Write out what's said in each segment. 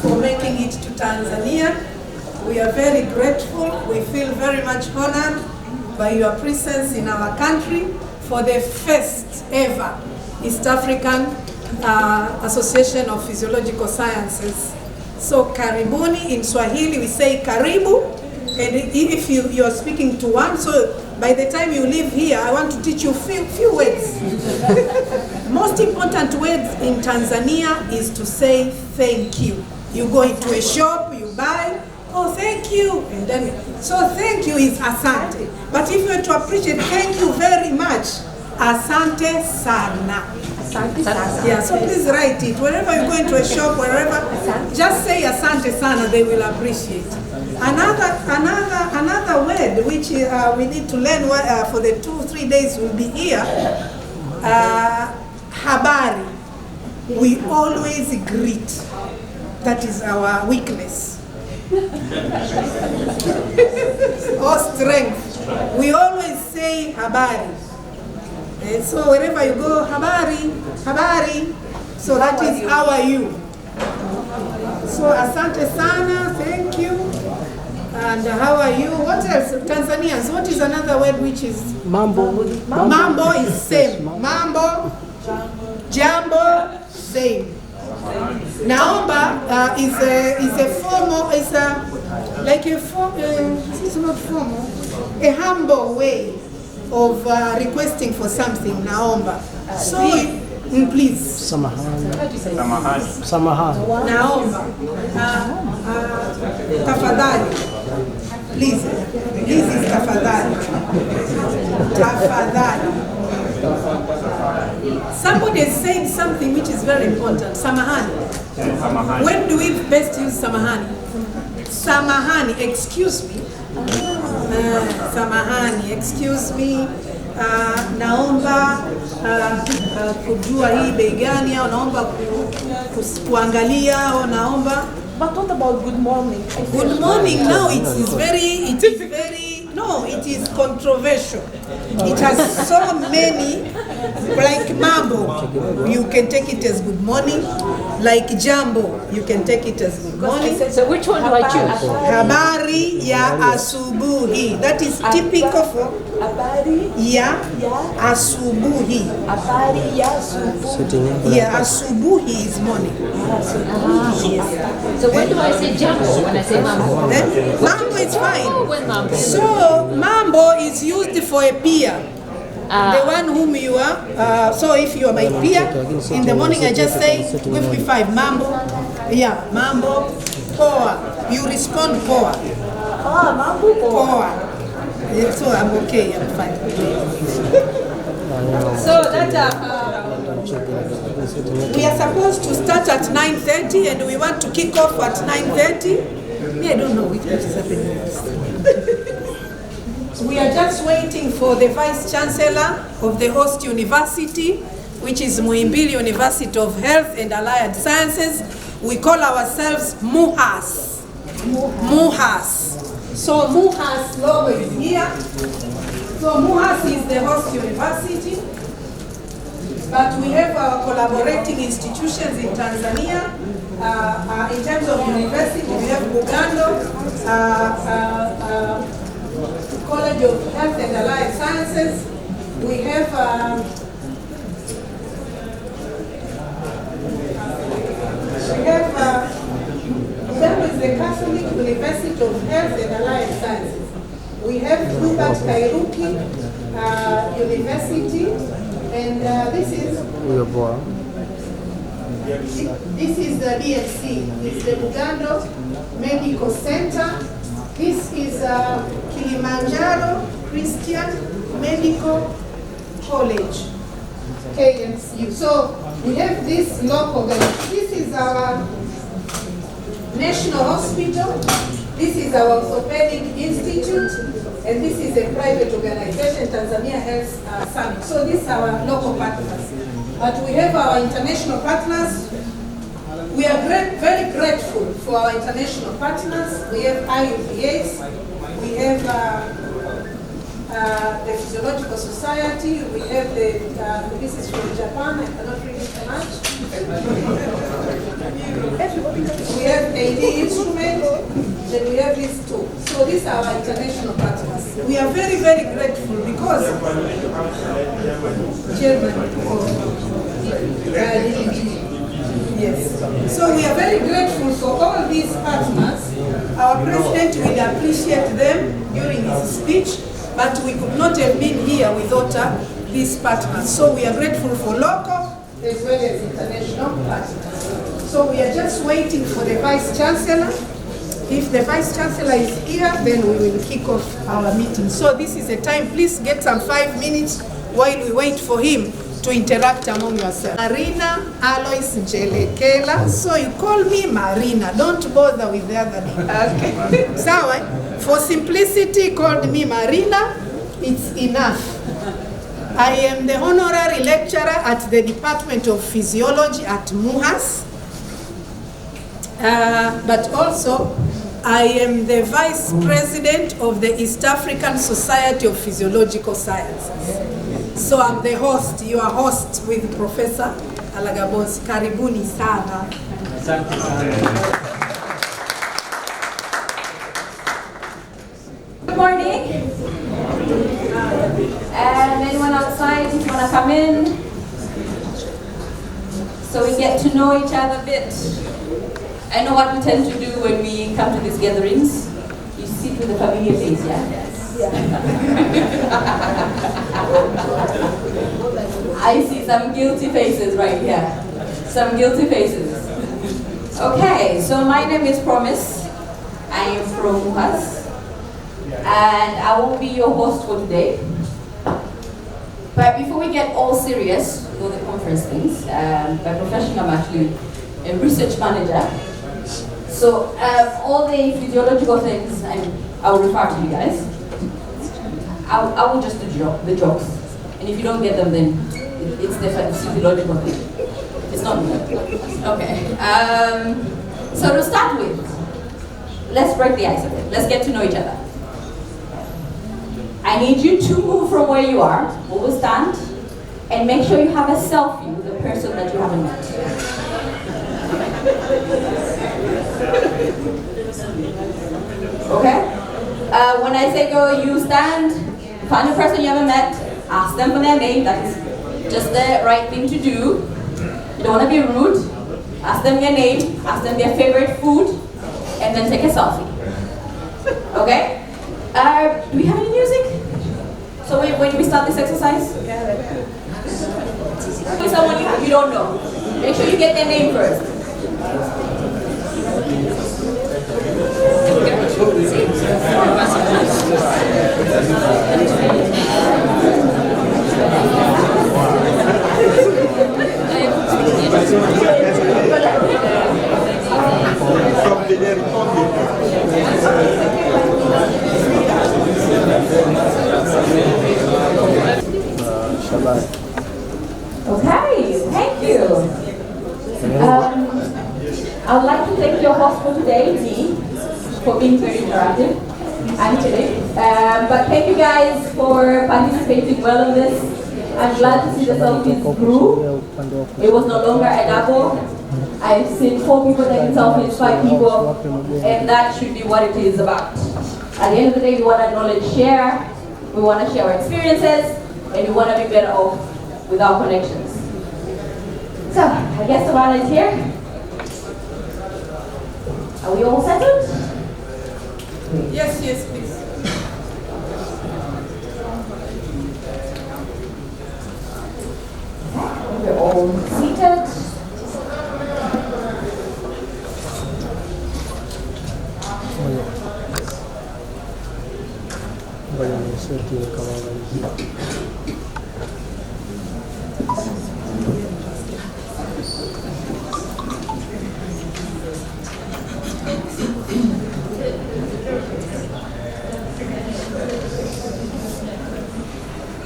For making it to Tanzania. We are very grateful. We feel very much honored by your presence in our country for the first ever East African Association of Physiological Sciences. So karibuni, in Swahili we say karibu, and if you are speaking to one, so by the time you leave here, I want to teach you few words. Most important words in Tanzania is to say thank you. You go into a shop, you buy, oh thank you, and then, so thank you is asante. But if you were to appreciate thank you very much, asante sana. Asante sana. Yeah, so please write it. Wherever you go into a shop, wherever, just say asante sana, they will appreciate. Another word which we need to learn for the 2-3 days we'll be here, habari. We always greet. That is our weakness. Or strength. We always say habari. And so wherever you go, habari, habari. So that is how are you. So asante sana, thank you. And how are you? What else? Tanzanians, what is another word which is? Mambo. Mambo is same. Mambo, jambo, same. Naomba is a formal, is a like a it's not formal, a humble way of requesting for something. Naomba. So please. Samahani. Naomba. Tafadhali. Please. Please is tafadhali. Tafadhali. Somebody is saying something which is very important. Samahani. When do we best use samahani? Samahani, excuse me. Samahani, excuse me. Naomba kujua hii bei gani, au naomba kuangalia, au naomba. But what about good morning? Good morning now it is very, no, it is controversial. It has so many, like mambo, you can take it as good morning. Like jambo, you can take it as good morning. So which one do I choose? Habari ya asubuhi. That is typical for Habari ya asubuhi. Habari ya asubuhi. Yeah, asubuhi is morning. So when do I say jambo when I say mambo? Mambo is fine. Oh, when mambo. So mambo is used for a peer. The one whom you are, so if you are my peer, in the morning I just say, give me 5, mambo, yeah, mambo, poa, you respond poa. Mambo Poa. Yeah, so I'm okay, I'm fine. So that, We are supposed to start at 9:30 and we want to kick off at 9:30. I don't know which is happening. We are just waiting for the Vice Chancellor of the host university, which is Muhimbili University of Health and Allied Sciences. We call ourselves MUHAS. MUHAS. So MUHAS logo is here. So MUHAS is the host university, but we have our collaborating institutions in Tanzania. In terms of university, we have Bugando, College of Health and Allied Sciences. We have Bugando is the Catholic University of Health and Allied Sciences. We have Hubert Kairuki University, and this is the DFC. It's the Bugando Medical Center. This is Kilimanjaro Christian Medical College, KMCU. So we have this local. This is our National Hospital. This is our Orthopedic Institute, and this is a private organization, Tanzania Health Summit. So these are our local partners. But we have our international partners. We are very grateful for our international partners. We have IUPS, we have the Physiological Society, we have this is from Japan, I cannot read it too much. We have AD Instrument, then we have these two. So these are our international partners. We are very grateful because yes. So we are very grateful for all these partners. Our president will appreciate them during his speech, but we could not have been here without these partners. So we are grateful for local as well as international partners. So we are just waiting for the Vice Chancellor. If the Vice Chancellor is here, then we will kick off our meeting. So this is a time, please get some 5 minutes while we wait for him to interact among yourselves. Marina Alois Jelekela. So you call me Marina. Don't bother with the other name. Okay. So for simplicity, called me Marina. It's enough. I am the honorary lecturer at the Department of Physiology at MUHAS. But also, I am the Vice President of the East African Society of Physiological Sciences. So I'm the host, your host with Professor Alagbonsi. Karibuni sana. Good morning. And anyone outside want to come in? So we get to know each other a bit. I know what we tend to do when we come to these gatherings. You sit with a familiar face, yeah? I see some guilty faces right here. Some guilty faces. Okay, so my name is Promise. I am from MUHAS. And I will be your host for today. But before we get all serious with all the conference things, by profession I'm actually a research manager. So all the physiological things, I will refer to you guys. I will just do the jokes. And if you don't get them, then it's the physiological thing. It's not me. Okay. So to start with, let's break the ice a bit. Let's get to know each other. I need you to move from where you are, always stand, and make sure you have a selfie with the person that you haven't met. Okay? When I say go, you stand, find a person you haven't met, ask them for their name. That's just the right thing to do. You don't want to be rude. Ask them their name, ask them their favorite food, and then take a selfie. Okay? Do we have any music? So when we start this exercise? Someone you don't know. Make sure you get their name first. Okay, thank you. I'd like to thank your host for today, Dee, for being very interactive, actually. But thank you guys for participating well in this. I'm glad to see the selfies grew. It was no longer a double. I've seen 4 people taking selfies, 5 people, and that should be what it is about. At the end of the day, we want to knowledge share, we want to share our experiences, and we want to be better off with our connections. So, I guess the one is here. Are we all settled? Yes, yes, please. We're all seated.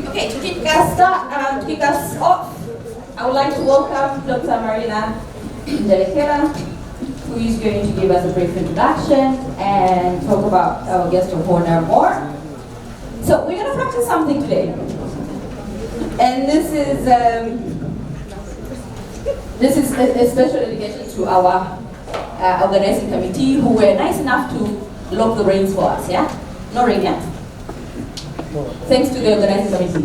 Okay, to kick us off, I would like to welcome Dr. Marina Ndelekela, who is going to give us a brief introduction and talk about our guest of honor more. So we're going to practice something today, and this is a special dedication to our organizing committee, who were nice enough to lock the reins for us. Yeah, no rain yet. Thanks to the organizing committee.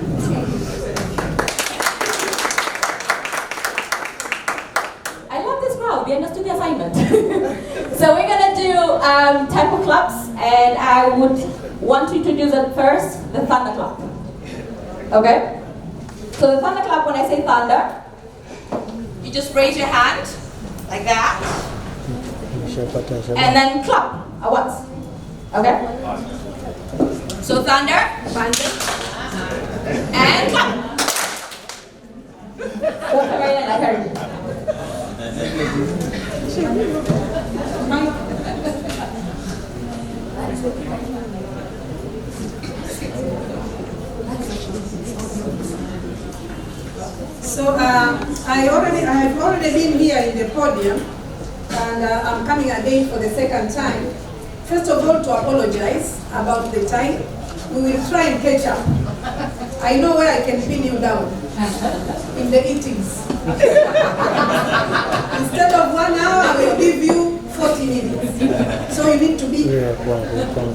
I love this crowd. They understood the assignment. So we're going to do tempo claps, and I would want to introduce at first the thunder clap. Okay? So the thunder clap, when I say thunder, you just raise your hand like that, and then clap at once. Okay? So thunder, and clap. Dr. Marina, I heard you. So I have already been here in the podium, and I'm coming again for the second time. First of all, to apologize about the time. We will try and catch up. I know where I can pin you down, in the eatings. Instead of 1 hour, I will give you 40 minutes. So you need to be.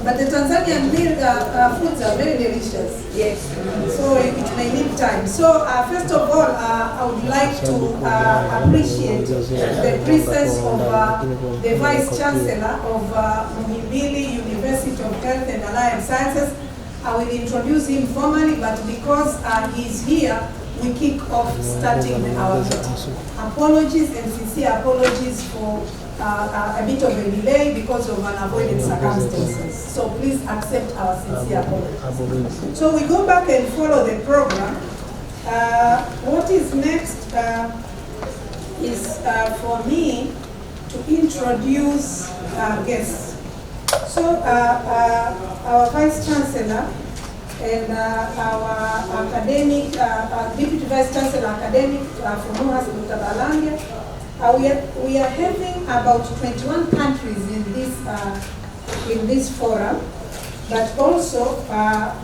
But the Tanzanian foods are very delicious. Yes. So it may need time. So first of all, I would like to appreciate the presence of the Vice Chancellor of Muhimbili University of Health and Allied Sciences. I will introduce him formally, but because he's here, we kick off starting our meeting. Apologies and sincere apologies for a bit of a delay because of unavoided circumstances. So please accept our sincere apologies. So we go back and follow the program. What is next is for me to introduce guests. So our Vice Chancellor and our academic, Deputy Vice Chancellor academic from MUHAS, Dr. Balangia, we are having about 21 countries in this forum, but also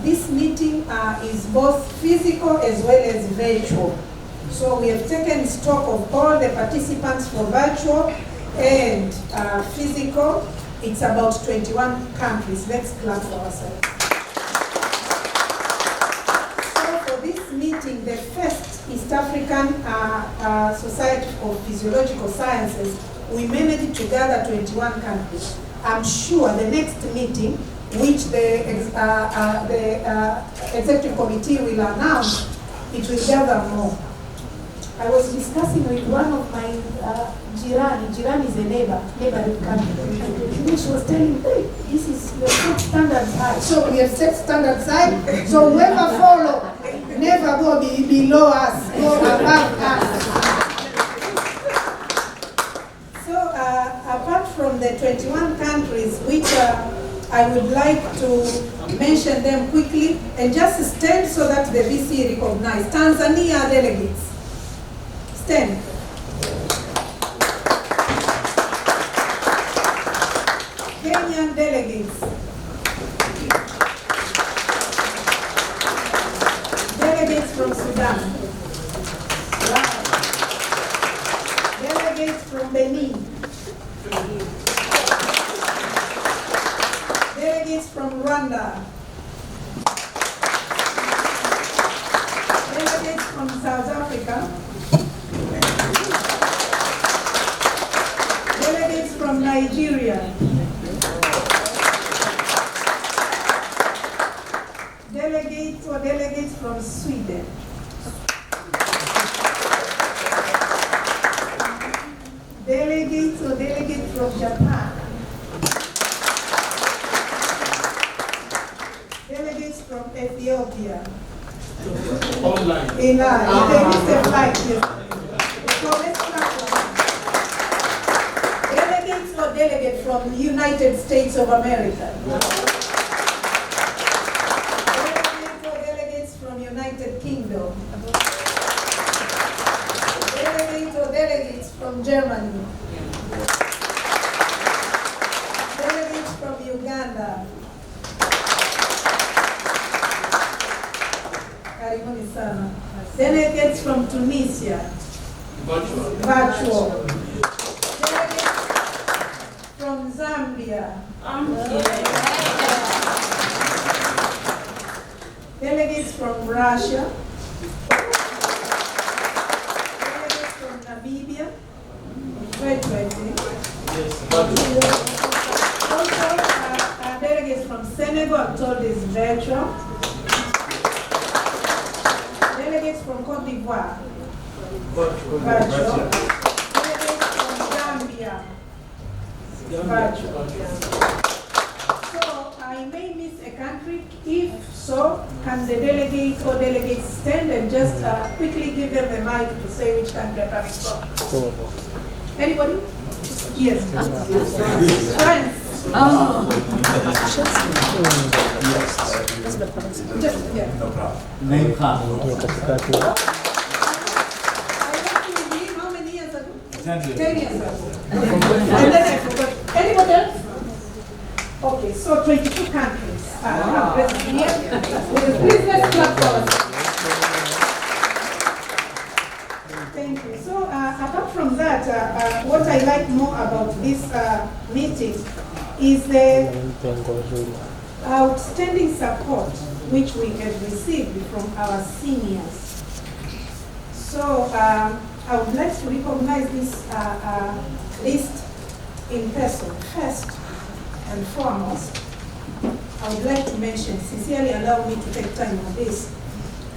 this meeting is both physical as well as virtual. So we have taken stock of all the participants for virtual and physical. It's about 21 countries. Let's clap for ourselves. So for this meeting, the first East African Society of Physiological Sciences, we managed to gather 21 countries. I'm sure the next meeting, which the executive committee will announce, it will gather more. I was discussing with one of my Jiran is a neighboring country. She was telling me, hey, this is your set standards high. So we have set standards high. So whoever follow, never go below us, go above us. So apart from the 21 countries which I would like to mention them quickly and just stand so that the VC recognize. Tanzania delegates. Stand. Kenyan delegates. Delegates from Sudan. Wow. Delegates from Benin. Delegates from Rwanda. Delegates from South Africa. Delegates from Nigeria. Delegates from Sweden. Delegates from Japan. Delegates from Ethiopia. Online. They missed a flight, yes. So let's start. Delegates from the United States of America. Delegates from United Kingdom. Delegates from Germany. Delegates from Uganda. Karibuni sana. Delegates from Tunisia. Virtual. Delegates from Zambia. Delegates from Russia. Delegates from Namibia. Also, delegates from Senegal, I'm told is virtual. Delegates from Cote d'Ivoire. Virtual. Delegates from Gambia. Virtual. So I may miss a country. If so, can the delegate or delegates stand and just quickly give them the mic to say which country they're coming from? Anybody? Yes. France. Oh. Just, yeah. No problem. Name card. I left you how many years ago? 10 years. 10 years ago. And then I forgot. Anybody else? Okay, so 22 countries are present here with the business platform. Thank you. So apart from that, what I like more about this meeting is the outstanding support which we have received from our seniors. So I would like to recognize this list in person. First and foremost, I would like to mention, sincerely allow me to take time on this,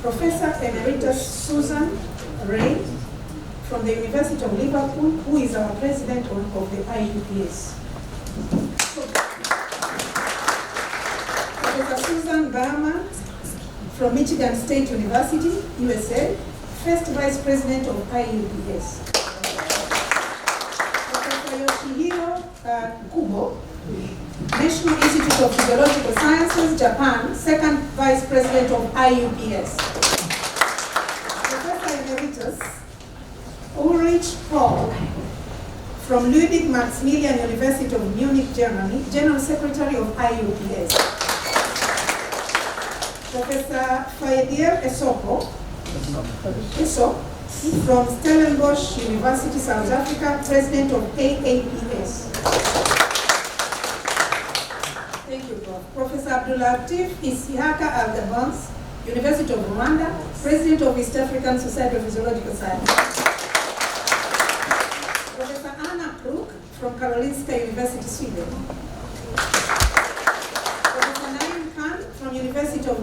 Professor Emeritus Susan Wray from the University of Liverpool, who is our president of the IUPS. Professor Susan Berman from Michigan State University, USA, first vice president of IUPS. Professor Yoshihiro Kubo, National Institute of Physiological Sciences, Japan, second vice president of IUPS. Professor Emeritus Ulrich Paul from Ludwig Maximilian University of Munich, Germany, General Secretary of IUPS. Professor Faadiel Essop from Stellenboch University, South Africa, President of AAPS. Thank you, Prof. Professor Abdullateef Alagbonsi, University of Rwanda, President of East African Society of Physiological Science. Professor Anna Kruk from Karolinska University, Sweden. Professor Naim Khan from University of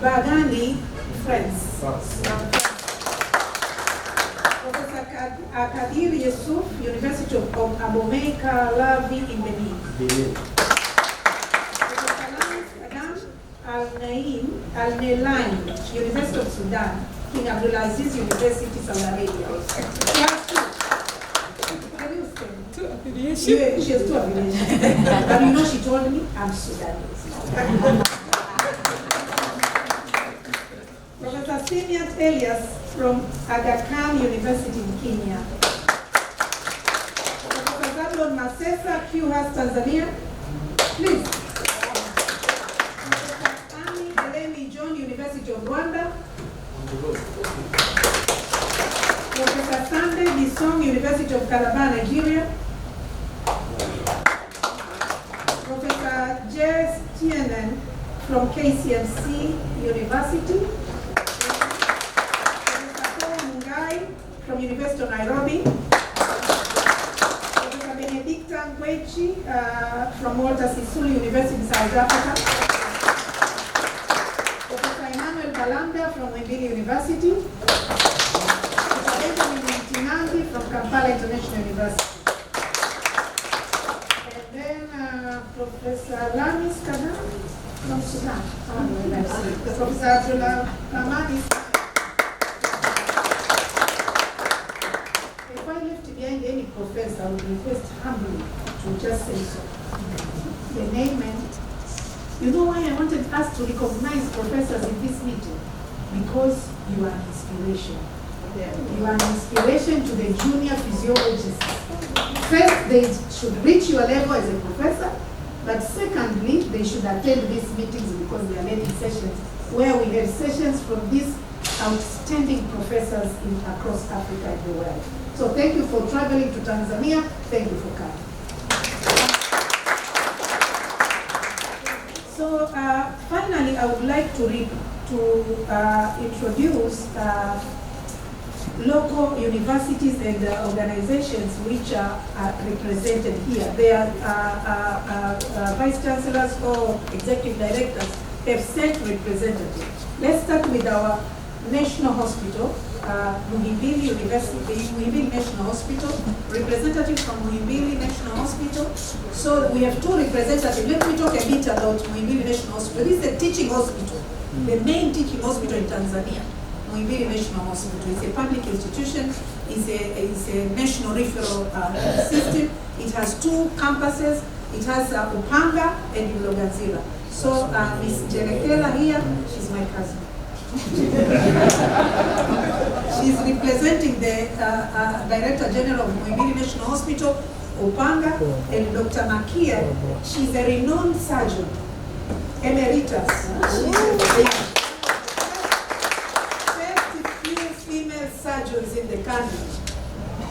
Burgundy, France. Professor Kadir Yusuf, University of Abomey-Calavi in Benin. Professor Adam Al-Nelaim, University of Sudan, King Abdulaziz University, Saudi Arabia. Can you stand? two affiliations. She has two affiliations. But you know, she told me I'm Sudanese. Professor Simiat Elias from Aga Khan University in Kenya. Professor Zablon Masesa, QHAS Tanzania. Please. Professor Annie Elemi John, University of Rwanda. Professor Sunday Bisong, University of Calabar, Nigeria. Professor J.S. Tienen from KCMC University. From University of Nairobi. Professor Benedicta Ngwechi from Walter Sisulu University in South Africa. Professor Emmanuel Balanda from Muhimbili University. Professor Benjamin Tinangi from Kampala International University. And then Professor Lamis Kana from Sudan. Professor Abdullateef. Behind any professor, I would request humbly to just say so. The name and you know why I wanted us to recognize professors in this meeting? Because you are an inspiration. You are an inspiration to the junior physiologists. First, they should reach your level as a professor, but secondly, they should attend these meetings because they are learning sessions where we have sessions from these outstanding professors across Africa and the world. So thank you for traveling to Tanzania. Thank you for coming. So finally, I would like to introduce local universities and organizations which are represented here. They are vice chancellors or executive directors have sent representatives. Let's start with our national hospital. Muhimbili University, Muhimbili National Hospital, representative from Muhimbili National Hospital. So we have two representatives. Let me talk a bit about Muhimbili National Hospital. This is a teaching hospital, the main teaching hospital in Tanzania. Muhimbili National Hospital is a public institution, is a national referral system. It has two campuses. It has Upanga and Mloganzila. So Ms. Jelekela here, she's my cousin. She's representing the Director General of Muhimbili National Hospital, Upanga, and Dr. Makia. She's a renowned surgeon, Emeritus. She's the first few female surgeons in the country.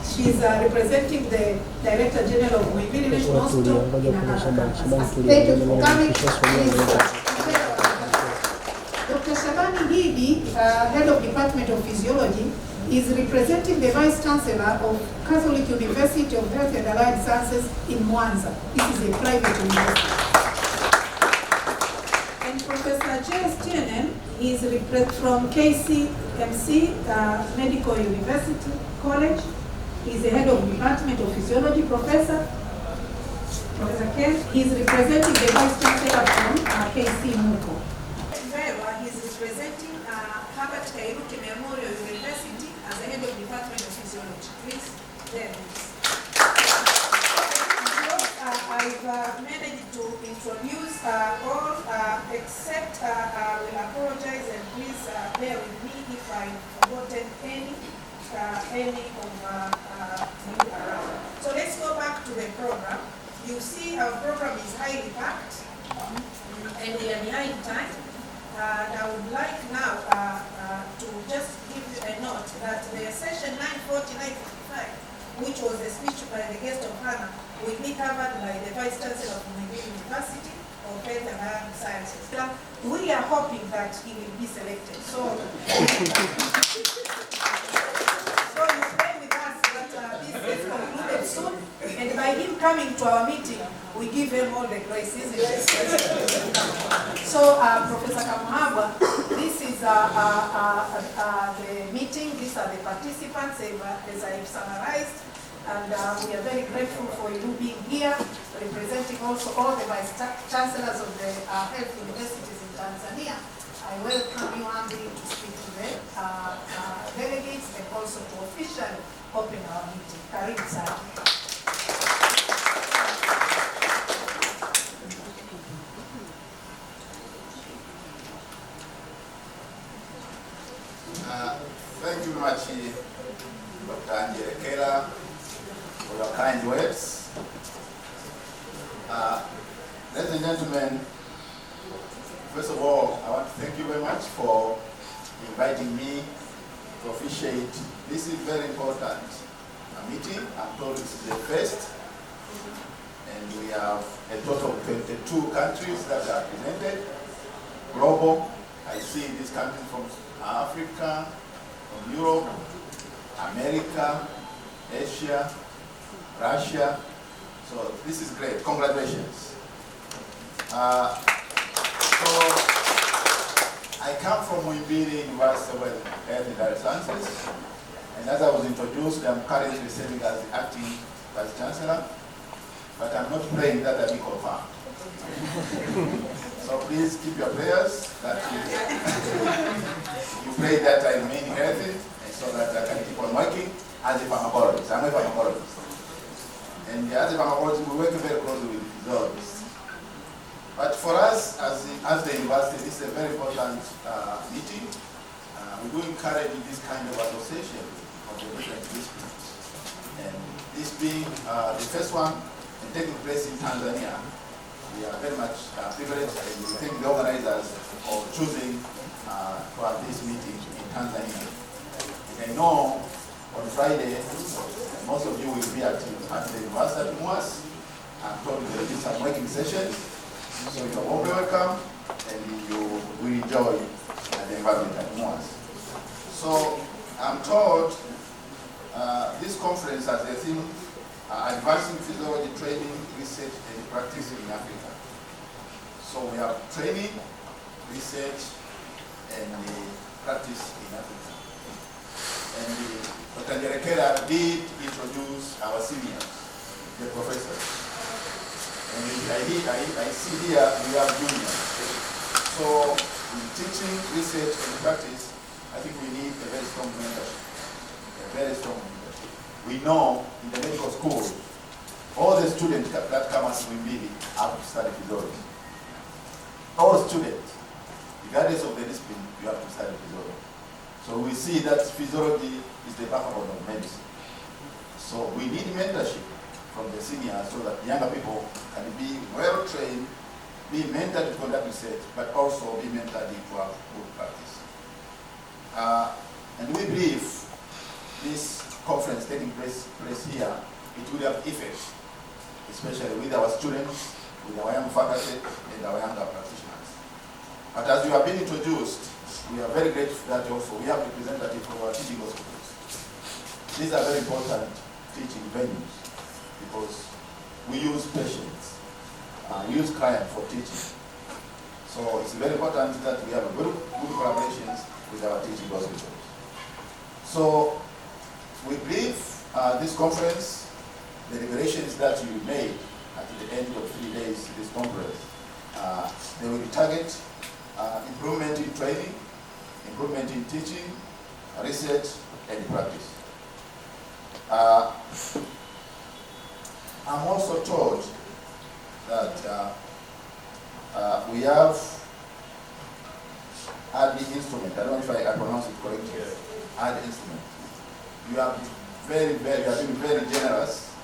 She's representing the Director General of Muhimbili National Hospital in another campus. Thank you for coming. Dr. Shabani Gidi, Head of Department of Physiology, is representing the Vice Chancellor of Catholic University of Health and Allied Sciences in Mwanza. This is a private university. And Professor J.S. Tienen is from KCMC Medical University College. He's the Head of Department of Physiology, Professor Ken. He's representing the Vice Chancellor from KC Muko. He's representing Herbert Kairuki Memorial University as the Head of Department of Physiology. Please, there. I've managed to introduce all except I will apologize and please bear with me if I've forgotten any of you around. So let's go back to the program. You see our program is highly packed and we are behind time. And I would like now to just give you a note that the session 940-945, which was a speech by the guest of honor, will be covered by the Vice Chancellor of Muhimbili University of Health and Allied Sciences. We are hoping that he will be selected. So you stay with us that this is concluded soon, and by him coming to our meeting, we give him all the graces. So, Professor Kamuhabwa, this is the meeting. These are the participants, as I've summarized, and we are very grateful for you being here, representing also all the vice chancellors of the health universities in Tanzania. I welcome you, Andy, to speak to the delegates and also to officially open our meeting. Karibu sana. Thank you very much, Dr. Angelekela, for your kind words. Ladies and gentlemen, first of all, I want to thank you very much for inviting me to officiate. This is very important meeting. I'm told this is the first, and we have a total of 22 countries that are represented. Global, I see this country from Africa, from Europe, America, Asia, Russia. So this is great. Congratulations. So I come from Muhimbili University of Health and Data Sciences, and as I was introduced, I'm currently serving as the acting Vice Chancellor, but I'm not praying that I be confirmed. So please keep your prayers that you pray that I remain healthy, and so that I can keep on working as a pharmacologist. I'm a pharmacologist. And as a pharmacologist, we work very closely with physiologists. But for us, as the university, this is a very important meeting. We do encourage this kind of association of the different disciplines. And this being the first one and taking place in Tanzania, we are very much privileged, and we thank the organizers for choosing to have this meeting in Tanzania. And I know on Friday, most of you will be at the university at MUHAS. I'm told there will be some working sessions, so you are warmly welcome, and you will enjoy the environment at MUHAS. So I'm told this conference has a theme, advancing physiology training, research, and practice in Africa. So we have training, research, and practice in Africa. And Dr. Angelekela did introduce our seniors, the professors. And I see here we have juniors. So in teaching, research, and practice, I think we need a very strong mentorship. A very strong mentorship. We know in the medical school, all the students that come as Muhimbili have to study physiology. All students, regardless of the discipline, you have to study physiology. So we see that physiology is the backbone of medicine. So we need mentorship from the seniors so that younger people can be well trained, be mentored to conduct research, but also be mentored to have good practice. And we believe this conference taking place here, it will have effects, especially with our students, with our young faculty, and our younger practitioners. But as you have been introduced, we are very grateful that also we have representatives from our teaching hospitals. These are very important teaching venues because we use patients, we use clients for teaching. So it's very important that we have a good collaborations with our teaching hospitals. So we believe this conference, the deliberations that you made at the end of 3 days, this conference, they will target improvement in training, improvement in teaching, research, and practice. I'm also told that we have added instrument. I don't know if I pronounce it correctly. Added instrument. You have been very generous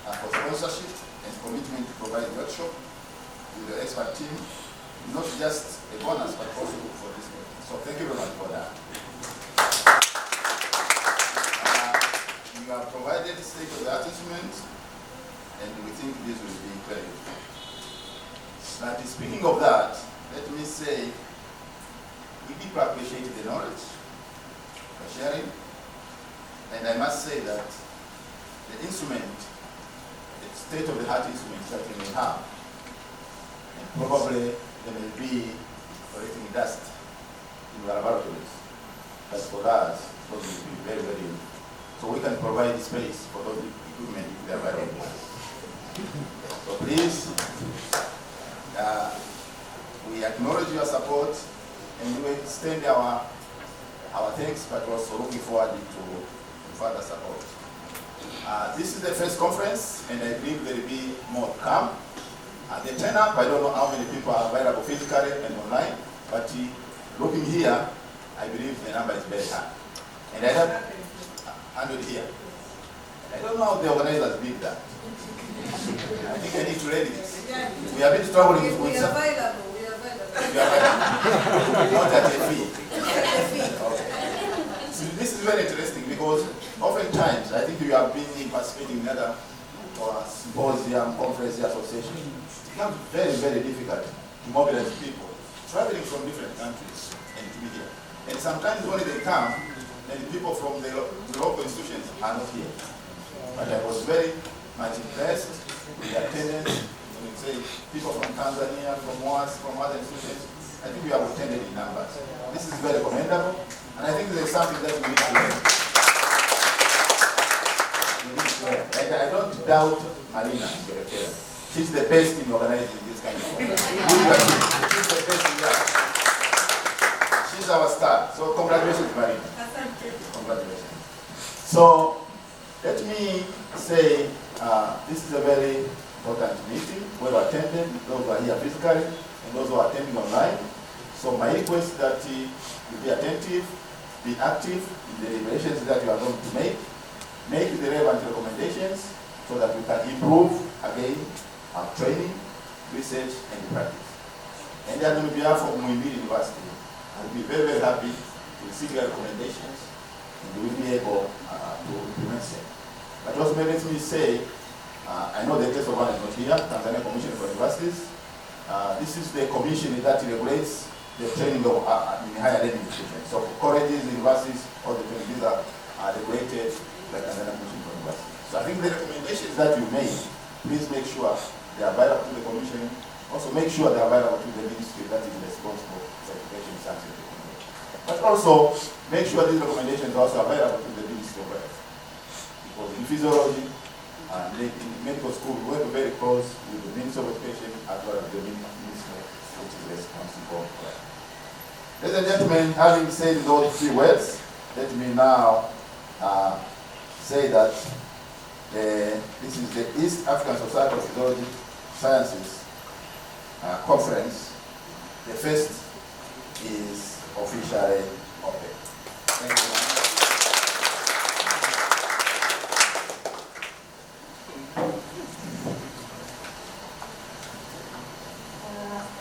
for sponsorship and commitment to provide workshop with the expert team. Not just a bonus, but also for this meeting. So thank you very much for that. You have provided state-of-the-art instruments, and we think this will be very useful. But speaking of that, let me say we deeply appreciate the knowledge, the sharing, and I must say that the instrument, the state-of-the-art instruments that you may have, and probably there may be collecting dust in the laboratories. But for us, those will be very useful. So we can provide space for those equipment if they are available. So please, we acknowledge your support and we extend our thanks, but also looking forward to further support. This is the first conference, and I believe there will be more to come. The turn-up, I don't know how many people are available physically and online, but looking here, I believe the number is very high. And I don't, 100 here. I don't know how the organizers did that. I think I need to read this. We have been struggling with some. We are available. Not at a fee. Okay. So this is very interesting because oftentimes I think we have been participating in other symposium, conference, association. It becomes very, very difficult to mobilize people traveling from different countries and to be here. And sometimes when they come, then the people from the local institutions are not here. But I was very much impressed with the attendance. When you say people from Tanzania, from MUHAS, from other institutions, I think we have attended in numbers. This is very commendable, and I think there's something that we need to learn. And I don't doubt Marina. She's the best in organizing this kind of thing. She's the best in that. She's our star. So congratulations, Marina. Congratulations. So let me say this is a very important meeting. We have attended, those who are here physically, and those who are attending online. So my request is that you be attentive, be active in the deliberations that you are going to make the relevant recommendations so that we can improve, again, our training, research, and practice. And then on behalf of Muhimbili University, I'll be very, very happy to receive your recommendations and we will be able to implement them. But also let me say, I know the case of one is not here, Tanzania Commission for Universities. This is the commission that regulates the training of in higher learning institutions. So colleges, universities, all the training, these are regulated by Tanzania Commission for Universities. So I think the recommendations that you made, please make sure they are available to the commission. Also make sure they are available to the ministry that is responsible for education, science, and technology. But also make sure these recommendations are also available to the Ministry of Health. Because in physiology and in medical school, we work very close with the Ministry of Education as well as the Ministry which is responsible for that. Ladies and gentlemen, having said those three words, let me now say that this is the East African Society of Physiology Sciences conference. The first is officially open. Thank you very much.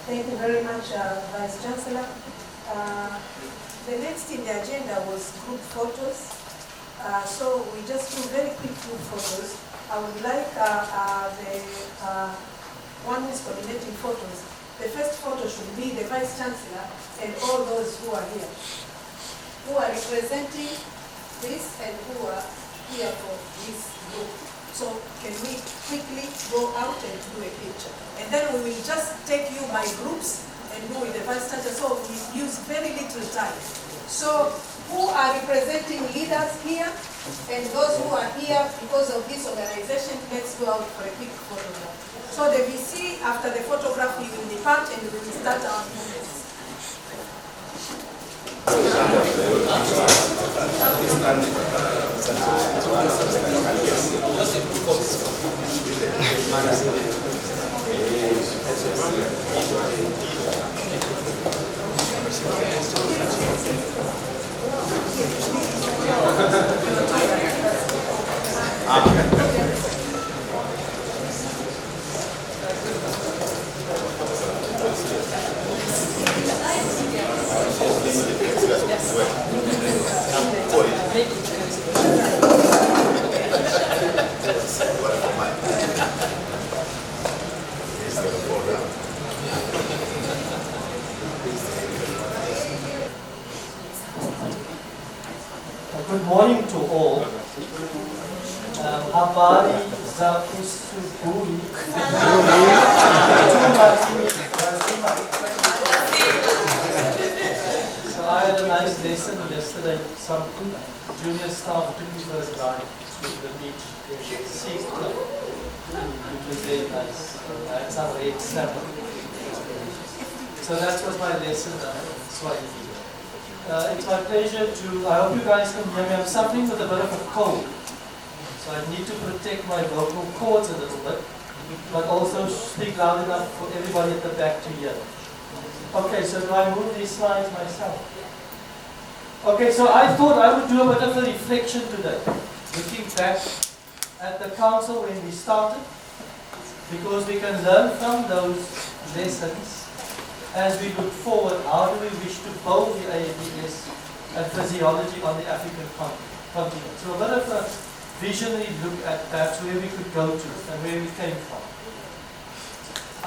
Thank you very much, Vice Chancellor. The next in the agenda was group photos. So we just do very quick group photos. I would like the one who is coordinating photos. The first photo should be the Vice Chancellor and all those who are here, who are representing this and who are here for this group. So can we quickly go out and do a picture? And then we will just take you by groups and do with the Vice Chancellor. So we use very little time. So who are representing leaders here and those who are here because of this organization, let's go out for a quick photograph. So the VC, after the photograph, we will depart and we will start our movements. Good morning to all. Habari za usubuhi. So I had a nice lesson yesterday. Some junior staff took me for a ride to the beach. Sea club. It was very nice. I had some red salmon. So that was my lesson in Swahili. It's my pleasure to, I hope you guys can hear me. I'm suffering with a bit of a cold. So I need to protect my vocal cords a little bit, but also speak loud enough for everybody at the back to hear. Okay, so do I move these slides myself? Okay, so I thought I would do a bit of a reflection today, looking back at the council when we started, because we can learn from those lessons as we look forward. How do we wish to build the AAPS and physiology on the African continent? So a bit of a visionary look at perhaps where we could go to and where we came from.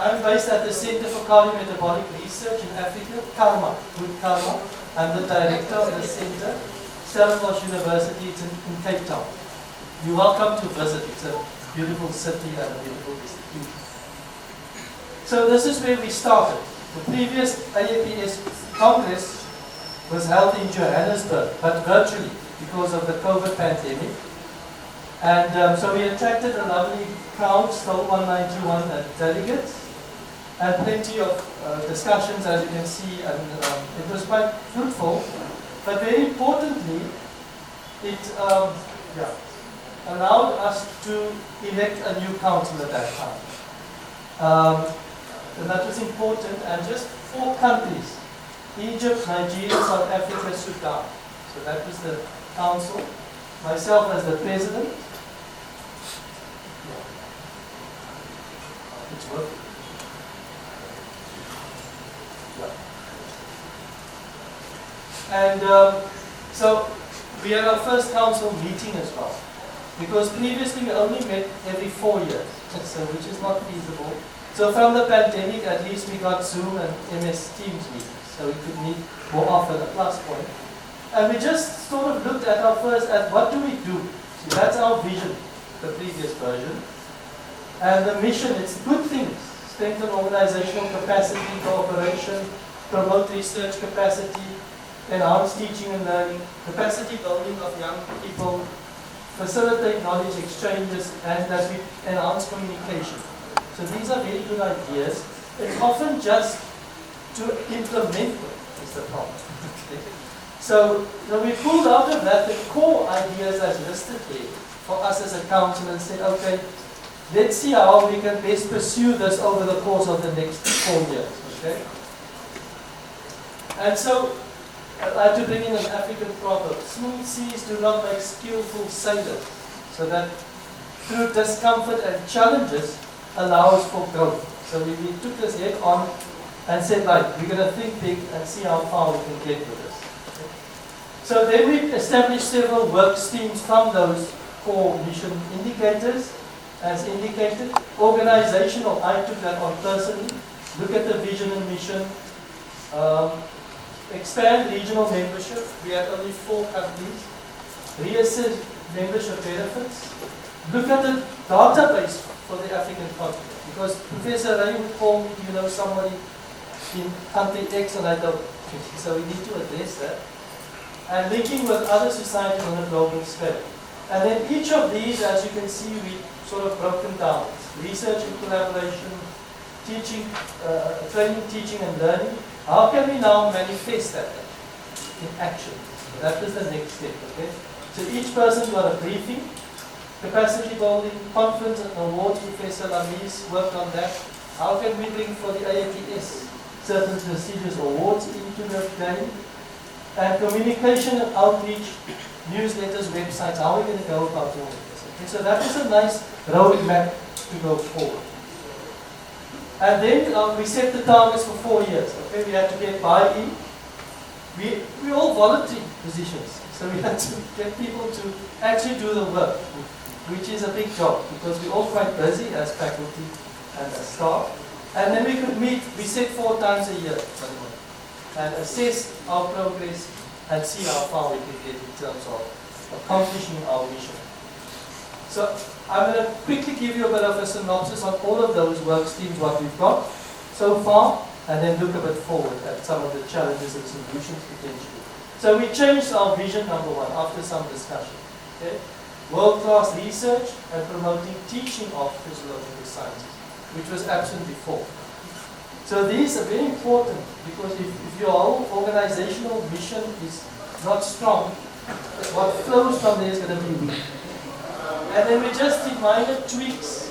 I'm based at the Center for Cardiometabolic Research in Africa, Karma, Good Karma. I'm the director of the center, Stellenboch University in Cape Town. You're welcome to visit. It's a beautiful city and a beautiful institution. So this is where we started. The previous AAPS Congress was held in Johannesburg, but virtually because of the COVID pandemic. And so we attracted a lovely crowd, still 191 delegates, and plenty of discussions, as you can see, and it was quite fruitful. But very importantly, it allowed us to elect a new council at that time. And that was important, and just 4 countries, Egypt, Nigeria, South Africa, Sudan. So that was the council. Myself as the president. It's working. And so we had our first council meeting as well, because previously we only met every 4 years, so which is not feasible. So from the pandemic, at least we got Zoom and MS Teams meetings, so we could meet more often, a plus point. And we just sort of looked at what do we do? So that's our vision, the previous version. And the mission, it's good things: strengthen organizational capacity, cooperation, promote research capacity, enhance teaching and learning, capacity building of young people, facilitate knowledge exchanges, and that we enhance communication. So these are very good ideas. It's often just to implement them is the problem. So we pulled out of that the core ideas as listed here for us as a council and said, okay, let's see how we can best pursue this over the course of the next 4 years. Okay? And so I'd like to bring in an African proverb: smooth seas do not make skillful sailors. So that through discomfort and challenges allows for growth. So we took this head on and said, like, we're going to think big and see how far we can get with this. Okay? So then we established several work streams from those core mission indicators. As indicated, organizational, I took that on personally. Look at the vision and mission. Expand regional membership. We had only 4 countries. Reassess membership benefits. Look at the database for the African continent. Because Professor Wray would call me, you know, somebody in country X, and I don't. So we need to address that. And linking with other societies on a global scale. And then each of these, as you can see, we sort of broken down. Research and collaboration, teaching, training, teaching and learning. How can we now manifest that in action? So that is the next step, okay? So each person got a briefing, capacity building, conference and awards. Professor Lamis worked on that. How can we bring for the AAPS certain prestigious awards into the game? And communication and outreach, newsletters, websites. How are we going to go about doing this? Okay, so that is a nice roadmap to go forward. And then we set the targets for 4 years. Okay, we had to get buy-in. We all voluntary positions, so we had to get people to actually do the work, which is a big job because we're all quite busy as faculty and as staff. And then we could meet. We set 4 times a year, and assess our progress and see how far we can get in terms of accomplishing our mission. So I'm going to quickly give you a bit of a synopsis on all of those work streams, what we've got so far, and then look a bit forward at some of the challenges and solutions potentially. So we changed our vision, number 1, after some discussion. Okay? World-class research and promoting teaching of physiological sciences, which was absent before. So these are very important because if your whole organizational mission is not strong, what flows from there is going to be weak. And then we just did minor tweaks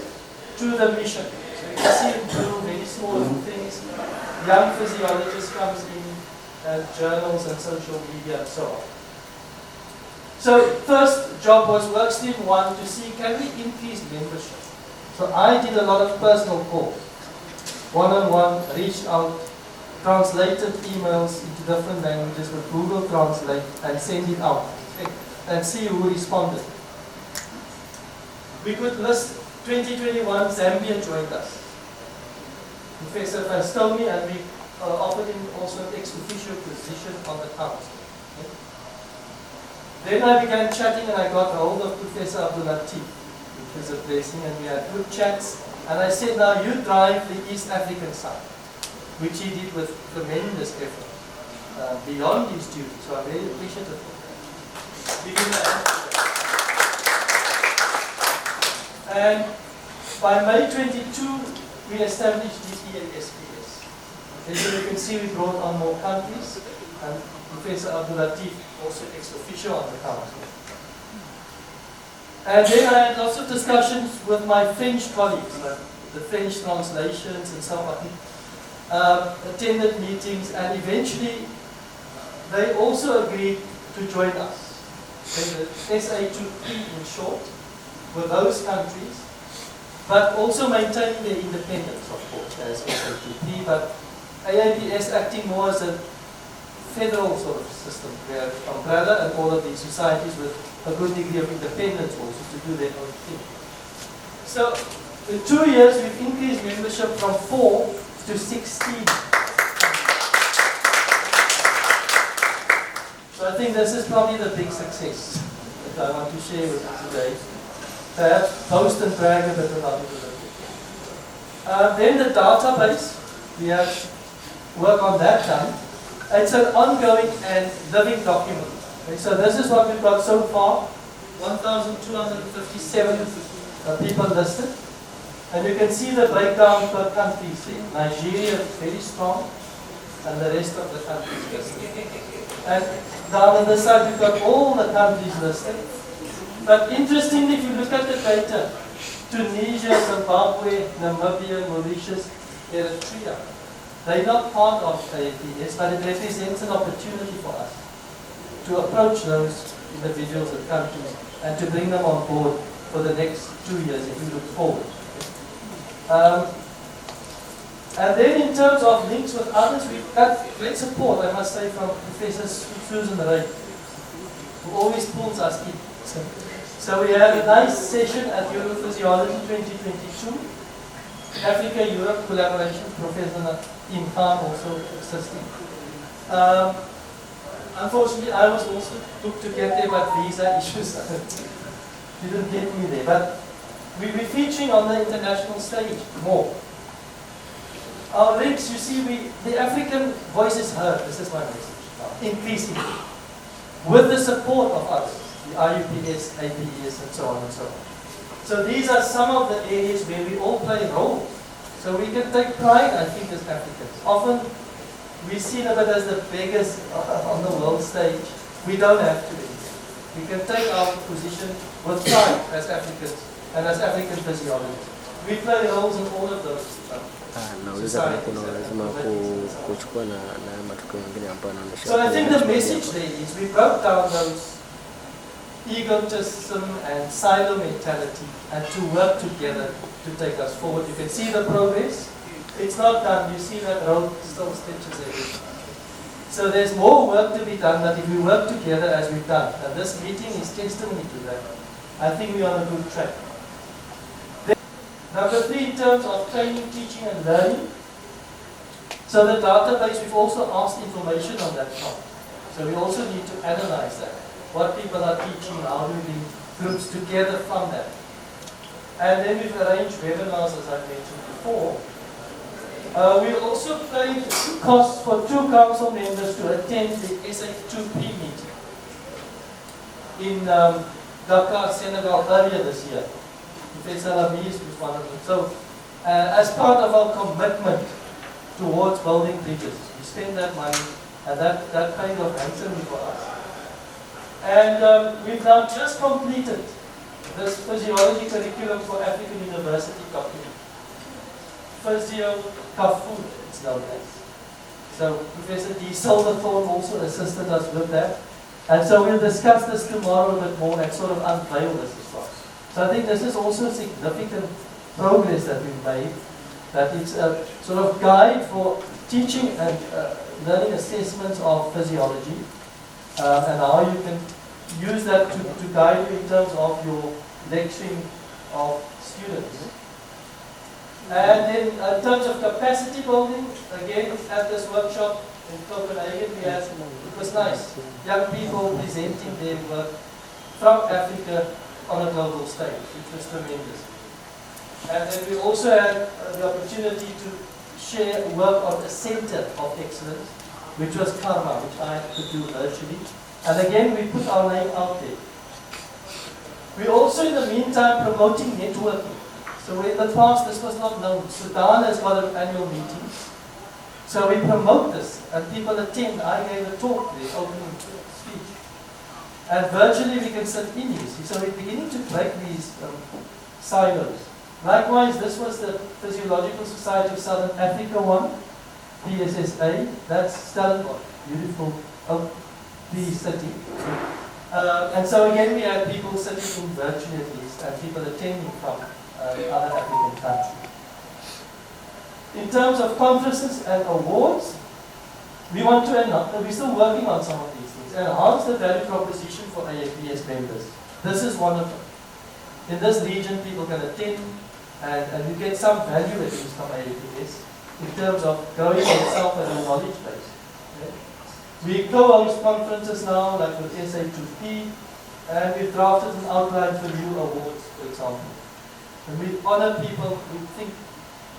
to the mission. So you can see it do very small things. Young physiologist comes in, and journals and social media and so on. So first job was workstream 1 to see can we increase membership. So I did a lot of personal calls, one-on-one, reached out, translated emails into different languages with Google Translate and send it out and see who responded. We could list 2021 Zambia joined us. Professor Faadiel and we offered him also an ex officio position on the council. Okay. Then I began chatting and I got hold of Professor Abdullateef, which was a blessing, and we had good chats. And I said, now you drive the East African side, which he did with tremendous effort, beyond his duties. So I'm very appreciative of that. And by May 22, we established the EASPS. Okay, so you can see we brought on more countries, and Professor Abdullateef also ex officio on the council. And then I had lots of discussions with my French colleagues, like the French translations and so on. Attended meetings, and eventually they also agreed to join us. Okay, the SA2P in short, with those countries, but also maintaining their independence, of course, as SA2P, but AAPS acting more as a federal sort of system, where umbrella and all of these societies with a good degree of independence also to do their own thing. So in 2 years we've increased membership from 4 to 16. So I think this is probably the big success that I want to share with you today. Perhaps boast and brag a bit about it. Then the database, we have work on that done. It's an ongoing and living document. Okay, so this is what we've got so far, 1,257 people listed. And you can see the breakdown per country. See, Nigeria is very strong, and the rest of the countries listed. And down on this side we've got all the countries listed. But interestingly, if you look at the data, Tunisia, Zimbabwe, Namibia, Mauritius, Eritrea, they're not part of AAPS, but it represents an opportunity for us to approach those individuals and countries and to bring them on board for the next 2 years if we look forward. And then in terms of links with others, we've got great support, I must say, from Professor Susan Wray, who always pulls us in. So we had a nice session at Physiology 2022, Africa-Europe collaboration, Professor Imhan also assisting. Unfortunately, I was also booked to get there, but visa issues didn't get me there. But we'll be featuring on the international stage more. Our links, you see, the African voice is heard. This is my message. Increasingly, with the support of others, the IUPS, APS, and so on and so on. So these are some of the areas where we all play roles. So we can take pride, I think, as Africans. Often we're seen a bit as the beggars on the world stage. We don't have to be. We can take our position with pride as Africans and as African physiologists. We play roles in all of those. So I think the message there is we broke down those egotism and silo mentality and to work together to take us forward. You can see the progress. It's not done. You see that road still stitches everything. So there's more work to be done, but if we work together as we've done, and this meeting is testimony to that, I think we're on a good track. Number 3, in terms of training, teaching and learning. So the database, we've also asked information on that part. So we also need to analyze that. What people are teaching, how do we bring groups together from that. And then we've arranged webinars, as I mentioned before. We also paid costs for 2 council members to attend the SA2P meeting in Dakar, Senegal, earlier this year. Professor Lamis was one of them. So, as part of our commitment towards building bridges, we spend that money, and that kind of handsomely for us. And we've now just completed this physiology curriculum for African University document. Physio Kafood, it's known as. So Professor D. Silverthorne also assisted us with that. And so we'll discuss this tomorrow a bit more and sort of unveil this as well. So I think this is also significant progress that we've made, that it's a sort of guide for teaching and learning assessments of physiology, and how you can use that to guide you in terms of your lecturing of students. And then in terms of capacity building, again at this workshop in Copenhagen we had, it was nice, young people presenting their work from Africa on a global stage, which was tremendous. And then we also had the opportunity to share work on a center of excellence, which was Karma, which I could do virtually. And again, we put our name out there. We also, in the meantime, promoting networking. So in the past, this was not known. Sudan has got an annual meeting. So we promote this, and people attend. I gave a talk there, opening speech. And virtually, we can sit in these. So we're beginning to break these silos. Likewise, this was the Physiological Society of Southern Africa one, PSSA. That's Stellenboch, beautiful city. And so again, we had people sitting in virtually at least, and people attending from other African countries. In terms of conferences and awards, we want to we're still working on some of these things. Enhance the value proposition for AAPS members. This is one of them. In this region, people can attend and you get some value at least from AAPS in terms of growing yourself as a knowledge base. Okay? We co-host conferences now, like with SA2P, and we've drafted an outline for new awards, for example. And we honor people who think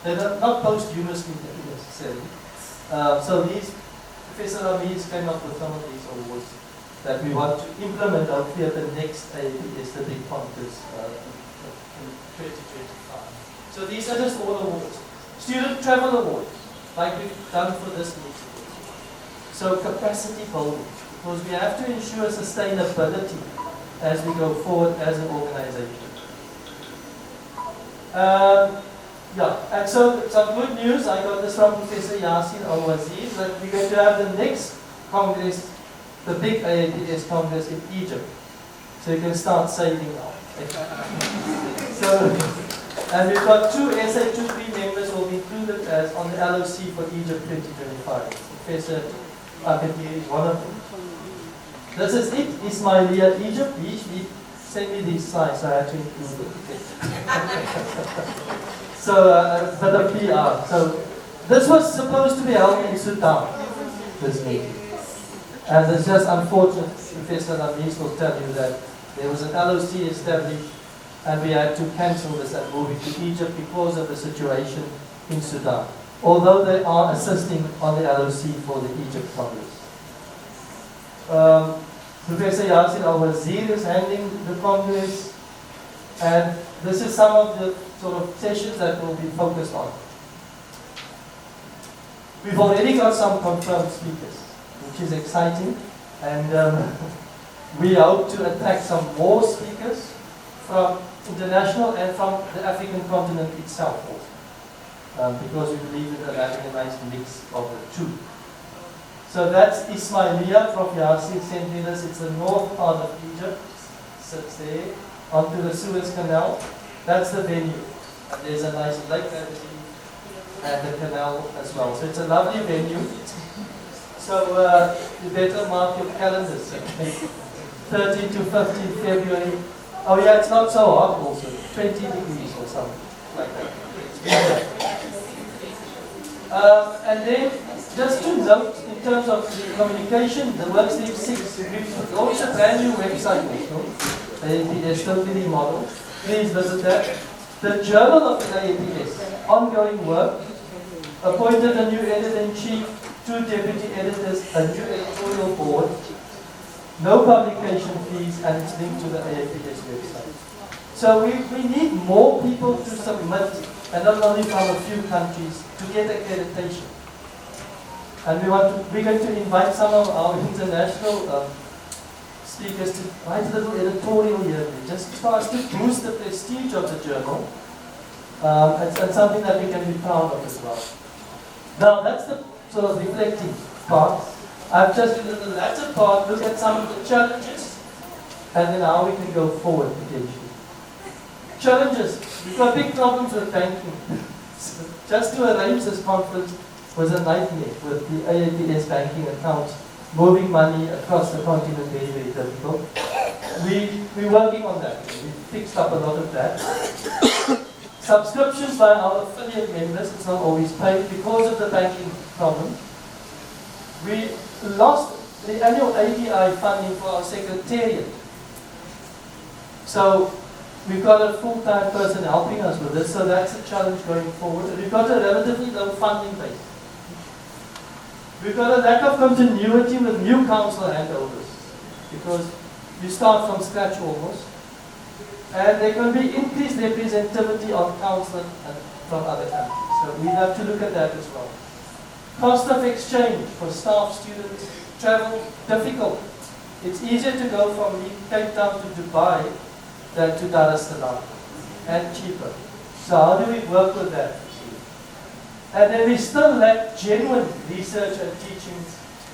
they're not posthumously necessarily. So these, Professor Ramiz came up with some of these awards that we want to implement hopefully at the next AAPS, the big conference in 2025. So these are just all awards. Student travel awards, like we've done for this meeting. So capacity building, because we have to ensure sustainability as we go forward as an organization. And so some good news, I got this from Professor Yasin Al-Wazir, that we're going to have the next Congress, the big AAPS Congress in Egypt. So you can start saving now. And we've got 2 SA2P members will be included as on the LOC for Egypt 2025. Professor Akadiri is one of them. This is it, Ismailia, Egypt. He sent me these slides, so I had to include it. So, for the PR. So, this was supposed to be held in Sudan, this meeting. And it's just unfortunate, Professor Namis will tell you that there was an LOC established and we had to cancel this and move it to Egypt because of the situation in Sudan. Although they are assisting on the LOC for the Egypt Congress. Professor Yasin Al-Wazir is handling the Congress, and this is some of the sort of sessions that will be focused on. We've already got some confirmed speakers, which is exciting, and we hope to attract some more speakers from international and from the African continent itself also, because we believe in having a nice mix of the two. So that's Ismailia. Prof. Yasin sent me this. It's the north part of Egypt, sits there, onto the Suez Canal. That's the venue. And there's a nice lake and the canal as well. So it's a lovely venue. So you better mark your calendars. 30 to 15 February. Oh yeah, it's not so hot also. 20 degrees or something like that. And then, just to note, in terms of the communication, the Worksleep 6, we've launched a brand new website also, the AAPS totally model. Please visit that. The Journal of the AAPS, ongoing work, appointed a new editor-in-chief, 2 deputy editors, a new editorial board, no publication fees, and it's linked to the AAPS website. So we need more people to submit, and not only from a few countries, to get accreditation. And we're going to invite some of our international speakers to write a little editorial here, just for us to boost the prestige of the journal, and something that we can be proud of as well. Now that's the sort of reflecting part. I've just in the latter part look at some of the challenges and then how we can go forward potentially. Challenges. We've got big problems with banking. Just to arrange this conference was a nightmare with the AAPS banking accounts. Moving money across the continent very, very difficult. We're working on that. We fixed up a lot of that. Subscriptions by our affiliate members, it's not always paid because of the banking problem. We lost the annual API funding for our secretariat. So we've got a full-time person helping us with this, so that's a challenge going forward. We've got a relatively low funding base. We've got a lack of continuity with new council handovers because you start from scratch almost. And there can be increased representativity on council and from other countries. So we have to look at that as well. Cost of exchange for staff, students, travel, difficult. It's easier to go from Cape Town to Dubai than to Dar es Salaam, and cheaper. So how do we work with that? And then we still lack genuine research and teaching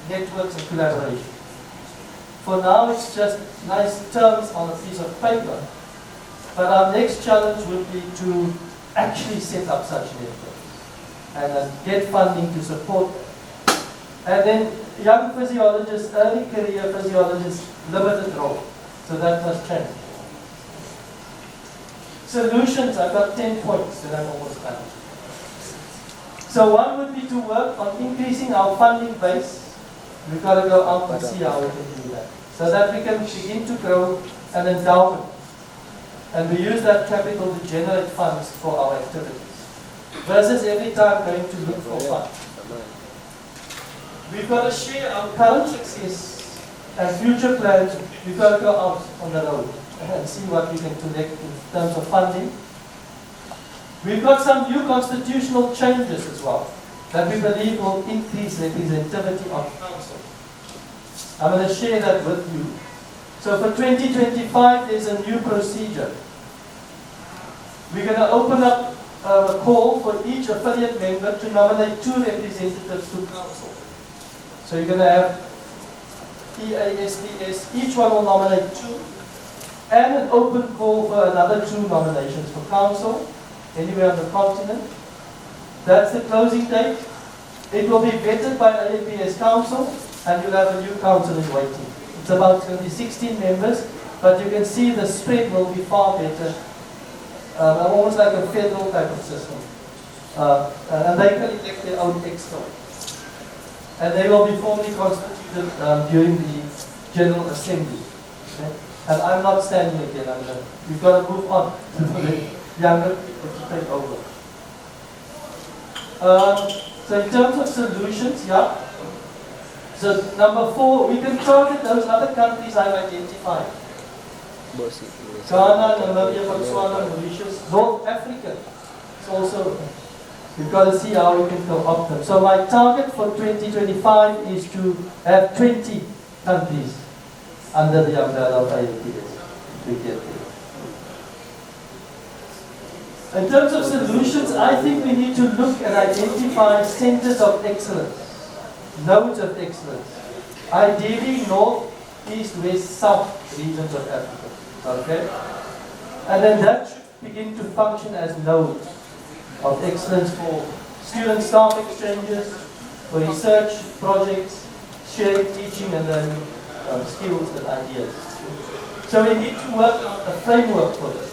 networks and collaboration. For now, it's just nice terms on a piece of paper. But our next challenge would be to actually set up such networks and get funding to support them. And then young physiologists, early career physiologists, limited role. So that must change. Solutions, I've got 10 points that I'm almost done. So one would be to work on increasing our funding base. We've got to go out and see how we can do that. So that we can begin to grow an endowment. And we use that capital to generate funds for our activities. Versus every time going to look for funds. We've got to share our current success and future plans. We've got to go out on the road and see what we can collect in terms of funding. We've got some new constitutional changes as well that we believe will increase representativity on council. I'm going to share that with you. So for 2025, there's a new procedure. We're going to open up a call for each affiliate member to nominate 2 representatives to council. So you're going to have EASPS, each one will nominate 2, and an open call for another 2 nominations for council, anywhere on the continent. That's the closing date. It will be vetted by AAPS Council, and you'll have a new council in waiting. It's about going to be 16 members, but you can see the spread will be far better. Almost like a federal type of system. And they can elect their own exco. And they will be formally constituted during the General Assembly. Okay? And I'm not standing again. We've got to move on to the younger people to take over. So in terms of solutions, yeah. So number 4, we can target those other countries I've identified. Ghana, Namibia, Botswana, Mauritius, North Africa. It's also, we've got to see how we can co-opt them. So my target for 2025 is to have 20 countries under the umbrella of IUPS. We get there. In terms of solutions, I think we need to look and identify centers of excellence, nodes of excellence. Ideally, north, east, west, south regions of Africa. Okay? And then that should begin to function as nodes of excellence for student staff exchanges, for research projects, sharing teaching and learning skills and ideas. So we need to work on a framework for this.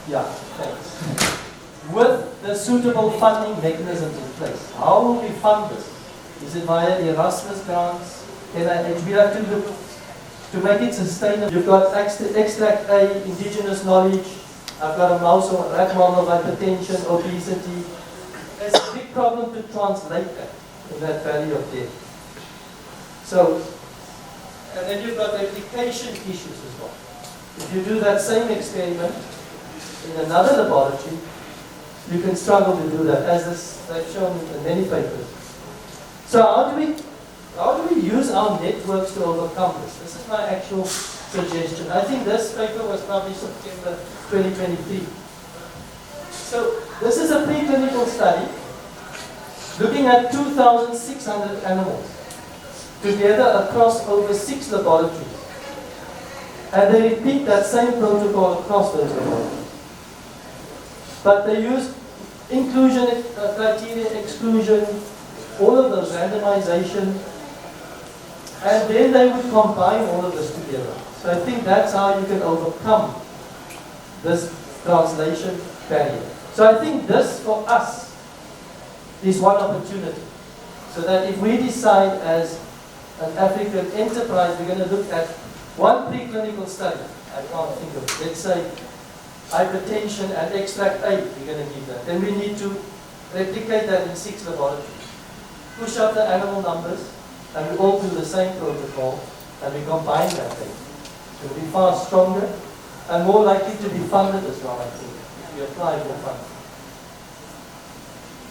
Yeah, thanks. With the suitable funding mechanisms in place. How will we fund this? Is it via Erasmus grants? NIH? We have to look to make it sustainable. You've got extract A, indigenous knowledge. I've got a mouse or rat model of hypertension, obesity. There's a big problem to translate that in that valley of death. So, and then you've got replication issues as well. If you do that same experiment in another laboratory, you can struggle to do that, as I've shown in many papers. So how do we use our networks to overcome this? This is my actual suggestion. I think this paper was published September 2023. So this is a preclinical study looking at 2,600 animals together across over 6 laboratories. And they repeat that same protocol across those laboratories. But they use inclusion criteria, exclusion, all of those, randomization, and then they would combine all of this together. So I think that's how you can overcome this translation barrier. So I think this, for us, is one opportunity. So that if we decide as an African enterprise, we're going to look at one preclinical study, I can't think of it, let's say hypertension and extract A, we're going to give that. Then we need to replicate that in 6 laboratories. Push up the animal numbers, and we all do the same protocol, and we combine that thing. It will be far stronger, and more likely to be funded as well, I think, if we apply more funding.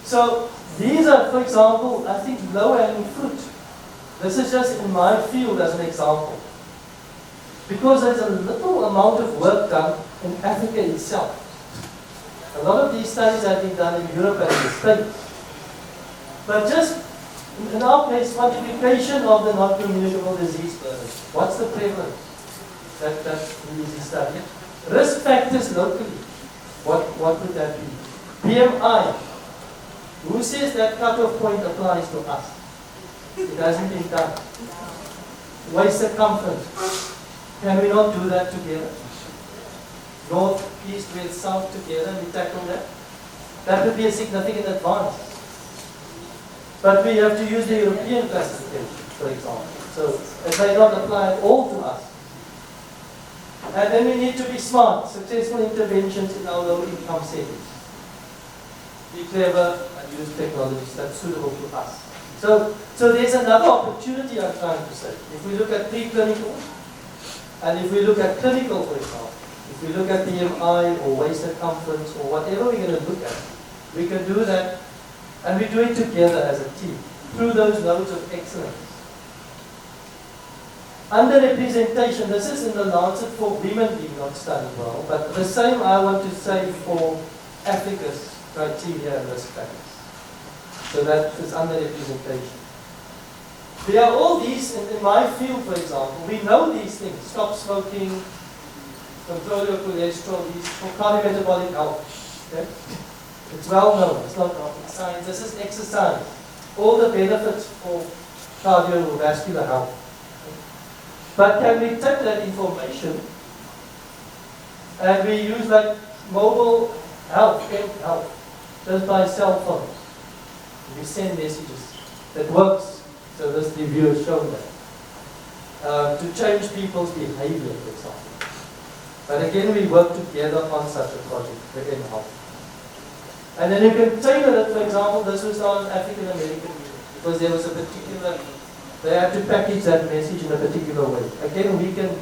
So, these are, for example, I think low-hanging fruit. This is just in my field as an example. Because there's a little amount of work done in Africa itself. A lot of these studies have been done in Europe and in the States. But just, in our case, quantification of the non-communicable disease burden. What's the prevalence that we usually study? Risk factors locally. What would that be? BMI. Who says that cutoff point applies to us? It hasn't been done. Waist circumference. Can we not do that together? North, east, west, south together, and we tackle that? That would be a significant advance. But we have to use the European classification, for example. So it may not apply at all to us. And then we need to be smart. Successful interventions in our low income settings. Be clever and use technologies that's suitable to us. So there's another opportunity I'm trying to say. If we look at preclinical, and if we look at clinical, for example, if we look at BMI or waist circumference or whatever we're going to look at, we can do that, and we do it together as a team through those nodes of excellence. Underrepresentation, this is in the Lancet for women being not studied well, but the same I want to say for Africa's criteria and risk factors. So that is underrepresentation. There are all these, in my field for example, we know these things. Stop smoking, control your cholesterol, these for cardiometabolic health. Okay? It's well known, it's not rocket science, this is exercise. All the benefits for cardiovascular health. But can we take that information and we use like mobile health, just by cell phones. We send messages. That works. So this review has shown that. To change people's behavior, for example. But again, we work together on such a project within health. And then you can tailor it, for example, this was on African American music, because there was a particular, they had to package that message in a particular way. Again, we can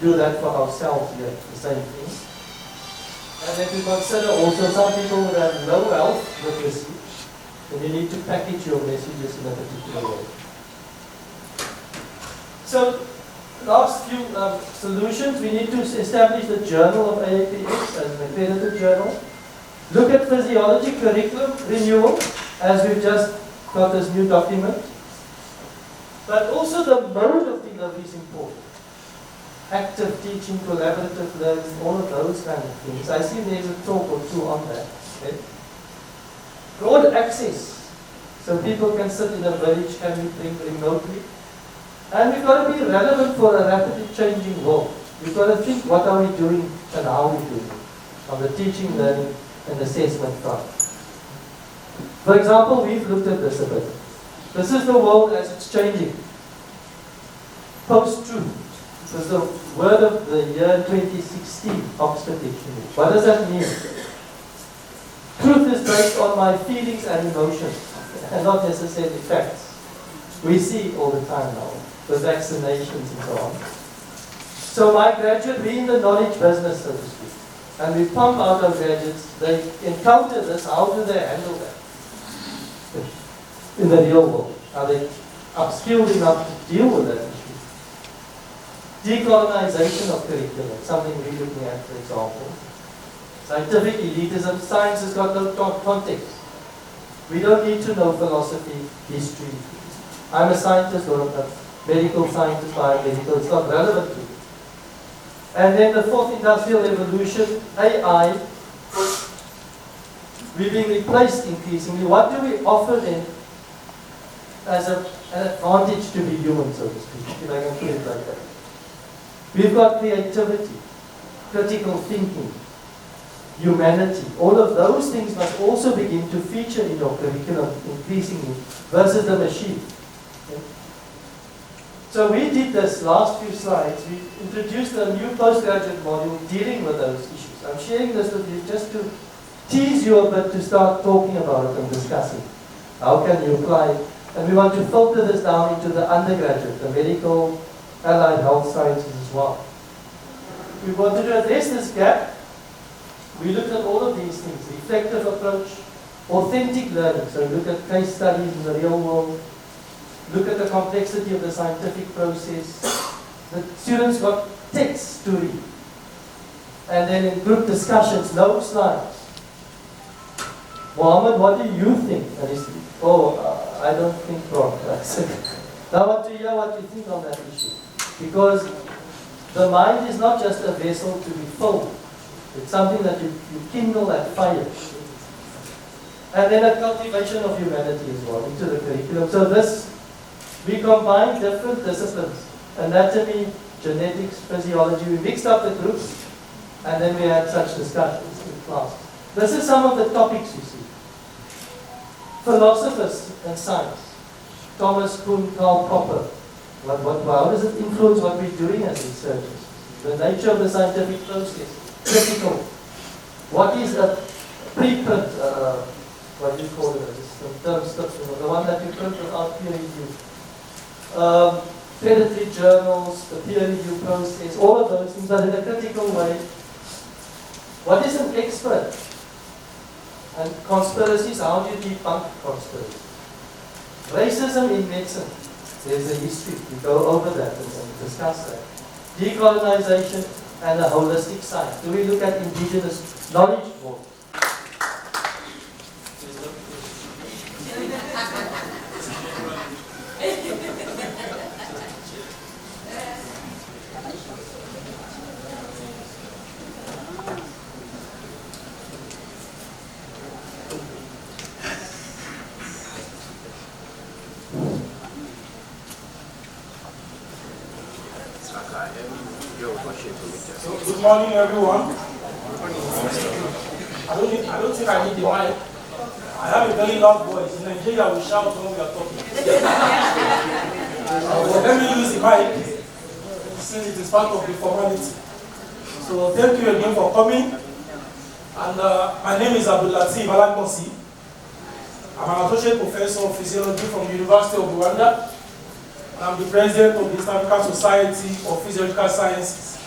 do that for ourselves here, the same thing. And then to consider also some people who have low health literacy, and you need to package your messages in a particular way. So, last few solutions, we need to establish the journal of AAPS as an accredited journal. Look at physiology curriculum renewal, as we've just got this new document. But also the mode of delivery is important. Active teaching, collaborative learning, all of those kind of things. I see there's a talk or two on that. Okay? Broad access, so people can sit in a village, can be trained remotely. And we've got to be relevant for a rapidly changing world. We've got to think what are we doing and how we do it on the teaching, learning, and assessment front. For example, we've looked at this a bit. This is the world as it's changing. Post-truth. This is the word of the year 2016, Oxford Dictionary. What does that mean? Truth is based on my feelings and emotions, and not necessarily facts. We see all the time now, with vaccinations and so on. So my graduate, we're in the knowledge business, so to speak. And we pump out our graduates, they encounter this, how do they handle that in the real world? Are they upskilled enough to deal with that issue? Decolonization of curriculum, something we're looking at, for example. Scientific elitism, science has got no context. We don't need to know philosophy, history. I'm a scientist or a medical scientist, biomedical, it's not relevant to me. And then the fourth industrial revolution, AI, we're being replaced increasingly. What do we offer then as an advantage to be human, so to speak, if I can put it like that? We've got creativity, critical thinking, humanity. All of those things must also begin to feature in your curriculum increasingly versus the machine. Okay? So we did this last few slides. We introduced a new postgraduate module dealing with those issues. I'm sharing this with you just to tease you a bit to start talking about it and discussing. How can you apply it? And we want to filter this down into the undergraduate, the medical, allied health sciences as well. We wanted to address this gap. We looked at all of these things, reflective approach, authentic learning. So we look at case studies in the real world, look at the complexity of the scientific process. The students got texts to read. And then in group discussions, no slides. Mohammed, what do you think? And he said, I don't think, Prof. Now I want to hear what you think on that issue. Because the mind is not just a vessel to be filled. It's something that you kindle that fire. And then a cultivation of humanity as well into the curriculum. So this, we combine different disciplines. Anatomy, genetics, physiology. We mixed up the groups and then we had such discussions in class. This is some of the topics you see. Philosophers and science. Thomas Kuhn, Karl Popper. How does it influence what we're doing as researchers? The nature of the scientific process. Critical. What is a preprint? What do you call it? The one that you print without peer review. Predatory journals, the peer review process, all of those things, but in a critical way. What is an expert? And conspiracies, how do you debunk conspiracies? Racism in medicine, there's a history. We go over that and discuss that. Decolonization and a holistic science. Do we look at indigenous knowledge more? Good morning, everyone. I don't think I need the mic. I have a very loud voice. In Nigeria, we shout when we are talking. Let me use the mic since it is part of the formality. So thank you again for coming. And my name is Abdullateef Alagbonsi. I'm an associate professor of physiology from the University of Rwanda. I'm the president of the East African Society of Physiological Sciences.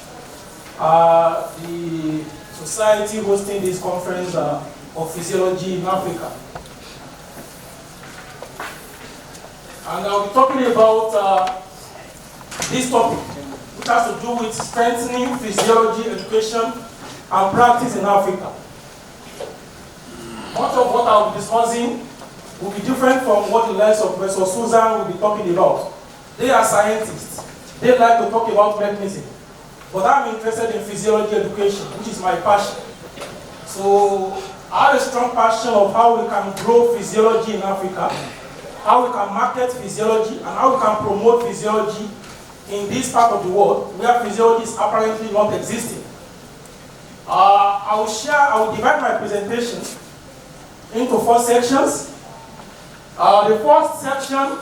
The society hosting this conference of physiology in Africa. And I'll be talking about this topic, which has to do with strengthening physiology education and practice in Africa. Much of what I'll be discussing will be different from what the likes of Professor Susan will be talking about. They are scientists. They like to talk about mechanism. But I'm interested in physiology education, which is my passion. So I have a strong passion of how we can grow physiology in Africa, how we can market physiology, and how we can promote physiology in this part of the world where physiology is apparently not existing. I will divide my presentation into 4 sections. The first section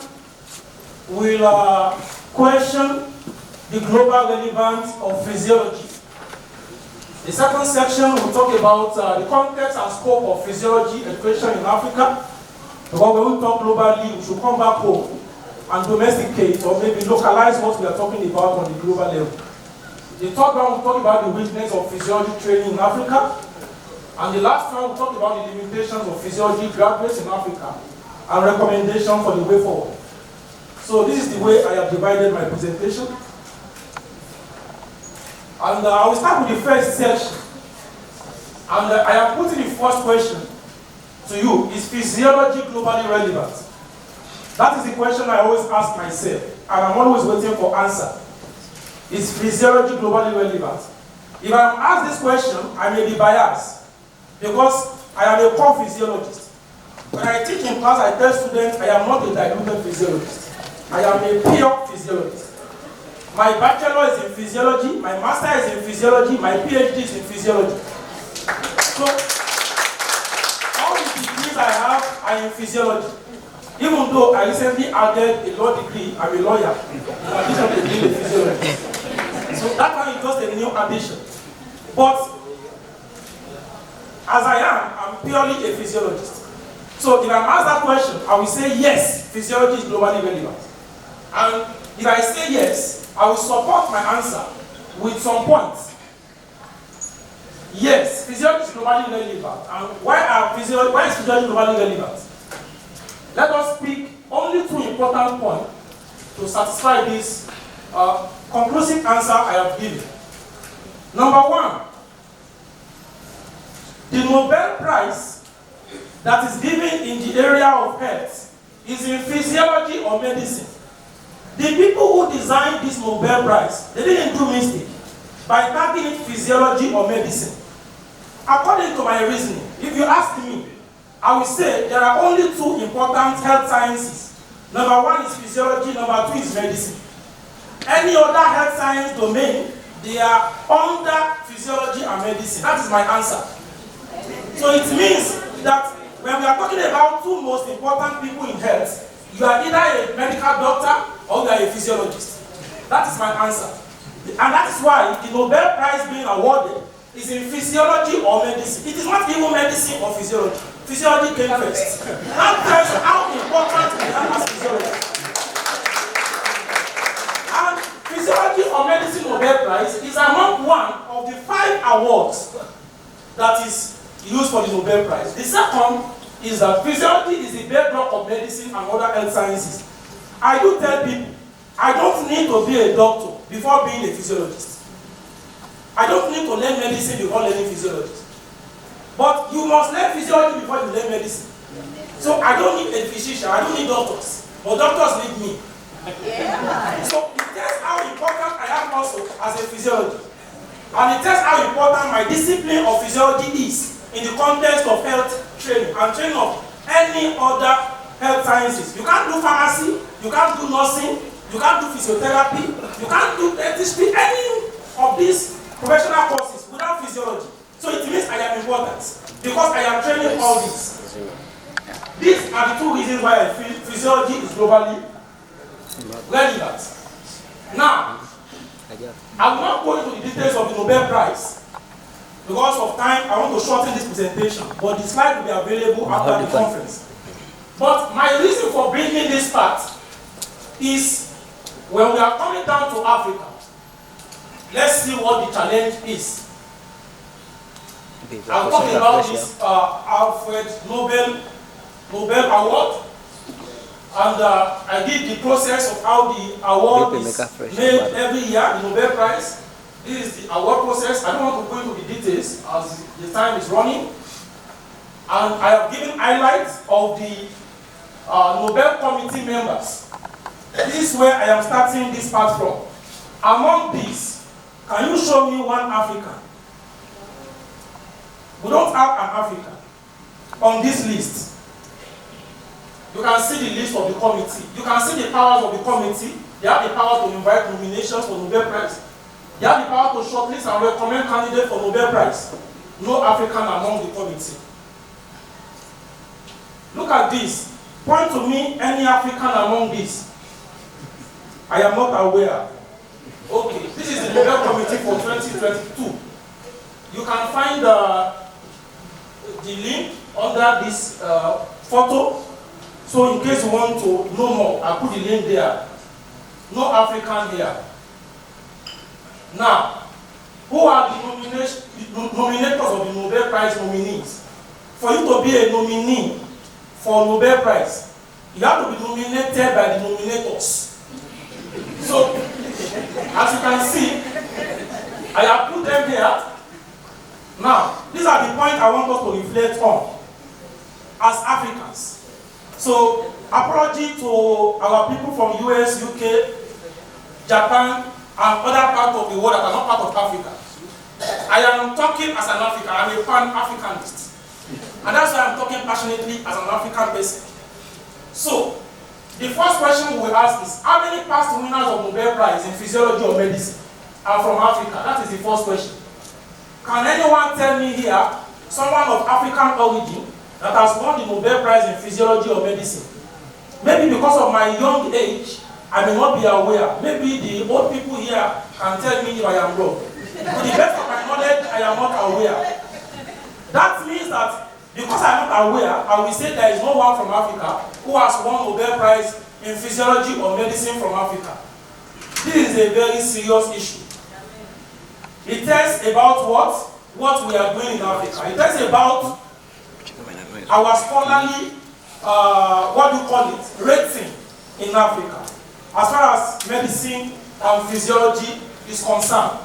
will question the global relevance of physiology. The second section will talk about the context and scope of physiology education in Africa. Because when we talk globally, we should come back home and domesticate or maybe localize what we are talking about on the global level. The third one will talk about the weakness of physiology training in Africa. And the last one will talk about the limitations of physiology graduates in Africa and recommendation for the way forward. So this is the way I have divided my presentation. And I will start with the first section. And I have put in the first question. to you, is physiology globally relevant? That is the question I always ask myself, and I'm always waiting for answer. Is physiology globally relevant? If I'm asked this question, I may be biased, because I am a core physiologist. When I teach in class, I tell students I am not a diluted physiologist. I am a pure physiologist. My bachelor is in physiology, my master is in physiology, my PhD is in physiology. So, all the degrees I have are in physiology. Even though I recently added a law degree, I'm a lawyer, in addition to being a physiologist. So that one is just a new addition. But, as I am, I'm purely a physiologist. So if I'm asked that question, I will say yes, physiology is globally relevant. And if I say yes, I will support my answer with some points. Yes, physiology is globally relevant. And why is physiology globally relevant? Let us pick only 2 important points to satisfy this conclusive answer I have given. Number 1, the Nobel Prize that is given in the area of health is in physiology or medicine. The people who designed this Nobel Prize, they didn't do mistake by tagging it physiology or medicine. According to my reasoning, if you ask me, I will say there are only 2 important health sciences. Number 1 is physiology, number 2 is medicine. Any other health science domain, they are under physiology and medicine. That is my answer. So it means that when we are talking about 2 most important people in health, you are either a medical doctor or you are a physiologist. That is my answer. And that is why the Nobel Prize being awarded is in physiology or medicine. It is not even medicine or physiology. Physiology came first. That tells you how important we are as physiologists. And physiology or medicine Nobel Prize is among one of the 5 awards that is used for the Nobel Prize. The second is that physiology is the bedrock of medicine and other health sciences. I do tell people, I don't need to be a doctor before being a physiologist. I don't need to learn medicine before learning physiology. But you must learn physiology before you learn medicine. So I don't need a physician, I don't need doctors. But doctors need me. Yeah. So it tells how important I am also as a physiologist. And it tells how important my discipline of physiology is in the context of health training and training of any other health sciences. You can't do pharmacy, you can't do nursing, you can't do physiotherapy, you can't do dentistry, any of these professional courses without physiology. So it means I am important because I am training all this. These are the 2 reasons why I feel physiology is globally relevant. Now, I will not go into the details of the Nobel Prize. Because of time, I want to shorten this presentation, but the slide will be available after the conference. But my reason for bringing this part is when we are coming down to Africa, let's see what the challenge is. I'm talking about this Alfred Nobel Award, and I did the process of how the award is made every year, the Nobel Prize. This is the award process. I don't want to go into the details as the time is running. And I have given highlights of the Nobel Committee members. This is where I am starting this part from. Among these, can you show me one African? We don't have an African on this list. You can see the list of the committee. You can see the powers of the committee. They have the power to invite nominations for Nobel Prize. They have the power to shortlist and recommend candidates for Nobel Prize. No African among the committee. Look at this. Point to me any African among these. I am not aware. Okay, this is the Nobel Committee for 2022. You can find the link under this photo. So in case you want to know more, I put the link there. No African here. Now, who are the nominators of the Nobel Prize nominees? For you to be a nominee for Nobel Prize, you have to be nominated by the nominators. So, as you can see, I have put them here. Now, these are the points I want us to reflect on. as Africans. So, apology to our people from US, UK, Japan, and other parts of the world that are not part of Africa. I am talking as an African, I'm a pan-Africanist. And that's why I'm talking passionately as an African person. So, the first question we will ask is, how many past winners of Nobel Prize in Physiology or Medicine are from Africa? That is the first question. Can anyone tell me here, someone of African origin, that has won the Nobel Prize in Physiology or Medicine? Maybe because of my young age, I may not be aware. Maybe the old people here can tell me if I am wrong. To the best of my knowledge, I am not aware. That means that because I am not aware, I will say there is no one from Africa who has won Nobel Prize in Physiology or Medicine from Africa. This is a very serious issue. It tells about what we are doing in Africa. It tells about our scholarly, rating in Africa, as far as medicine and physiology is concerned.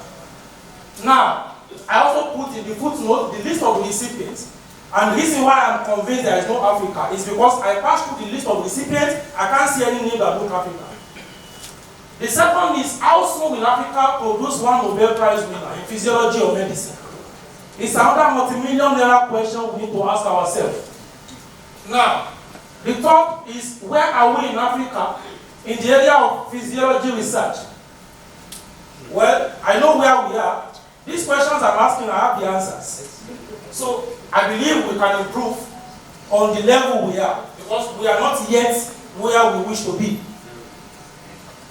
Now, I also put in the footnote the list of recipients, and the reason why I'm convinced there is no Africa is because I passed through the list of recipients, I can't see any name that look Africa. The second is, how soon will Africa produce one Nobel Prize winner in physiology or medicine? It's another multi-million naira question we need to ask ourselves. Now, the third is, where are we in Africa in the area of physiology research? Well, I know where we are. These questions I'm asking, I have the answers. So, I believe we can improve on the level we are, because we are not yet where we wish to be.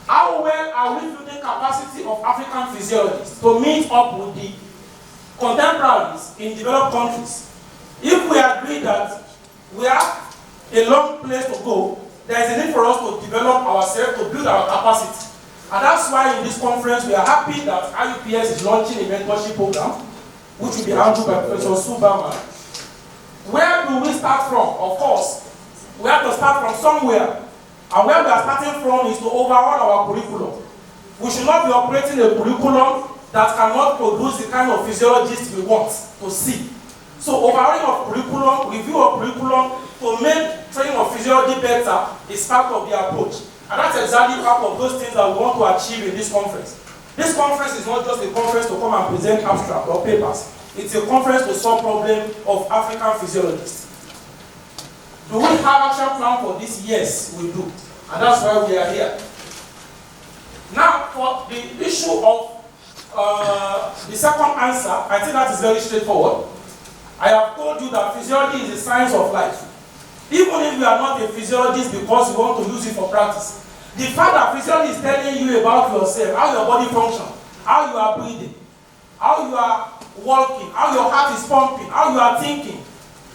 How well are we building capacity of African physiologists to meet up with the contemporaries in developed countries? If we agree that we have a long place to go, there is a need for us to develop ourselves, to build our capacity. And that's why in this conference we are happy that IUPS is launching a mentorship program, which will be handled by Professor Subama. Where do we start from? Of course, we have to start from somewhere. And where we are starting from is to overhaul our curriculum. We should not be operating a curriculum that cannot produce the kind of physiologists we want to see. So overhauling of curriculum, review of curriculum, to make training of physiology better is part of the approach. And that's exactly part of those things that we want to achieve in this conference. This conference is not just a conference to come and present abstract or papers. It's a conference to solve problems of African physiologists. Do we have action plan for this? Yes, we do. And that's why we are here. Now, for the issue of the second answer, I think that is very straightforward. I have told you that physiology is the science of life. Even if you are not a physiologist because you want to use it for practice, the fact that physiology is telling you about yourself, how your body functions, how you are breathing, how you are walking, how your heart is pumping, how you are thinking,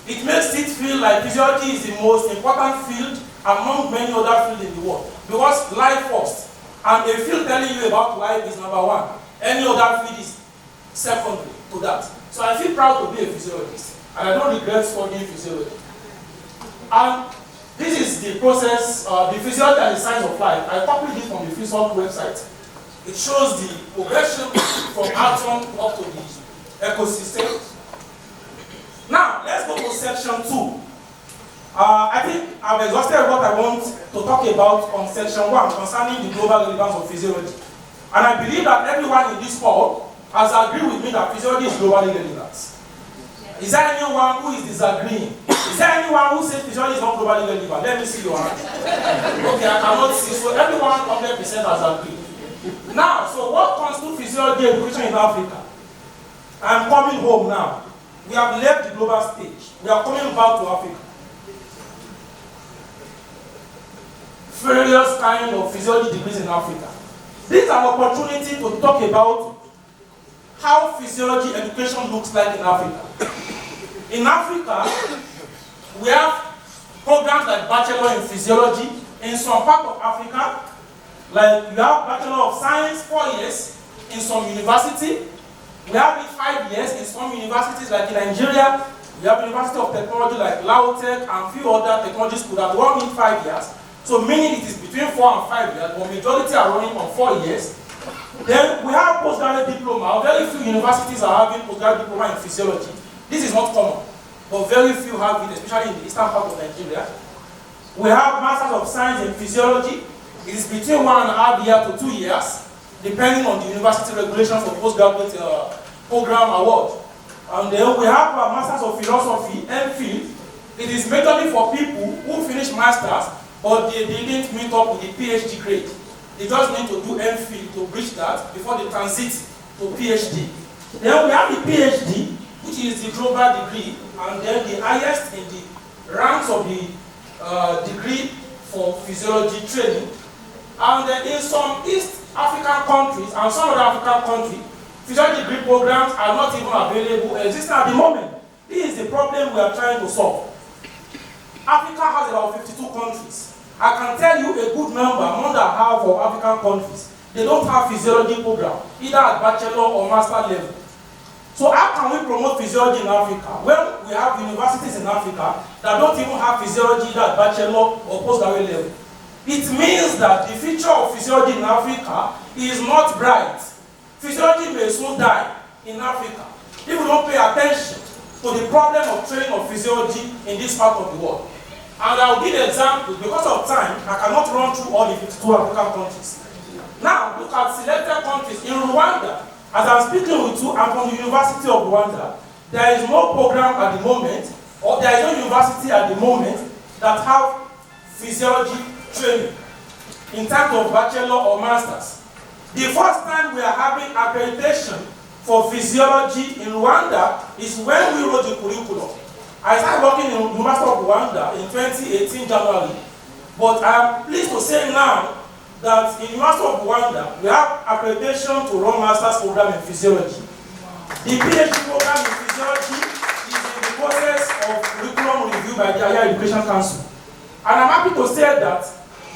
it makes it feel like physiology is the most important field among many other fields in the world. Because life first, and a field telling you about life is number one. Any other field is secondary to that. So I feel proud to be a physiologist, and I don't regret studying physiology. And this is the process, the physiology and the science of life. I copied it from the Essop website. It shows the progression from atom up to the ecosystem. Now, let's go to section 2. I think I've exhausted what I want to talk about on section 1 concerning the global relevance of physiology. And I believe that everyone in this hall has agreed with me that physiology is globally relevant. Is there anyone who is disagreeing? Is there anyone who says physiology is not globally relevant? Let me see your hand. Okay, I cannot see. So everyone 100% has agreed. Now, so what constitutes physiology education in Africa? I'm coming home now. We have left the global stage. We are coming back to Africa. Various kinds of physiology degrees in Africa. This is an opportunity to talk about how physiology education looks like in Africa. In Africa, we have programs like Bachelor in Physiology. In some part of Africa, like you have Bachelor of Science, 4 years in some university. We have it 5 years in some universities, like in Nigeria. We have University of Technology like Lautech and few other technology schools that run in 5 years. So meaning it is between 4 and 5 years, but majority are running on 4 years. Then we have postgraduate diploma. Very few universities are having postgraduate diploma in physiology. This is not common. but very few have it, especially in the eastern part of Nigeria. We have Masters of Science in Physiology. It is between 1.5 years to 2 years, depending on the university regulations for postgraduate program award. And then we have a Masters of Philosophy, MPhil. It is majorly for people who finish Masters, but they didn't meet up with the PhD grade. They just need to do MPhil to reach that before they transit to PhD. Then we have the PhD, which is the global degree, and then the highest in the ranks of the degree for physiology training. And then in some East African countries and some other African countries, physiology degree programs are not even available, existing at the moment. This is the problem we are trying to solve. Africa has about 52 countries. I can tell you a good number, more than half of African countries, they don't have physiology program, either at bachelor or master level. So how can we promote physiology in Africa? Well, we have universities in Africa that don't even have physiology either at bachelor or postgraduate level. It means that the future of physiology in Africa is not bright. Physiology may soon die in Africa if we don't pay attention to the problem of training of physiology in this part of the world. And I'll give examples. Because of time, I cannot run through all the 52 African countries. Now, look at selected countries. In Rwanda, as I'm speaking with you, I'm from the University of Rwanda. There is no program at the moment, or there is no university at the moment that have physiology training in terms of bachelor or masters. The first time we are having accreditation for physiology in Rwanda is when we wrote the curriculum. I started working in the University of Rwanda in 2018 January, but I am pleased to say now that in the University of Rwanda, we have accreditation to run master's program in physiology. The PhD program in physiology is in the process of curriculum review by the Higher Education Council. And I'm happy to say that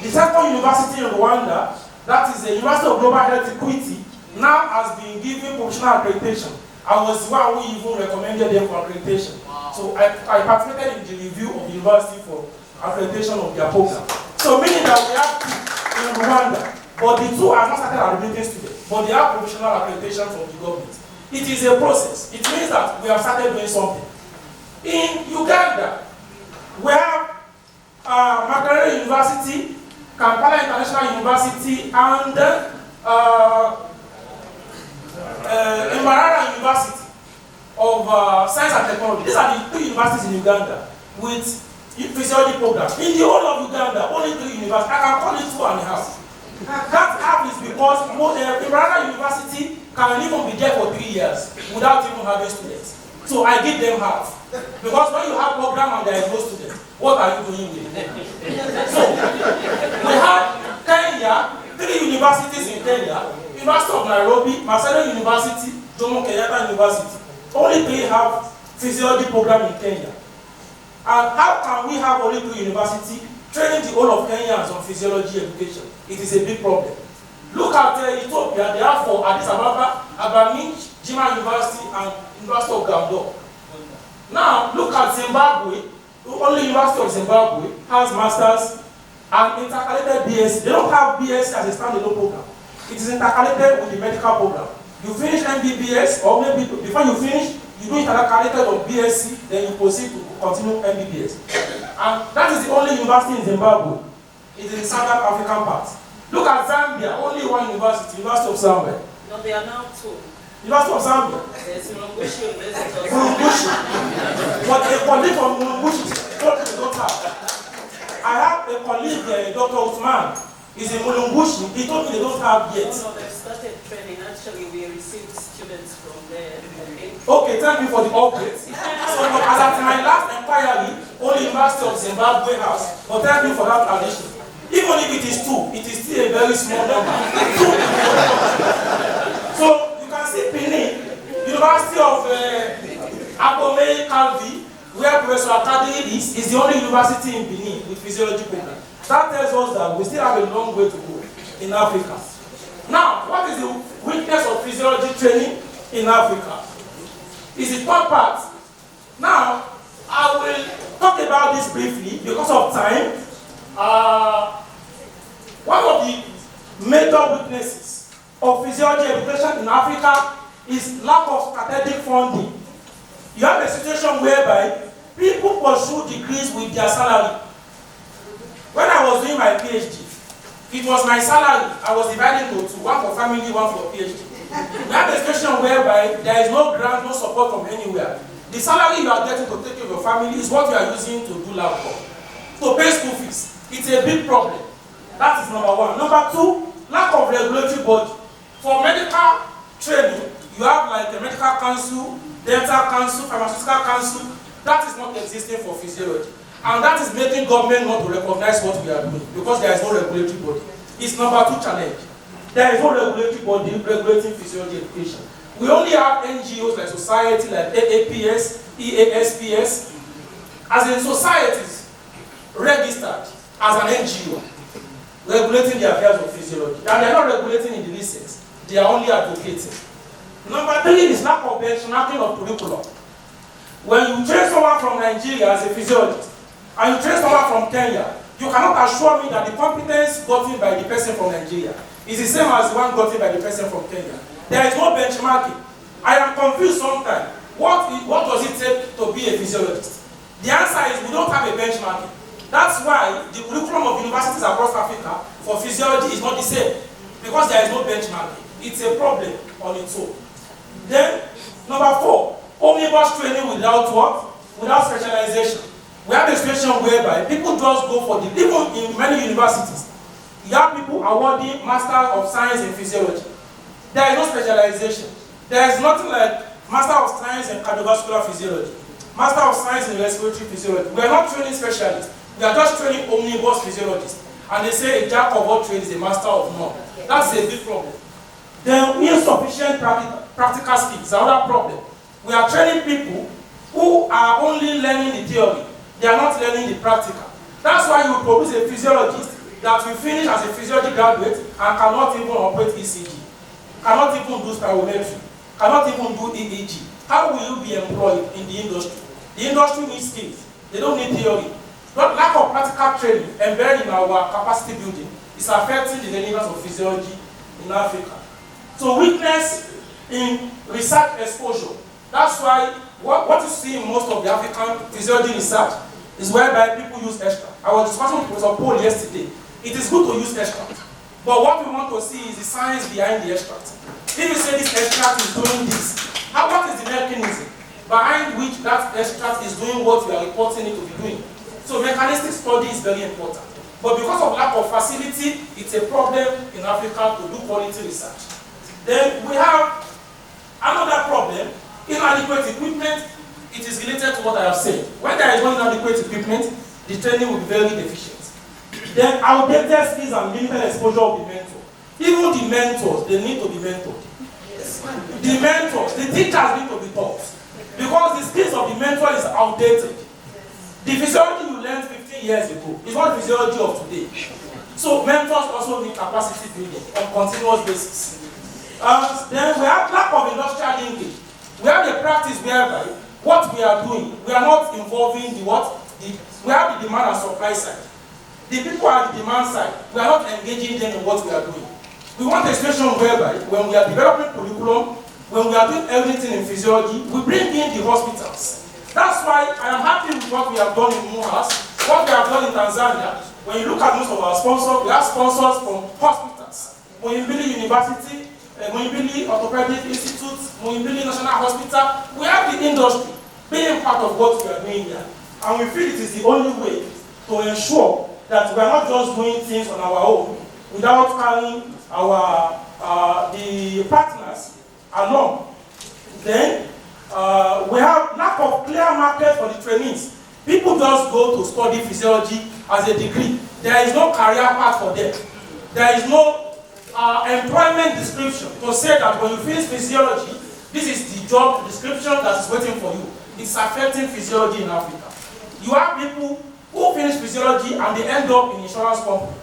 the second university in Rwanda, that is the University of Global Health Equity, now has been given professional accreditation. I was the one who even recommended them for accreditation. So I participated in the review of the university for accreditation of their program. So meaning that we have two in Rwanda, but the two are not started accrediting students, but they have professional accreditation from the government. It is a process. It means that we have started doing something. In Uganda, we have Makerere University, Kampala International University, and Mbarara University of Science and Technology. These are the 3 universities in Uganda with physiology program. In the whole of Uganda, only 3 universities. I can call it 2.5. That half is because Mbarara University can even be there for 3 years without even having students. So I give them half. Because when you have program and there is no students, what are you doing with them? So we have Kenya, 3 universities in Kenya. University of Nairobi, Makerere University, Jomo Kenyatta University. Only 3 have physiology program in Kenya. And how can we have only 3 universities training the whole of Kenyans on physiology education? It is a big problem. Look at Ethiopia, they have 4, Addis Ababa, Aberdeen, Jimma University, and University of Gambia. Now, look at Zimbabwe. Only University of Zimbabwe has masters and intercalated BSc. They don't have BSc as a standalone program. It is intercalated with the medical program. You finish MBBS, or maybe before you finish, you do intercalated on BSc, then you proceed to continue MBBS. And that is the only university in Zimbabwe. It is in Southern African part. Look at Zambia, only 1 university, University of Zambia. No, they are now 2. University of Zambia. There's Mulungushi University. Mulungushi. But a colleague from Mulungushi told me they don't have. I have a colleague, Dr. Usman, is in Mulungushi. He told me they don't have yet. No, they've started training. Actually, we received students from there. Okay, thank you for the update. So, as at my last inquiry, only University of Zimbabwe has. But thank you for that addition. Even if it is 2, it is still a very small number. So you can see Benin, University of Appolinary, where Professor Akadi is the only university in Benin with physiology program. That tells us that we still have a long way to go in Africa. Now, what is the weakness of physiology training in Africa? Is the 3rd part. Now, I will talk about this briefly because of time. One of the major weaknesses of physiology education in Africa is lack of strategic funding. You have a situation whereby People pursue degrees with their salary. When I was doing my PhD, it was my salary. I was dividing into two, one for family, one for PhD. We have a situation whereby there is no grant, no support from anywhere. The salary you are getting to take care of your family is what you are using to do lab work, to pay school fees. It's a big problem. That is number one. Number two, lack of regulatory body. For medical training, you have like a medical council, dental council, pharmaceutical council. That is not existing for physiology. And that is making government not to recognize what we are doing because there is no regulatory body. It's number two challenge. There is no regulatory body regulating physiology education. We only have NGOs like society, like AAPS, EASPS, as in societies registered as an NGO, regulating the affairs of physiology. And they are not regulating in the research, they are only advocating. Number three is lack of benchmarking of curriculum. When you train someone from Nigeria as a physiologist, and you train someone from Kenya, you cannot assure me that the competence gotten by the person from Nigeria is the same as the one gotten by the person from Kenya. There is no benchmarking. I am confused sometimes. What does it take to be a physiologist? The answer is we don't have a benchmarking. That's why the curriculum of universities across Africa for physiology is not the same, because there is no benchmarking. It's a problem on its own. Then, number four, omnibus training without what? Without specialization. We have a situation whereby people just go for the, even in many universities, you have people awarding Master of Science in Physiology. There is no specialization. There is nothing like Master of Science in Cardiovascular Physiology, Master of Science in Respiratory Physiology. We are not training specialists. We are just training omnibus physiologists. And they say a jack of all trades is a master of none. That's a big problem. Then insufficient practical skills is another problem. We are training people who are only learning the theory. They are not learning the practical. That's why you produce a physiologist that will finish as a physiology graduate and cannot even operate ECG, cannot even do spirometry, cannot even do EEG. How will you be employed in the industry? The industry needs skills. They don't need theory. But lack of practical training embedded in our capacity building is affecting the relevance of physiology in Africa. So weakness in research exposure. That's why what you see in most of the African physiology research is whereby people use extract. I was discussing with Professor Paul yesterday. It is good to use extract. But what we want to see is the science behind the extract. If you say this extract is doing this, what is the mechanism behind which that extract is doing what we are reporting it to be doing? So mechanistic study is very important. But because of lack of facility, it's a problem in Africa to do quality research. Then we have another problem, inadequate equipment. It is related to what I have said. When there is no inadequate equipment, the training will be very deficient. Then outdated skills and limited exposure of the mentor. Even the mentors, they need to be mentored. The mentors, the teachers need to be taught. Because the skills of the mentor is outdated. The physiology you learned 15 years ago is not the physiology of today. So mentors also need capacity building on a continuous basis. Then we have lack of industrial linkage. We have a practice whereby what we are doing, we are not involving we have the demand and supply side. The people at the demand side, we are not engaging them in what we are doing. We want a situation whereby when we are developing curriculum, when we are doing everything in physiology, we bring in the hospitals. That's why I am happy with what we have done in MUHAS, what we have done in Tanzania. When you look at most of our sponsors, we have sponsors from hospitals. Muhimbili University, Muhimbili Orthopedic Institute, Muhimbili National Hospital. We have the industry being part of what we are doing here. And we feel it is the only way to ensure that we are not just doing things on our own without carrying the partners along. Then we have lack of clear market for the trainees. People just go to study physiology as a degree. There is no career path for them. There is no employment description to say that when you finish physiology, this is the job description that is waiting for you. It's affecting physiology in Africa. You have people who finish physiology and they end up in insurance company.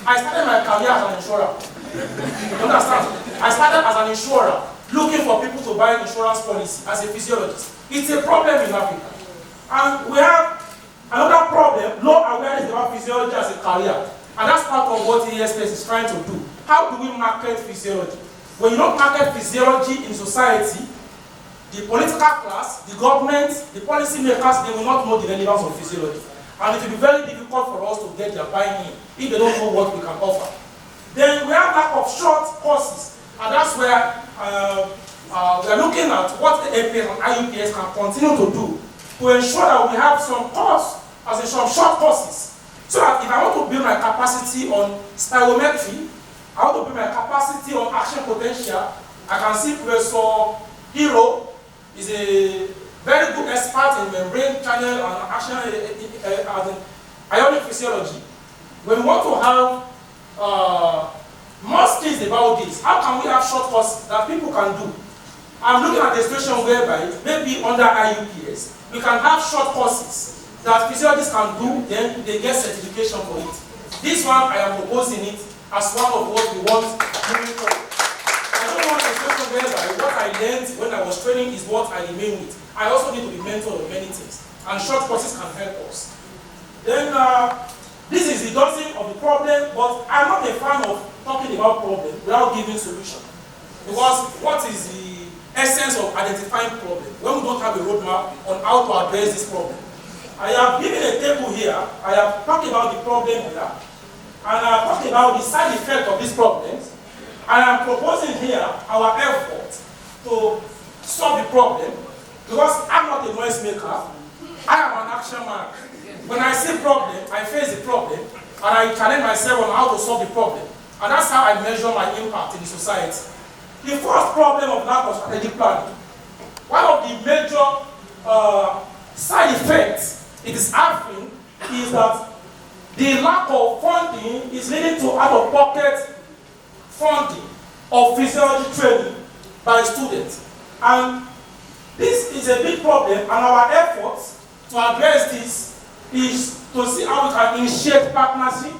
I started my career as an insurer. You understand? I started as an insurer, looking for people to buy insurance policy as a physiologist. It's a problem in Africa. And we have another problem, low awareness about physiology as a career. And that's part of what EASPS is trying to do. How do we market physiology? When you don't market physiology in society, the political class, the government, the policy makers, they will not know the relevance of physiology. And it will be very difficult for us to get their buy-in if they don't know what we can offer. Then we have lack of short courses, and that's where we are looking at what the AAPS and IUPS can continue to do to ensure that we have some course, as in some short courses, so that if I want to build my capacity on spirometry, I want to build my capacity on action potential, I can see Professor Hiro is a very good expert in membrane channel and action ionic physiology. When we want to have more skills about this, how can we have short courses that people can do? I'm looking at a situation whereby maybe under IUPS, we can have short courses that physiologists can do, then they get certification for it. This one, I am proposing it as one of what we want moving forward. I don't want a situation whereby what I learned when I was training is what I remain with. I also need to be mentored on many things, and short courses can help us. Then, this is the dozen of the problem, but I'm not a fan of talking about problem without giving solution. Because what is the essence of identifying problem when we don't have a roadmap on how to address this problem? I have given a table here. I have talked about the problem here, and I have talked about the side effect of these problems. I am proposing here our effort to solve the problem, because I'm not a noise maker. I am an action man. When I see problem, I face the problem, and I challenge myself on how to solve the problem. And that's how I measure my impact in the society. The first problem of lack of strategic planning, one of the major side effects it is having is that the lack of funding is leading to out-of-pocket funding of physiology training by students. And this is a big problem, and our efforts to address this is to see how we can initiate partnership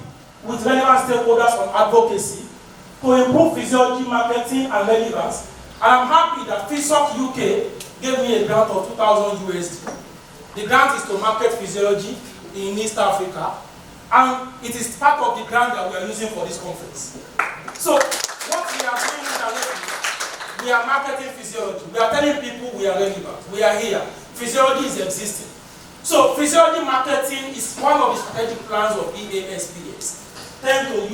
with relevant stakeholders on advocacy to improve physiology marketing and relevance. And I'm happy that Essop UK gave me a grant of 2,000 USD. The grant is to market physiology in East Africa, and it is part of the grant that we are using for this conference. So what we are doing is we are marketing physiology. We are telling people we are relevant. We are here. Physiology is existing. So physiology marketing is one of the strategic plans of EASPS. Thank to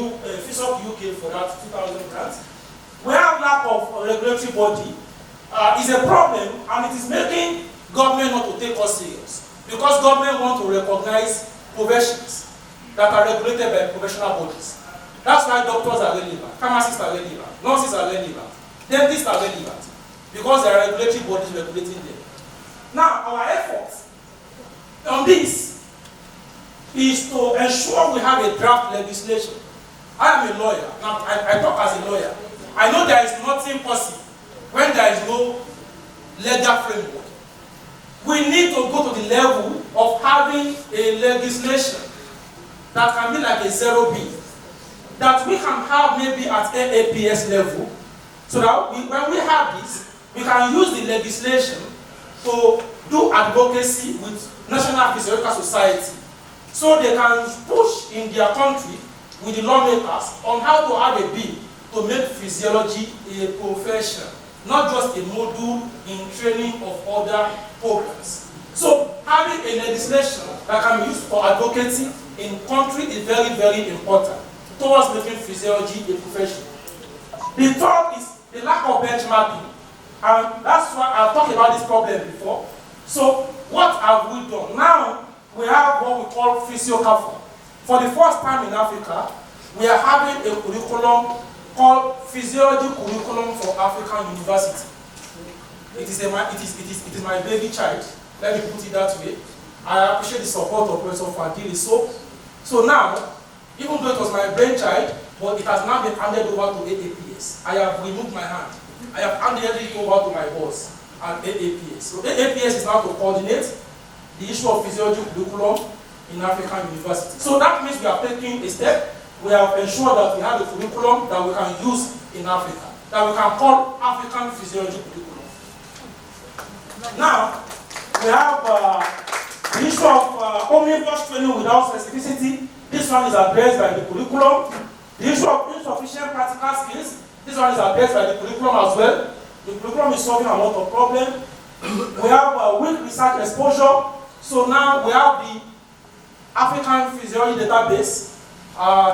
Essop UK for that 2,000 grants. We have lack of regulatory body. Is a problem, and it is making government not to take us serious, because government want to recognize professions that are regulated by professional bodies. That's why doctors are relevant, pharmacists are relevant, nurses are relevant, dentists are relevant, because there are regulatory bodies regulating them. Now, our efforts on this is to ensure we have a draft legislation. I am a lawyer. Now, I talk as a lawyer. I know there is nothing possible when there is no legal framework. We need to go to the level of having a legislation that can be like a 0B, that we can have maybe at AAPS level, so that when we have this, we can use the legislation to do advocacy with National Physiological Society, so they can push in their country with the lawmakers on how to have a bill to make physiology a profession, not just a module in training of other programs. So having a legislation that can be used for advocacy in country is very, very important towards making physiology a profession. The third is the lack of benchmarking, and that's why I've talked about this problem before. So what have we done? Now we have what we call Physiological. For the first time in Africa, we are having a curriculum called Physiology Curriculum for African University. It is my baby child. Let me put it that way. I appreciate the support of Professor Faadiel. So now, even though it was my brainchild, but it has now been handed over to AAPS. I have removed my hand. I have handed it over to my boss at AAPS. So AAPS is now to coordinate the issue of physiology curriculum in African universities. So that means we are taking a step. We have ensured that we have a curriculum that we can use in Africa, that we can call African Physiology Curriculum. Now, we have the issue of omnibus training without specificity. This one is addressed by the curriculum. The issue of insufficient practical skills. This one is addressed by the curriculum as well. The curriculum is solving a lot of problems. We have a weak research exposure. So now we have the African Physiology database.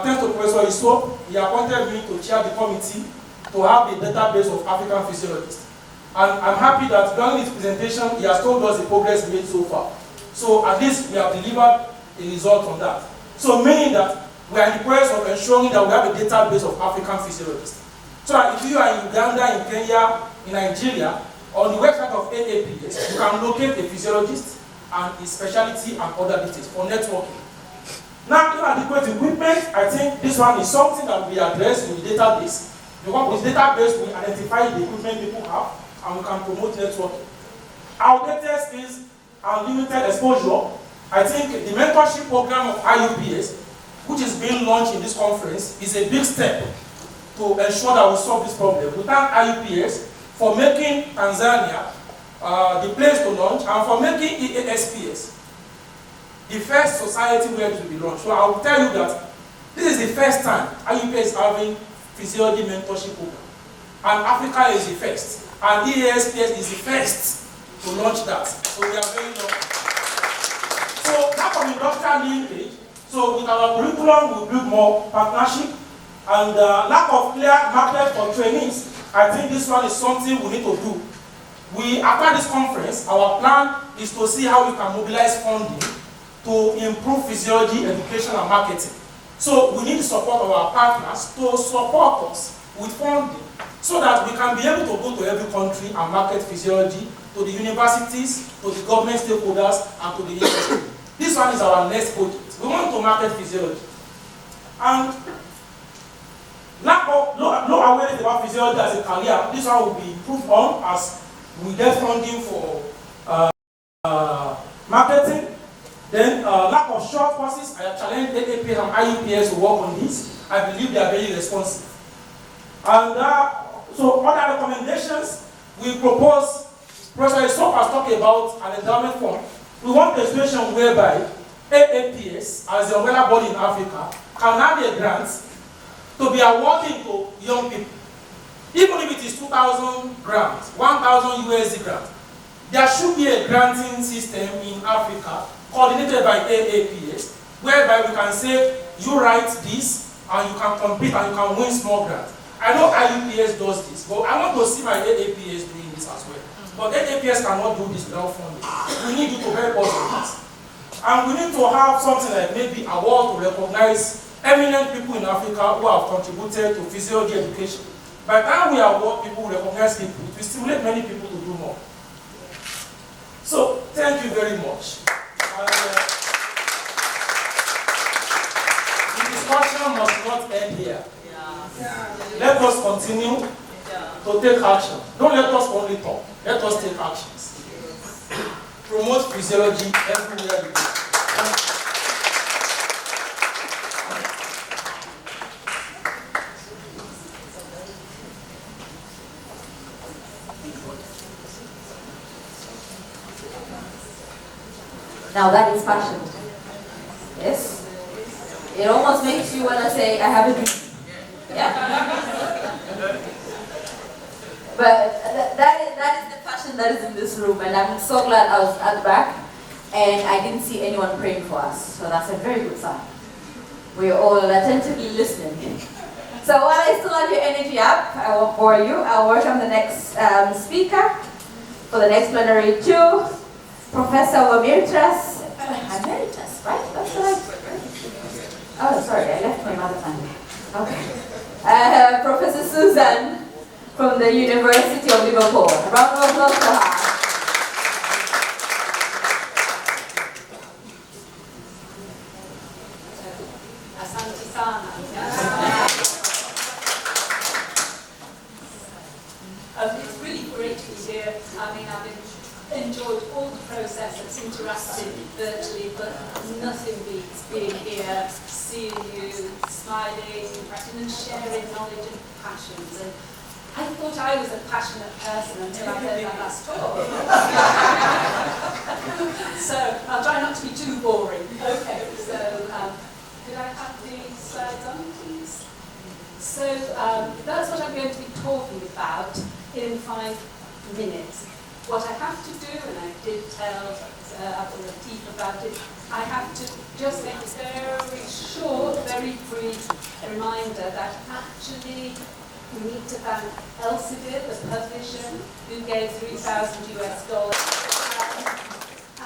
Thanks to Professor Essop, he appointed me to chair the committee to have the database of African physiologists. And I'm happy that during his presentation, he has told us the progress made so far. So at least we have delivered a result on that. So meaning that we are in the process of ensuring that we have a database of African physiologists. So that if you are in Uganda, in Kenya, in Nigeria, on the website of AAPS, you can locate a physiologist and his specialty and other details for networking. Now, inadequate equipment, I think this one is something that we address in the database. Because with database, we identify the equipment people have and we can promote networking. Outdated skills and limited exposure. I think the mentorship program of IUPS, which is being launched in this conference, is a big step to ensure that we solve this problem. We thank IUPS for making Tanzania the place to launch and for making EASPS the first society where it will be launched. So I will tell you that this is the first time IUPS is having physiology mentorship program. And Africa is the first. And EASPS is the first to launch that. So we are very lucky. So lack of industrial linkage. So with our curriculum, we build more partnership. And lack of clear market for trainees. I think this one is something we need to do. After this conference, our plan is to see how we can mobilize funding to improve physiology, education, and marketing. So we need the support of our partners to support us with funding so that we can be able to go to every country and market physiology to the universities, to the government stakeholders, and to the industry. This one is our next project. We want to market physiology. And low awareness about physiology as a career, this one will be improved on as we get funding for marketing. Then lack of short courses. I have challenged AAPS and IUPS to work on this. I believe they are very responsive. And so other recommendations, we propose, Professor Essop has talked about an endowment fund. We want a situation whereby AAPS, as the umbrella body in Africa, can have a grant to be awarded to young people. Even if it is 2,000 grants, 1,000 USD grant, there should be a granting system in Africa coordinated by AAPS, whereby we can say, you write this, and you can compete and you can win small grants. I know IUPS does this, but I want to see my AAPS doing this as well. But AAPS cannot do this without funding. We need you to help us with this. And we need to have something like maybe award to recognize eminent people in Africa who have contributed to physiology education. By the time we award people, recognize people, it will stimulate many people to do more. So, thank you very much. The discussion must not end here. Let us continue to take action. Don't let us only talk. Let us take actions. Promote physiology everywhere we go. Now that is passion. Yes? It almost makes you want to say, I have a dream. Yeah? But that is the passion that is in this room, and I'm so glad I was at the back and I didn't see anyone praying for us. So that's a very good sign. We're all attentively listening. So while I still have your energy up, I won't bore you. I'll welcome the next speaker for the next plenary too. Professor Emeritus, right? That's right. Oh, sorry, I left my mother tongue. Okay. Professor Susan from the University of Liverpool. Round of applause for her. Asante sana. It's really great to be here. I mean, I've enjoyed all the process. It's interactive virtually, but nothing beats being here, seeing you, smiling, interacting, and sharing knowledge and passions. And I thought I was a passionate person until I heard that last talk. So I'll try not to be too boring. Okay, so could I have the slides on, please? So that's what I'm going to be talking about in 5 minutes. What I have to do, and I did tell Abdullateef about it, I have to just make a very short, very brief reminder that actually we need to thank Elsevier, the publisher, who gave $3,000 US.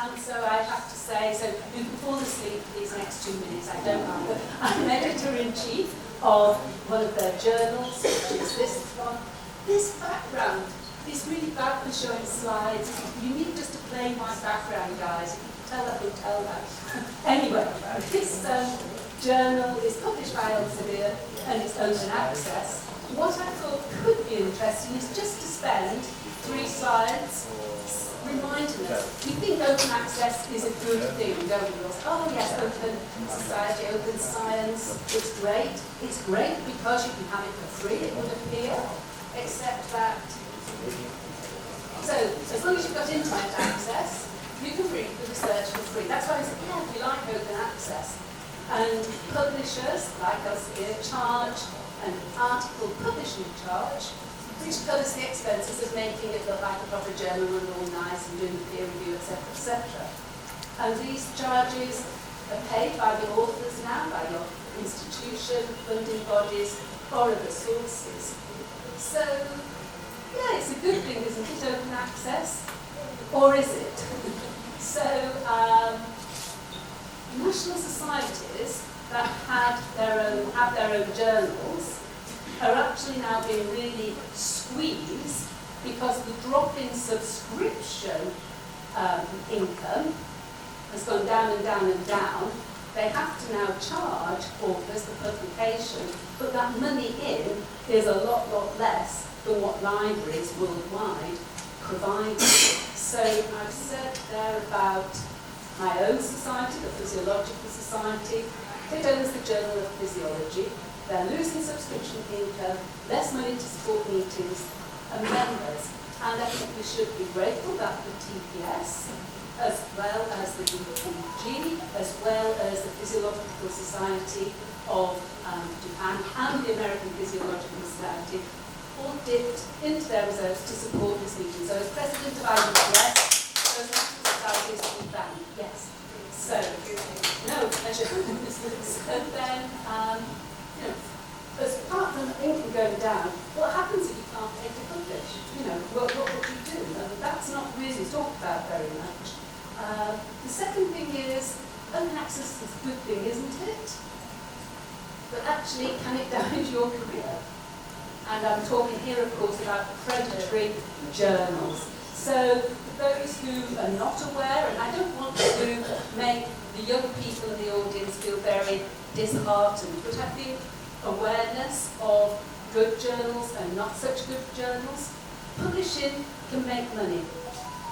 And so I have to say, so you can fall asleep these next 2 minutes, I don't mind, but I'm editor-in-chief of one of their journals, which is this one. This background is really bad for showing slides. You need just to play my background, guys. If you can tell that, you'll tell that. Anyway, this journal is published by Elsevier and it's open access. What I thought could be interesting is just to spend 3 slides reminding us. We think open access is a good thing, don't we? Oh yes, open society, open science, it's great. It's great because you can have it for free, it would appear, except that. So, as long as you've got internet access, you can read the research for free. That's why I said, yeah, we like open access. And publishers, like us here, charge an article publishing charge, which covers the expenses of making it look like a proper journal and all nice and doing the peer review, etc., etc. And these charges are paid by the authors now, by your institution, funding bodies, or other sources. So, yeah, it's a good thing, isn't it, open access? Or is it? So, national societies that have their own journals are actually now being really squeezed because the drop in subscription income has gone down and down and down. They have to now charge authors for publication, but that money in is a lot less than what libraries worldwide provide. So I've said there about my own society, the Physiological Society. It owns the Journal of Physiology. They're losing subscription income, less money to support meetings and members. And I think we should be grateful that the TPS, as well as the UPG, as well as the Physiological Society of Japan and the American Physiological Society all dipped into their reserves to support this meeting. So as president of IUPS, those national societies will thank. Yes. So, no pleasure. So then, you know, as part of the income going down, what happens if you can't pay to publish? You know, what would you do? That's not really talked about very much. The second thing is, open access is a good thing, isn't it? But actually, can it damage your career? And I'm talking here, of course, about predatory journals. So, for those who are not aware, and I don't want to make the young people in the audience feel very disheartened, but I think awareness of good journals and not such good journals, publishing can make money.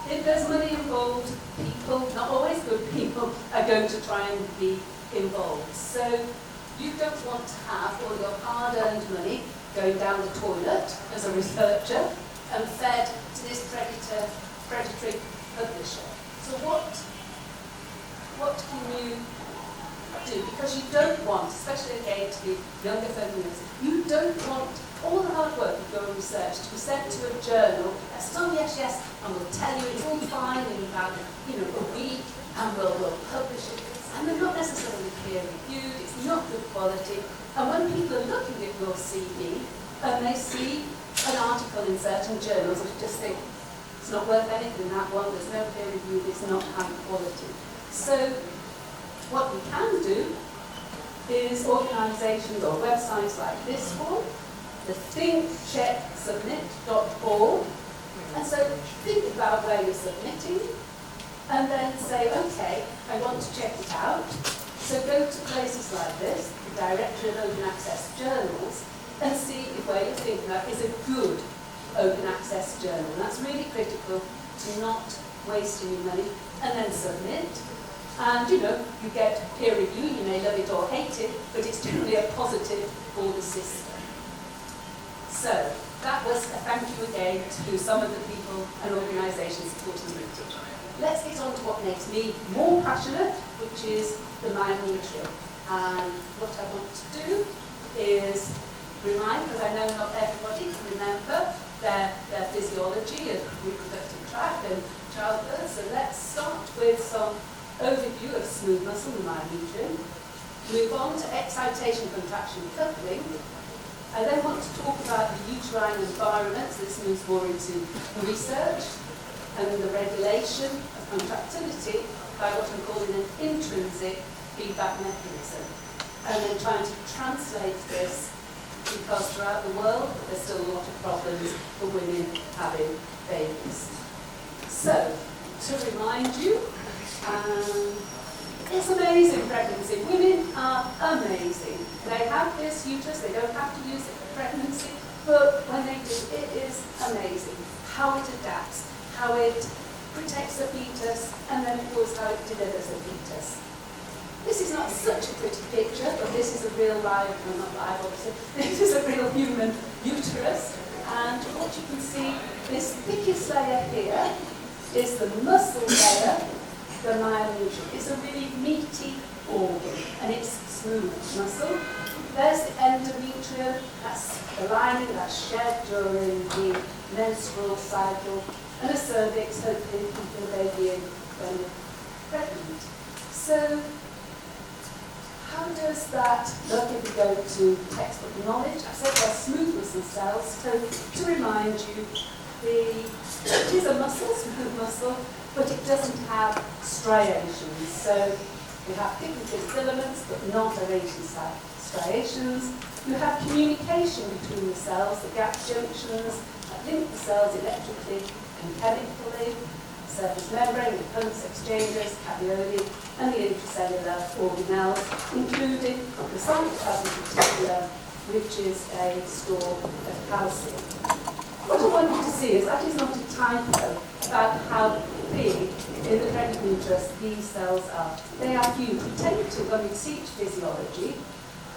If there's money involved, people, not always good people, are going to try and be involved. So you don't want to have all your hard-earned money going down the toilet as a researcher and fed to this predatory publisher. So what can you do? Because you don't want, especially again to the younger feminists, you don't want all the hard work of your research to be sent to a journal that says, oh yes, and we'll tell you it's all fine in about a week, and we'll publish it. And they're not necessarily peer reviewed, it's not good quality. And when people are looking at your CV and they see an article in certain journals, they just think, it's not worth anything, that one, there's no peer review, it's not high quality. So what we can do is organisations or websites like this one, the thinkchecksubmit.org, and so think about where you're submitting, and then say, okay, I want to check it out. So go to places like this, the Directory of Open Access Journals, and see if where you're thinking about is a good open access journal. And that's really critical to not wasting your money, and then submit. And you get peer review, you may love it or hate it, but it's generally a positive for the system. So that was a thank you again to some of the people and organisations supporting the meeting. Let's get on to what makes me more passionate, which is the Myometrial. And what I want to do is remind, because I know not everybody can remember, their physiology and reproductive tract and childbirth. So let's start with some overview of smooth muscle and myometrium. Move on to excitation, contraction, coupling. I then want to talk about the uterine environment. So this moves more into research and the regulation of contractility by what I'm calling an intrinsic feedback mechanism. And then trying to translate this, because throughout the world there's still a lot of problems for women having babies. So, to remind you, it's amazing pregnancy. Women are amazing. They have this uterus, they don't have to use it for pregnancy, but when they do, it is amazing how it adapts, how it protects the fetus, and then of course how it delivers the fetus. This is not such a pretty picture, but this is a real live, well not live obviously, this is a real human uterus, and what you can see, this thickest layer here is the muscle layer, the myometrium. It's a really meaty organ, and it's smooth muscle. There's the endometrium, that's the lining that's shed during the menstrual cycle, and a cervix, hopefully keeping the baby in when you're pregnant. So, how does that look if we go to textbook knowledge? I said they're smooth muscle cells, so to remind you, it is a muscle, smooth muscle, but it doesn't have striations. So we have pigmented filaments, but not arranged striations. You have communication between the cells, the gap junctions that link the cells electrically and chemically, surface membrane, the pumps, exchangers, caveoli, and the intracellular organelles, including the cytoplasm reticulum, which is a store of calcium. What I want you to see is that is not a typo about how big in the pregnant uterus these cells are. They are huge. We tend to, when we teach physiology,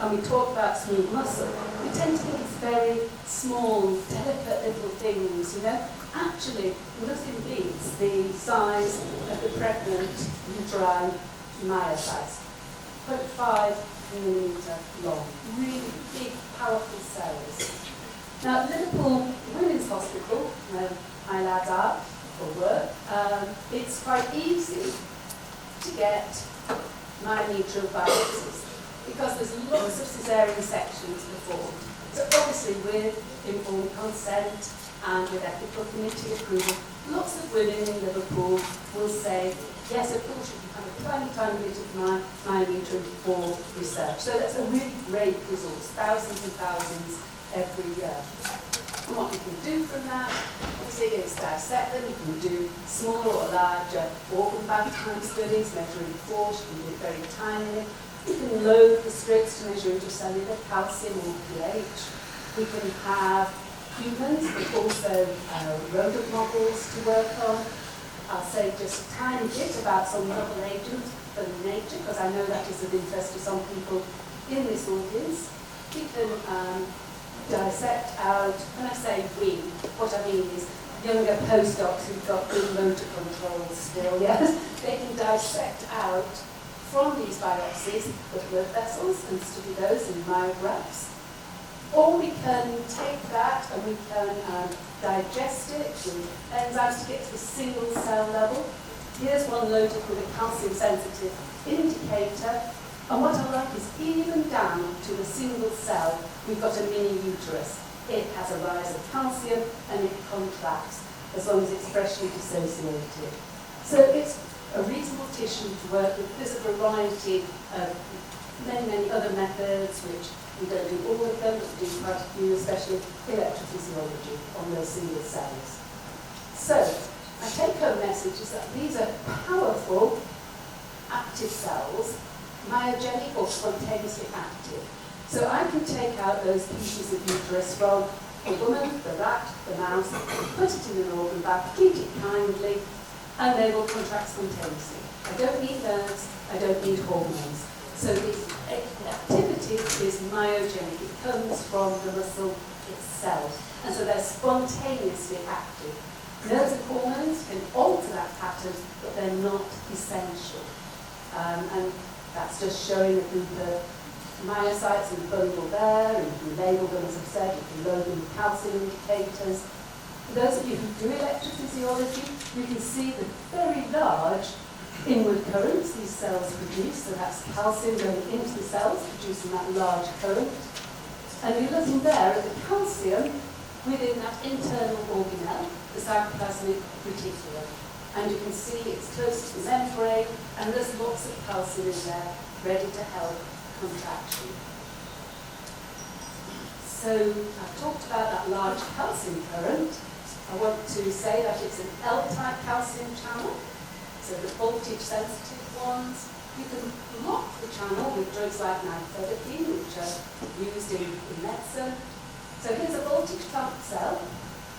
and we talk about smooth muscle, we tend to think it's very small, delicate little things, you know. Actually, nothing beats the size of the pregnant uterine myocytes. 0.5 millimetre long. Really big, powerful cells. Now, Liverpool Women's Hospital, where my lads are for work, it's quite easy to get myometrial biopsies because there's lots of caesarean sections performed. So obviously with informed consent and with ethical committee approval, lots of women in Liverpool will say, yes, of course you can have a tiny bit of myometrium for research. So that's a really great resource, thousands and thousands every year. And what you can do from that, obviously, is dissect them. You can do smaller or larger organ bank type studies, measuring force. You can do it very tiny. You can load the strips to measure intracellular calcium or pH. We can have humans, but also rodent models to work on. I'll say just a tiny bit about some novel agents from nature, because I know that is of interest to some people in this audience. We can dissect out, when I say we, what I mean is younger postdocs who've got good motor control still, yes, they can dissect out from these biopsies the blood vessels and study those in myographs. Or we can take that and we can digest it with enzymes to get to the single cell level. Here's one loaded with a calcium sensitive indicator. And what I like is even down to the single cell, we've got a mini uterus. It has a rise of calcium and it contracts as long as it's freshly dissociated. So it's a reasonable tissue to work with. There's a variety of many other methods, which we don't do all of them, but we do quite a few, especially electrophysiology on those single cells. So, my take-home message is that these are powerful, active cells, myogenic or spontaneously active. So I can take out those pieces of uterus from the woman, the rat, the mouse, put it in an organ bag, treat it kindly, and they will contract spontaneously. I don't need nerves, I don't need hormones. So the activity is myogenic, it comes from the muscle itself. And so they're spontaneously active. Nerves and hormones can alter that pattern, but they're not essential. And that's just showing a group of myocytes in the bundle there, and you can label them, as I've said, you can load them with calcium indicators. For those of you who do electrophysiology, you can see the very large inward currents these cells produce. So that's calcium going into the cells, producing that large current. And you're looking there at the calcium within that internal organelle, the sarcoplasmic reticulum. And you can see it's close to the membrane, and there's lots of calcium in there, ready to help contraction. So I've talked about that large calcium current. I want to say that it's an L-type calcium channel. So the voltage-sensitive ones, you can block the channel with drugs like nifedipine, which are used in medicine. So here's a voltage-clamped cell.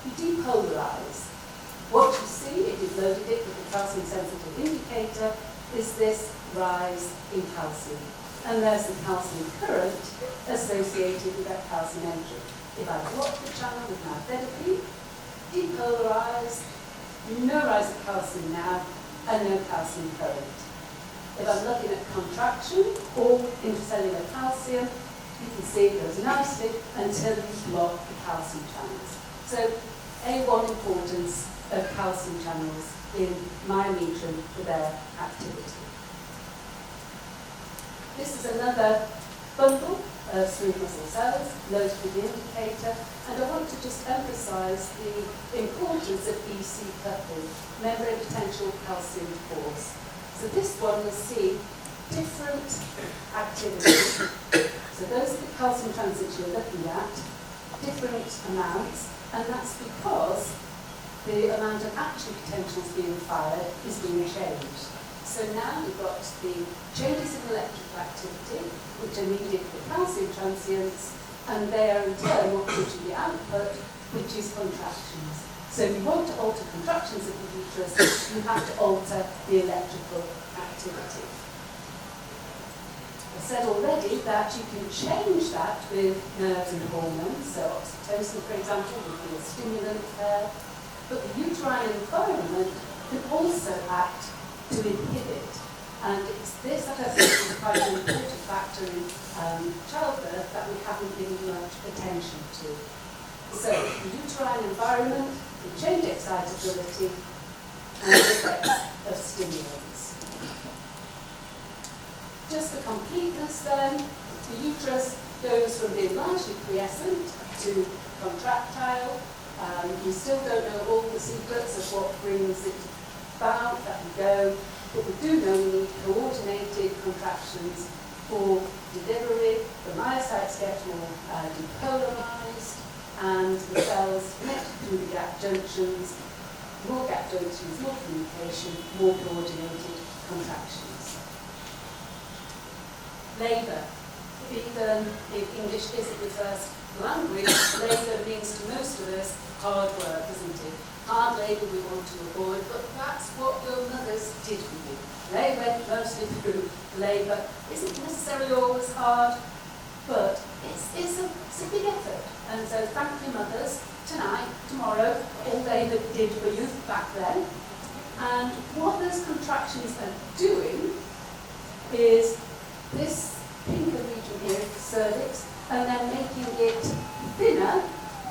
You depolarize. What you see, if you've loaded it with the calcium-sensitive indicator, is this rise in calcium. And there's the calcium current associated with that calcium entry. If I block the channel with nifedipine, depolarize, no rise of calcium now, and no calcium current. If I'm looking at contraction or intracellular calcium, you can see it goes nicely until you block the calcium channels. So A1 importance of calcium channels in myometrium for their activity. This is another bundle of smooth muscle cells loaded with the indicator, and I want to just emphasize the importance of EC coupling, membrane potential calcium force. So this one will see different activities. So those are the calcium transits you're looking at, different amounts, and that's because the amount of action potentials being fired is being changed. So now we've got the changes in electrical activity, which are needed for calcium transients, and they are in turn what gives you the output, which is contractions. So if you want to alter contractions of the uterus, you have to alter the electrical activity. I said already that you can change that with nerves and hormones. So oxytocin, for example, would be a stimulant there. But the uterine environment can also act to inhibit. And it's this that I think is quite an important factor in childbirth that we haven't given much attention to. So the uterine environment can change excitability and the effects of stimulants. Just for completeness then, the uterus goes from being largely quiescent to contractile. We still don't know all the secrets of what brings it about, that we go, but we do know we need coordinated contractions for delivery. The myocytes get more depolarized, and the cells connected through the gap junctions, more gap junctions, more communication, more coordinated contractions. Labour. Even if English isn't the first language, labour means to most of us hard work, isn't it? Hard labour we want to avoid, but that's what your mothers did for you. They went mostly through labour. Isn't necessarily always hard, but it's a big effort. And so thank your mothers tonight, tomorrow, all they did for you back then. And what those contractions are doing is this pinker region here, cervix, and then making it thinner,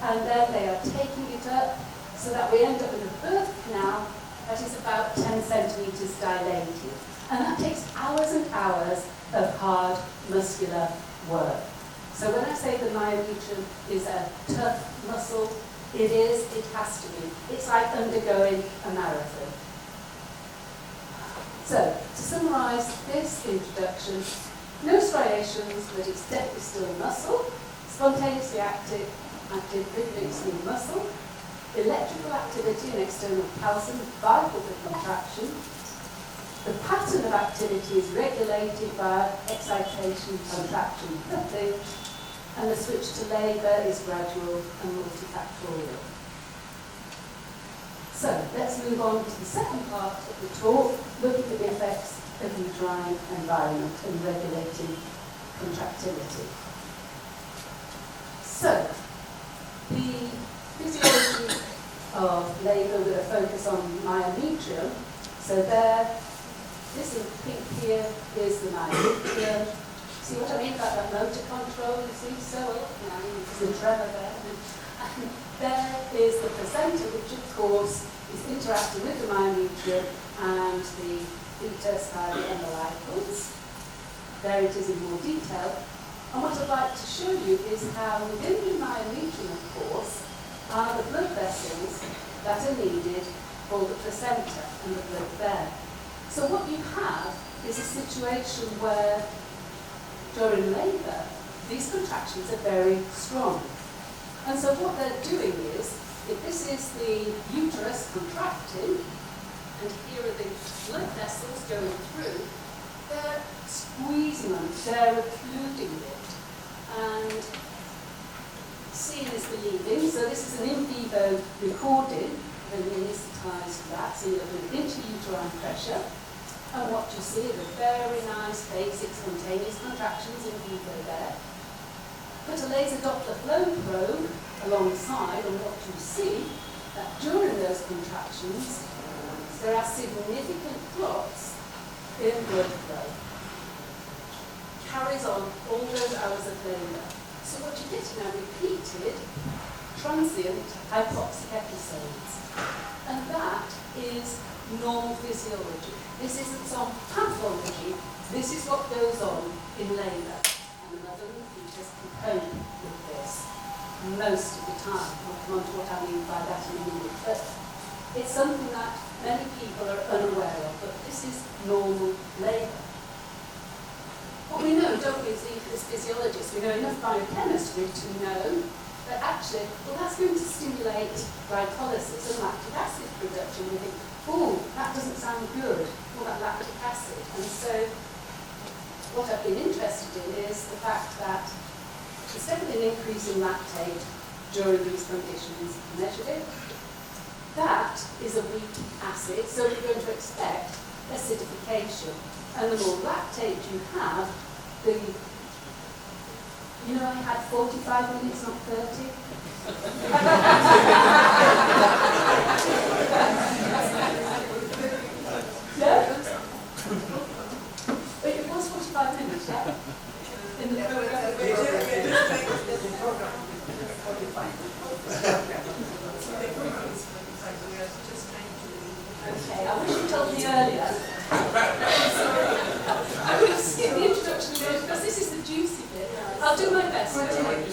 and then they are taking it up so that we end up with a birth canal that is about 10 centimetres dilated. And that takes hours and hours of hard muscular work. So when I say the myometrium is a tough muscle, it is, it has to be. It's like undergoing a marathon. So, to summarise this introduction, no striations, but it's definitely still muscle, spontaneously active rhythmic smooth muscle, electrical activity and external calcium vital for contraction. The pattern of activity is regulated by excitation, contraction, coupling, and the switch to labour is gradual and multifactorial. So let's move on to the second part of the talk, looking at the effects of uterine environment and regulating contractility. So, the physiology of labour with a focus on myometrium. So there, this in pink here is the myometrium. See what I mean about that motor control? You see, so well, you know, there's a tremor there. And there is the placenta, which of course is interacting with the myometrial and the fetus via the umbilicals. There it is in more detail. And what I'd like to show you is how within the myometrium, of course, are the blood vessels that are needed for the placenta and the blood there. So what you have is a situation where during labour, these contractions are very strong. And so what they're doing is, if this is the uterus contracting, and here are the blood vessels going through, they're squeezing on it, they're occluding it. And seeing is believing, so this is an in vivo recording, and we anaesthetised that, so you're looking at intrauterine pressure. And what you see are the very nice basic spontaneous contractions in vivo there. Put a laser Doppler flow probe alongside, and what you see that during those contractions there are significant drops in blood flow. Carries on all those hours of labour. So what you get now repeated transient hypoxic episodes, and that is normal physiology. This isn't some pathology, this is what goes on in labour. And the mother and the fetus can cope with this most of the time. I'll come on to what I mean by that in a minute. But it's something that many people are unaware of, but this is normal labour. What we know, don't we, as physiologists, we know enough biochemistry to know that actually, well, that's going to stimulate glycolysis and lactic acid production. We think, oh, that doesn't sound good, all that lactic acid. And so what I've been interested in is the fact that there's definitely an increase in lactate during these conditions. Measured it. That is a weak acid, so we're going to expect acidification. And the more lactate you have, you know, I had 45 minutes, not 30. Yeah? But it was 45 minutes, yeah? In the program. Okay, I wish you told me earlier. I would have skipped the introduction because this is the juicy bit. I'll do my best. Okay.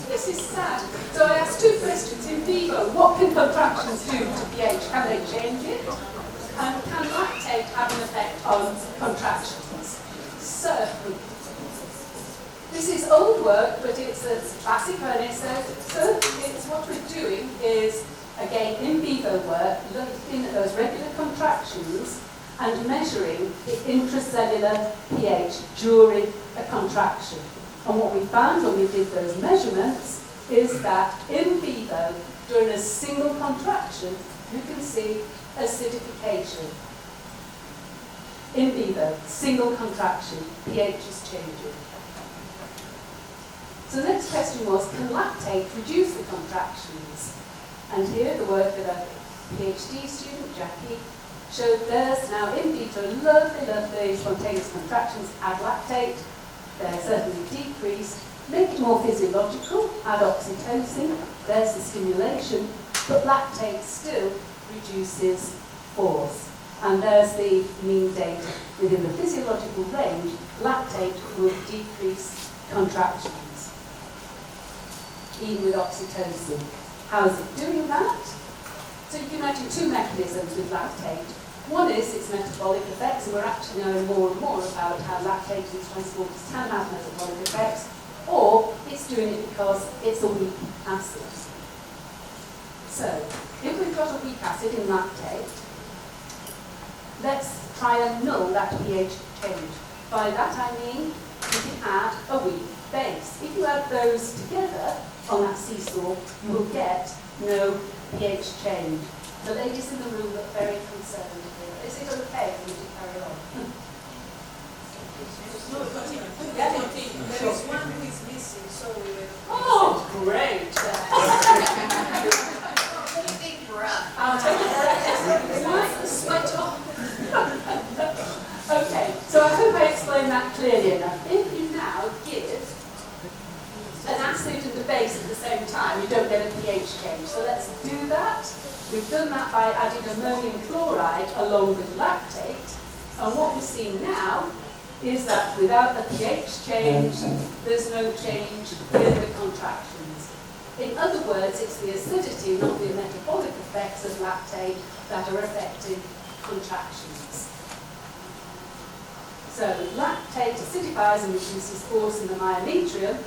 This is sad. So I asked two questions in vivo. What can contractions do to pH? Can they change it? And can lactate have an effect on contractions? Certainly. This is old work, but it's a classic earnest. So it's what we're doing is, again, in vivo work, looking at those regular contractions and measuring the intracellular pH during a contraction. And what we found when we did those measurements is that in vivo, during a single contraction, you can see acidification. In vivo, single contraction, pH is changing. So the next question was, can lactate reduce the contractions? And here the work of a PhD student, Jackie, showed there's now in vitro lovely spontaneous contractions, add lactate, they're certainly decreased, make it more physiological, add oxytocin, there's the stimulation, but lactate still reduces force. And there's the mean data within the physiological range, lactate will decrease contractions, even with oxytocin. How is it doing that? So you can imagine two mechanisms with lactate. One is its metabolic effects, and we're actually knowing more and more about how lactate and transporters can have metabolic effects, or it's doing it because it's a weak acid. So, if we've got a weak acid in lactate, let's try and null that pH change. By that I mean, you can add a weak base. If you add those together on that seesaw, you will get no pH change. The ladies in the room look very concerned here. Is it okay for me to carry on? There is one who is missing, so we will... Oh, great! I'll take a breath. Wipe the sweat off. Okay, so I hope I explained that clearly. the base at the same time, you don't get a pH change. So let's do that. We've done that by adding ammonium chloride along with lactate. And what we see now is that without a pH change, there's no change in the contractions. In other words, it's the acidity, not the metabolic effects of lactate that are affecting contractions. So lactate acidifies and reduces force in the myometrium.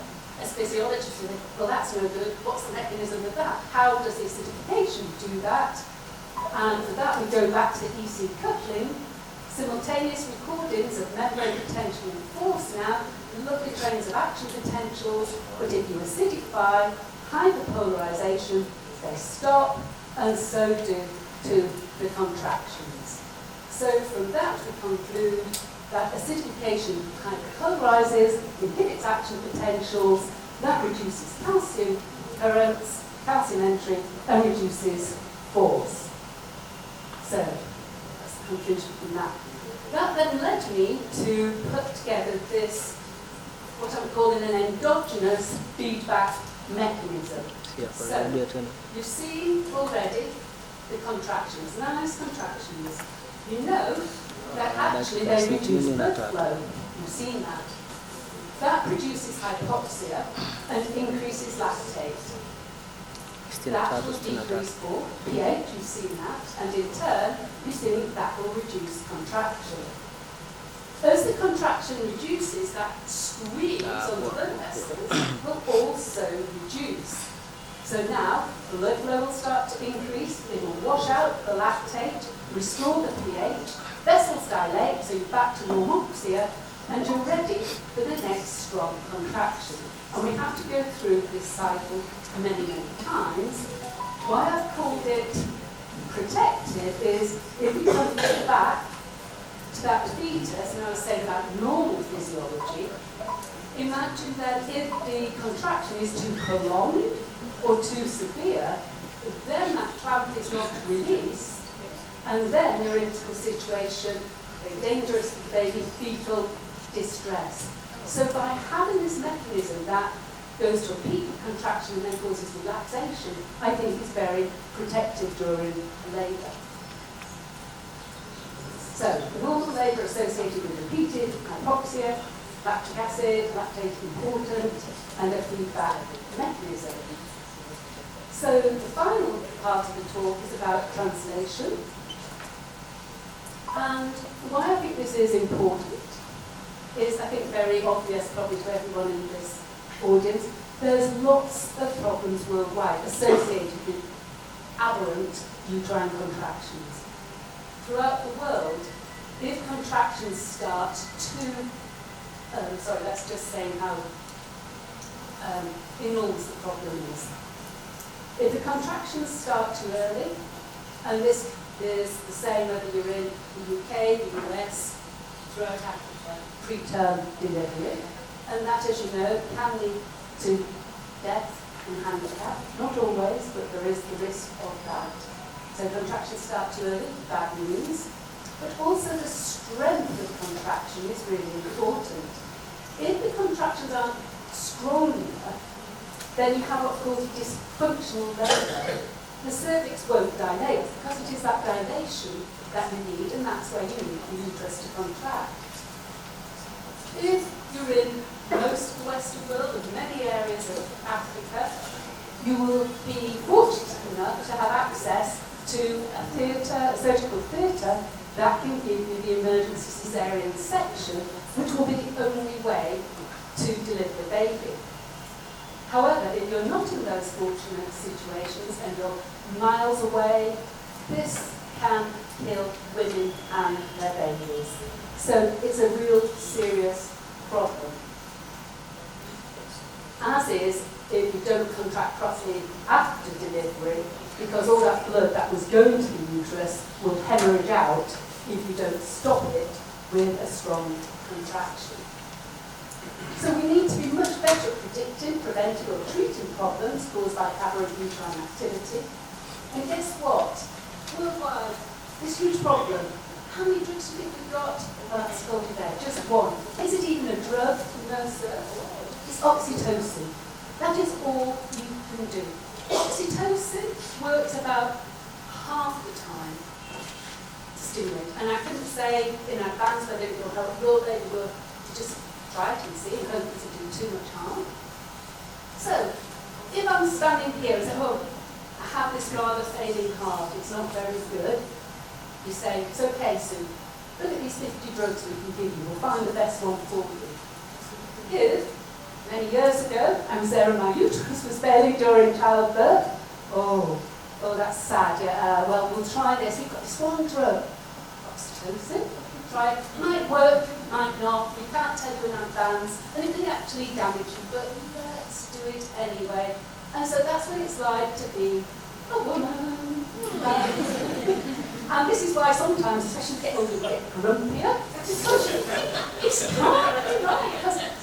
As physiologists think, well, that's no good. What's the mechanism of that? How does the acidification do that? And for that, we go back to EC coupling. Simultaneous recordings of membrane potential and force now, lovely trains of action potentials, but if you acidify, hyperpolarization, they stop, and so do the contractions. So from that we conclude that acidification hyperpolarizes, inhibits action potentials, that reduces calcium currents, calcium entry, and reduces force. So that's the conclusion from that. That then led me to put together this, what I'm calling an endogenous feedback mechanism. So you've seen already the contractions, nice contractions. You know that actually they reduce blood flow. You've seen that. That produces hypoxia and increases lactate. That will decrease pH, you've seen that, and in turn, you've seen that will reduce contraction. As the contraction reduces, that squeeze on the blood vessels will also reduce. So now, the blood flow will start to increase, it will wash out the lactate, restore the pH, vessels dilate, so you're back to normoxia, and you're ready for the next strong contraction. And we have to go through this cycle many, many times. Why I've called it protective is, if we come back to that fetus, and I was saying about normal physiology, imagine that if the contraction is too prolonged or too severe, then that clamp is not released, and then you're into a situation, very dangerous for baby, fetal distress. So by having this mechanism that goes to a peak of contraction and then causes relaxation, I think is very protective during labour. So, the normal labour associated with repeated hypoxia, lactic acid, lactate important, and a feedback mechanism. So, the final part of the talk is about translation. And why I think this is important is, I think, very obvious probably to everyone in this audience. There's lots of problems worldwide associated with aberrant uterine contractions. Throughout the world, if contractions start too, let's just say how enormous the problem is. If the contractions start too early, and this is the same whether you're in the UK, the US, throughout Africa, preterm delivery, and that, as you know, can lead to death and handicap. Not always, but there is the risk of that. So contractions start too early, bad news. But also the strength of contraction is really important. If the contractions aren't strong enough, then you have what's called a dysfunctional labour. The cervix won't dilate because it is that dilation that you need, and that's where you need the uterus to contract. If you're in most of the Western world and many areas of Africa, you will be fortunate enough to have access to a theatre, a surgical theatre, that can give you the emergency caesarean section, which will be the only way to deliver the baby. However, if you're not in those fortunate situations and you're miles away, this can kill women and their babies. So it's a real serious problem. As is, if you don't contract properly after delivery, because all that blood that was going to the uterus will hemorrhage out if you don't stop it with a strong contraction. So we need to be much better at predicting, preventing or treating problems caused by aberrant uterine activity. And guess what? Worldwide, this huge problem. How many drugs do you think we've got? Well, that's told you there, just one. Is it even a drug? No, sir. It's oxytocin. That is all you can do. Oxytocin works about half the time to stimulate. And I couldn't say in advance whether it will help your baby work. Just try it and see. I don't think it will do too much harm. So, if I'm standing here and say, oh, I have this rather failing heart, it's not very good, you say, it's okay, Sue. Look at these 50 drugs we can give you. We'll find the best one for you. Here, many years ago, I was there and my uterus was failing during childbirth. Oh, that's sad. Yeah, well, we'll try this. We've got this one drug, oxytocin. Try it. Might work, might not. We can't tell you in advance, and it may actually damage you, but let's do it anyway. And so that's what it's like to be a woman. And this is why sometimes, especially get older, we get grumpier. Because it's hard, right?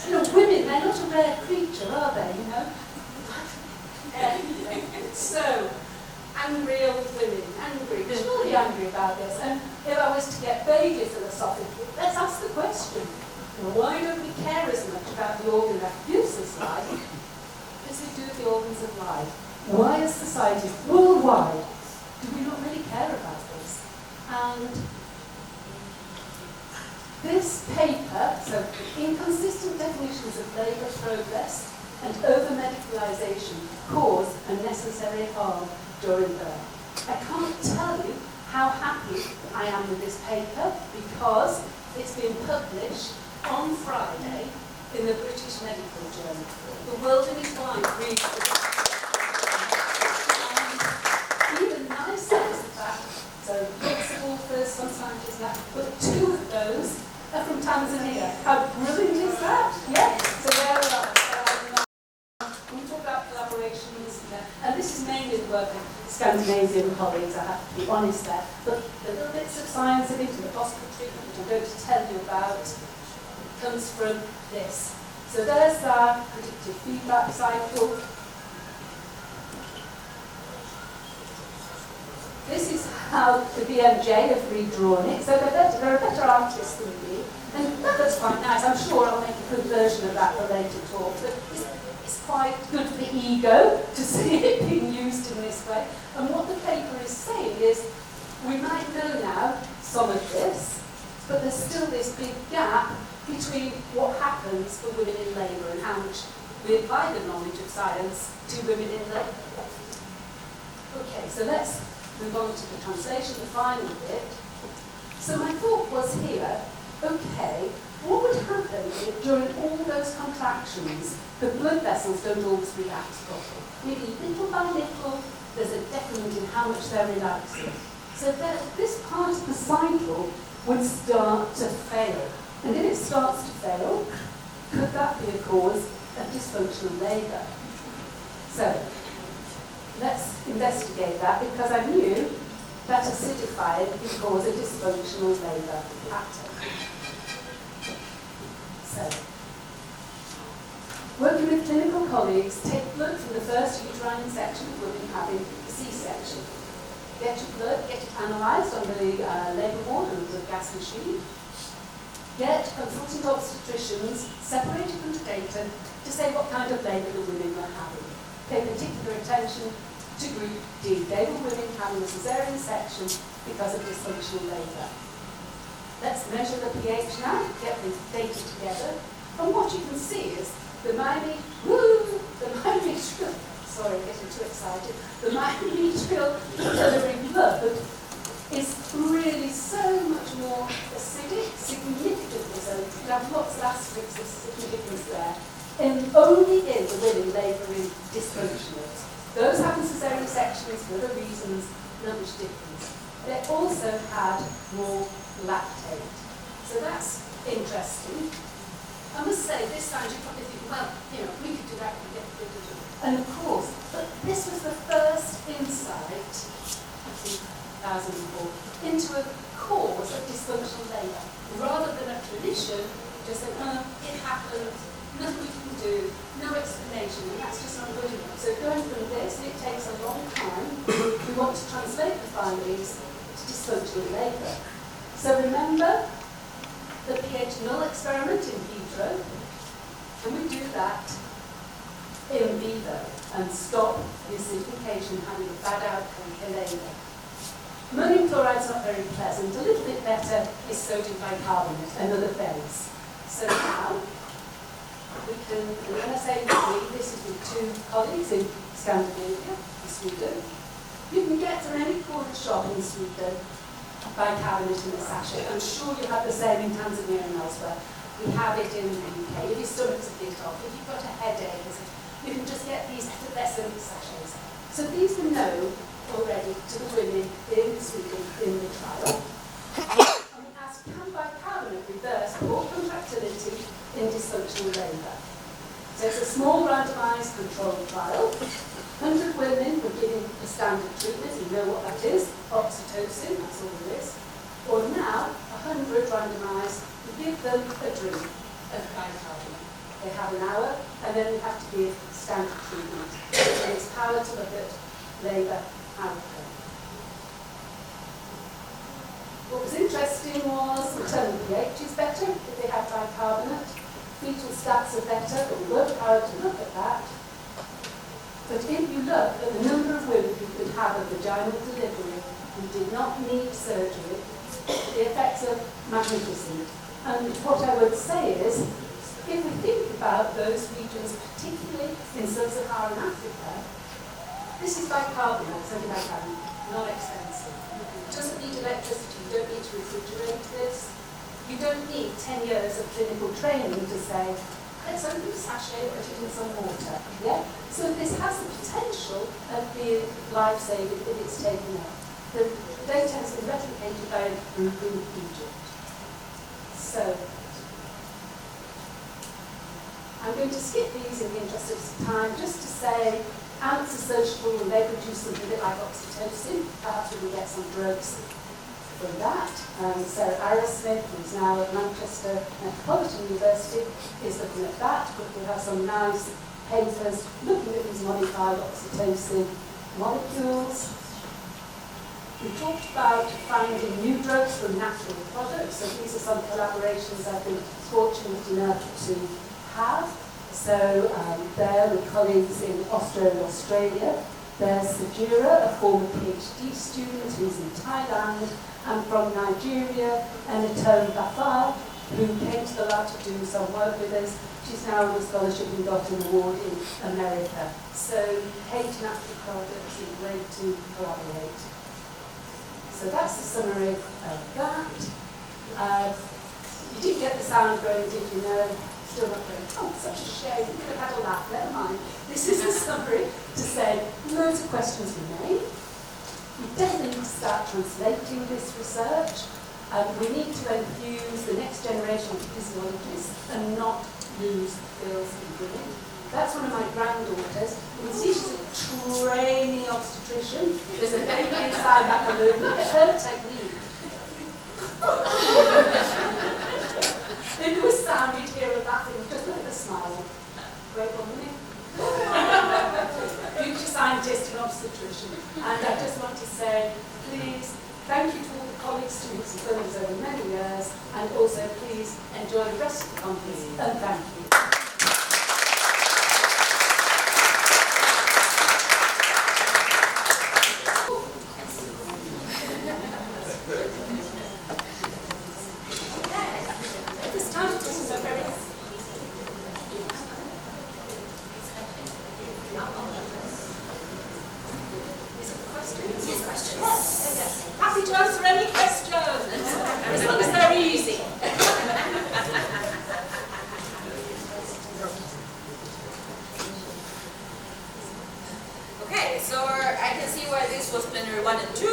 Because women, they're not a rare creature, are they? So, angry old women, angry, surely angry about this. And if I was to get vaguely philosophical, let's ask the question: why don't we care as much about the organ that gives us life as we do the organs of life? Why, as societies worldwide, do we not really care about this? And this paper, so inconsistent definitions of labour progress and over-medicalisation cause unnecessary harm during birth. I can't tell you how happy I am with this paper because it's been published on Friday in the British Medical Journal. The world in its wide reads it. Even nicer is the fact, so lots of authors, some scientists, but 2 of those are from Tanzania. How brilliant is that? Yeah? So there we are. We talk about collaborations, and this is mainly the work of Scandinavian colleagues, I have to be honest there. But the little bits of science in it, and the hospital treatment which I'm going to tell you about, comes from this. So there's our predictive feedback cycle. This is how the BMJ have redrawn it. So they're a better artist than me. And that's quite nice. I'm sure I'll make a good version of that for later talk. But it's quite good for the ego to see it being used in this way. And what the paper is saying is, we might know now some of this, but there's still this big gap between what happens for women in labour and how much we apply the knowledge of science to women in labour. Okay, so let's move on to the translation, the final bit. So my thought was here, okay, what would happen if during all those contractions the blood vessels don't always react properly? Maybe little by little there's a decrement in how much they're relaxing. So this part of the cycle would start to fail. And if it starts to fail, could that be a cause of dysfunctional labour? So let's investigate that, because I knew that acidifier could cause a dysfunctional labour pattern. So, working with clinical colleagues, take blood from the first uterine section of women having a C-section. Get your blood, get it analysed on the labour ward under the gas machine. Get consultant obstetricians separated from the data to say what kind of labour the women were having. Pay particular attention to group D. They were women having a caesarean section because of dysfunctional labour. Let's measure the pH now, get the data together. And what you can see is the myometrial, sorry, I'm getting too excited. The myometrial delivering blood is really so much more acidic, significantly so. You have lots of asterisks of significance there. And only in the women labouring dysfunctionals. Those having caesarean sections for other reasons, not much difference. They also had more lactate. So that's interesting. I must say, this sounds, you probably think, well, we could do that, we could get rid of it. And of course, but this was the first insight, I think, 2004, into a cause of dysfunctional labour. Rather than a clinician just saying, it happened, nothing we can do, no explanation, and that's just not good enough. So going from this, and it takes a long time, we want to translate the findings to dysfunctional labour. So remember the pH null experiment in vitro, and we do that in vivo and stop the acidification having a bad outcome for labour. Ammonium chloride's not very pleasant. A little bit better is sodium bicarbonate, another base. So now, we can, and when I say we, this is with 2 colleagues in Scandinavia, in Sweden. You can get from any corner shop in Sweden bicarbonate in a sachet. I'm sure you have the same in Tanzania and elsewhere. We have it in the UK. If your stomach's a bit off, if you've got a headache, you can just get these effervescent sachets. So these were known already to the women in Sweden in the trial. And we asked, can bicarbonate reverse all contractility in dysfunctional labour? So it's a small randomised controlled trial. 100 women were given the standard treatment, you know what that is, oxytocin, that's all it is. Or now, 100 randomised, we give them a drink of bicarbonate. They have an hour, and then we have to give standard treatment. And it's powered to look at labour outcome. What was interesting was maternal pH is better if they have bicarbonate. Fetal stats are better, but we weren't powered to look at that. But if you look at the number of women who could have a vaginal delivery who did not need surgery, the effects are magnificent. And what I would say is, if we think about those regions, particularly in sub-Saharan Africa, this is bicarbonate, sodium bicarbonate, not expensive. It doesn't need electricity, you don't need to refrigerate this. You don't need 10 years of clinical training to say, let's open a sachet, put it in some water. Yeah? So this has the potential of being life-saving if it's taken up. The data has been replicated by a group in Egypt. So, I'm going to skip these in the interest of time, just to say, ounce of surgical and they produce something a bit like oxytocin. Perhaps we can get some drugs from that. Sarah Arrowsmith, who's now at Manchester Metropolitan University, is looking at that, but we have some nice papers looking at these modified oxytocin molecules. We talked about finding new drugs from natural products, so these are some collaborations I've been fortunate enough to have. So there with colleagues in Austria and Australia. There's Sajira, a former PhD student who's in Thailand, and from Nigeria, Enitone Bafar, who came to the lab to do some work with us. She's now in a scholarship and got an award in America. So hate natural products and great to collaborate. So that's the summary of that. You didn't get the sound going, did you know? Still not going, oh, such a shame, we could have had a laugh, never mind. This is a summary to say loads of questions remain. We definitely need to start translating this research. We need to infuse the next generation of physiologists and not lose girls in women. That's one of my granddaughters. You can see she's a trainee obstetrician. There's a baby inside that balloon. Look at her technique. If there was sound, you'd hear her laughing. Just look at the smile. Great woman, future scientist and obstetrician. And I just want to say, please, thank you to all the colleagues, students and fellows over many years, and also please enjoy the rest of the conference, and thank you. Happy to answer any questions, as long as they're easy. Okay, so I can see why this was plenary 1 and 2.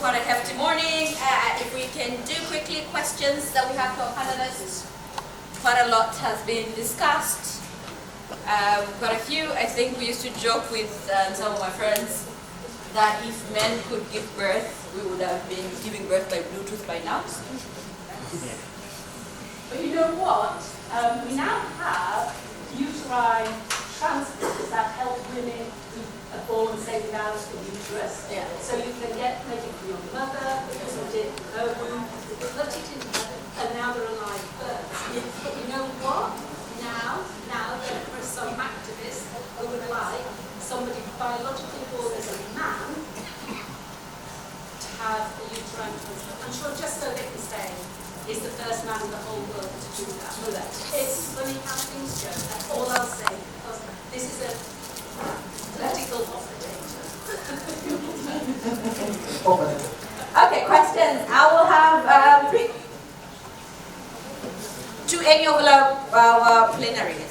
What a hefty morning. If we can do quickly questions that we have for panelists. Quite a lot has been discussed. Quite a few. I think we used to joke with some of my friends that if men could give birth, we would have been giving birth by Bluetooth by now. But you know what? We now have uterine transporters that help women who are born, say, without the uterus. Yeah. So you can make it for your mother, put it in her womb, put it in her, and now they're alive births. But you know what? Now there are some activists biologically born as a man to have a uterine transplant. I'm sure just so they can say is the first man in the whole world to do that. It's funny how things go. That's all I'll say, because this is a political operator. Okay, questions. I will have to any of our plenaries.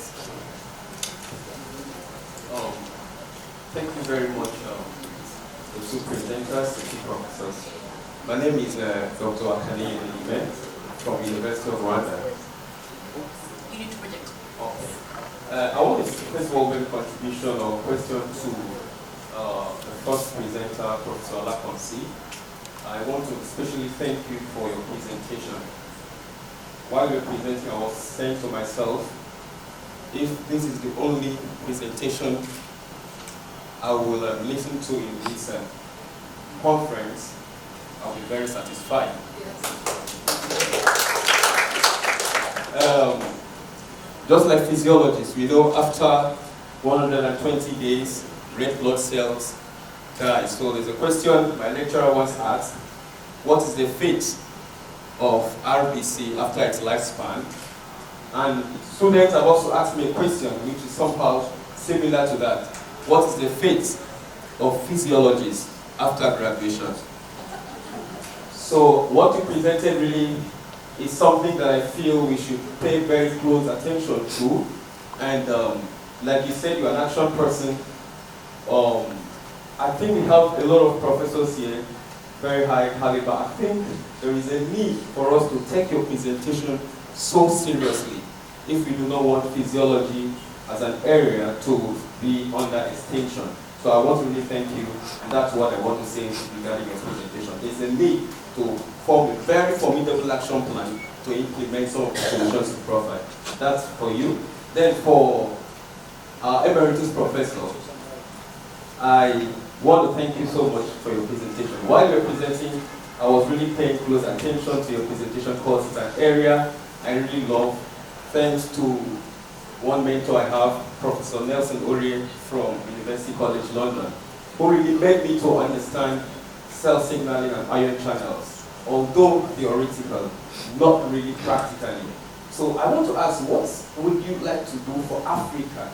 Thank you very much, the two presenters, the two professors. My name is Dr. Akani Elime from University of Rwanda. You need to project. Okay. I want to first of all make a contribution or question to the first presenter, Professor Alagbonsi. I want to especially thank you for your presentation. While you were presenting, I was saying to myself, if this is the only presentation I will listen to in this conference, I'll be very satisfied. Yes. Just like physiologists, we know after 120 days, red blood cells die. So there's a question my lecturer once asked, what is the fate of RBC after its lifespan? And students have also asked me a question which is somehow similar to that. What is the fate of physiologists after graduation? So what you presented really is something that I feel we should pay very close attention to. And like you said, you're an action person. I think we have a lot of professors here, very high caliber. I think there is a need for us to take your presentation so seriously if we do not want physiology as an area to be under extinction. So I want to really thank you, and that's what I want to say regarding your presentation. There's a need to form a very formidable action plan to implement some of the solutions you provide. That's for you. Then for our Emeritus Professor, I want to thank you so much for your presentation. While you were presenting, I was really paying close attention to your presentation because it's an area I really love. Thanks to one mentor I have, Professor Nelson Ori from University College London, who really made me to understand cell signaling and ion channels, although theoretical, not really practically. So I want to ask, what would you like to do for Africa?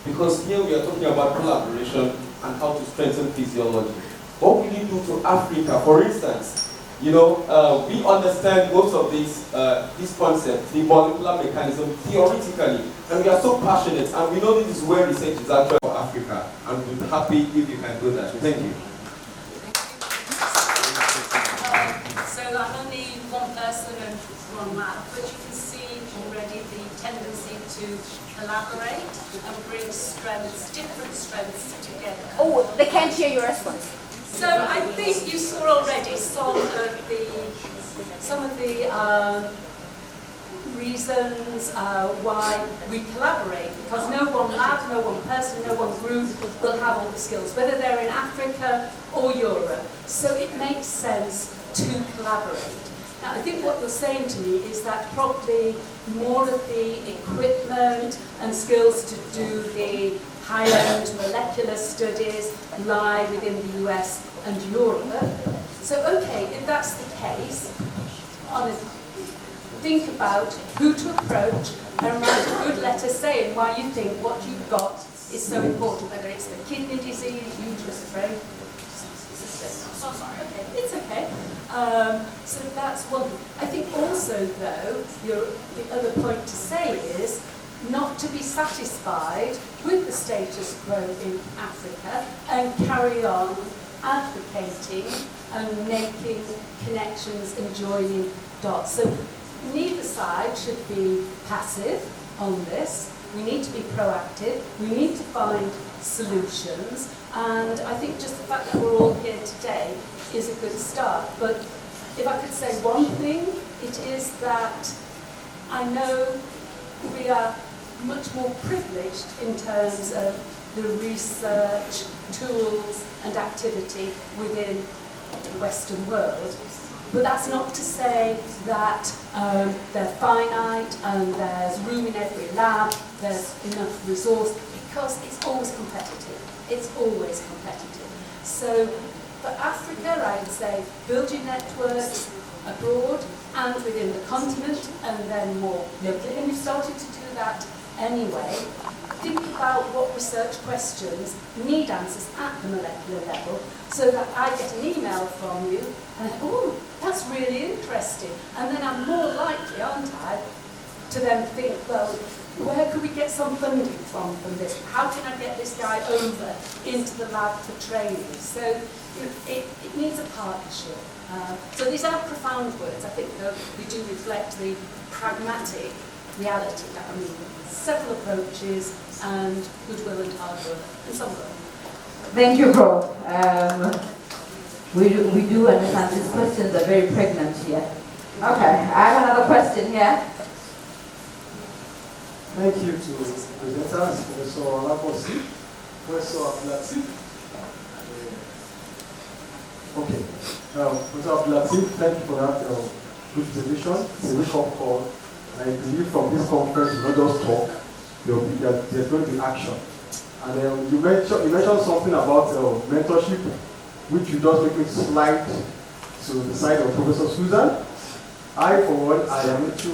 Because here we are talking about collaboration and how to strengthen physiology. What will you do to Africa? For instance, you know, we understand most of these concepts, the molecular mechanism, theoretically, and we are so passionate, and we know this is where research is actually for Africa, and we'll be happy if you can do that. Thank you. So I'm only one person and one map, but you can see already the tendency to collaborate and bring strengths, different strengths together. Oh, they can't hear your response. So I think you saw already some of the reasons why we collaborate, because no one lab, no one person, no one group will have all the skills, whether they're in Africa or Europe. So it makes sense to collaborate. Now, I think what you're saying to me is that probably more of the equipment and skills to do the high-end molecular studies lie within the US and Europe. So, okay, if that's the case, think about who to approach and write a good letter saying why you think what you've got is so important, whether it's the kidney disease, uterus frame. Oh, sorry, okay, it's okay. So that's one. I think also, though, the other point to say is not to be satisfied with the status quo in Africa and carry on advocating and making connections and joining dots. So neither side should be passive on this. We need to be proactive. We need to find solutions. And I think just the fact that we're all here today is a good start. But if I could say one thing, it is that I know we are much more privileged in terms of the research, tools and activity within the Western world. But that's not to say that they're finite and there's room in every lab, there's enough resource, because it's always competitive. it's always competitive. So for Africa, I would say build your networks abroad and within the continent, and then more locally. And you've started to do that anyway. Think about what research questions need answers at the molecular level, so that I get an email from you, and oh, that's really interesting. And then I'm more likely, aren't I, to then think, well, where could we get some funding from this? How can I get this guy over into the lab for training? So it needs a partnership. So these are profound words. I think they do reflect the pragmatic reality that I mean, several approaches and goodwill and hard work, and some work. Thank you, Prof. We do understand these questions are very pregnant here. Okay, I have another question here. Thank you to presenters, Professor Alagbonsi, Professor Abdullateef. Okay, Professor Abdullateef, thank you for that good presentation. It's a wake-up call. And I believe from this conference, we not just talk, there's going to be action. And you mentioned something about mentorship, which you just make me slide to the side of Professor Susan. I, for one, I am into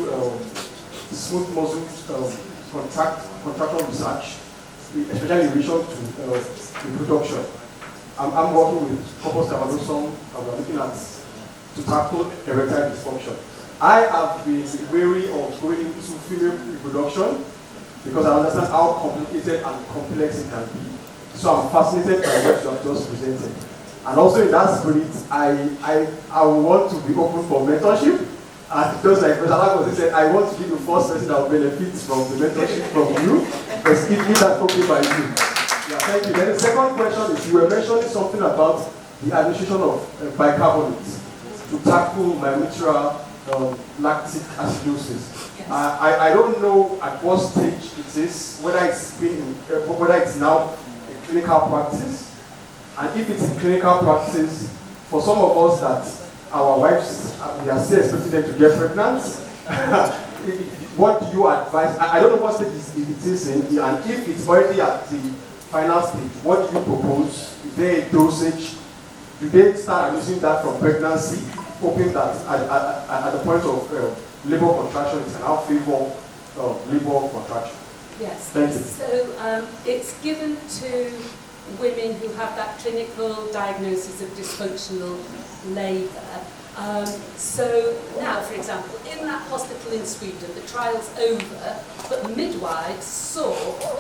smooth muscle contractual research, especially in relation to reproduction. I'm working with couples evolution, and we're looking at to tackle erectile dysfunction. I have been wary of going into female reproduction because I understand how complicated and complex it can be. So I'm fascinated by what you have just presented. And also in that spirit, I want to be open for mentorship. And just like Professor Alagbonsi said, I want to be the first person that will benefit from the mentorship from you. But if that's okay by you. Yeah, thank you. Then the second question is, you were mentioning something about the administration of bicarbonates to tackle Myometrial lactic acidosis. Yes. I don't know at what stage it is, whether it's now a clinical practice, and if it's a clinical practice, for some of us that our wives, we are still expecting them to get pregnant. What do you advise? I don't know what stage it is in, and if it's already at the final stage, what do you propose? Is there a dosage? Do they start using that from pregnancy, hoping that at the point of labor contraction, it can now favor labor contraction? Yes. Thank you. So it's given to women who have that clinical diagnosis of dysfunctional labour. So now, for example, in that hospital in Sweden, the trial's over, but the midwives saw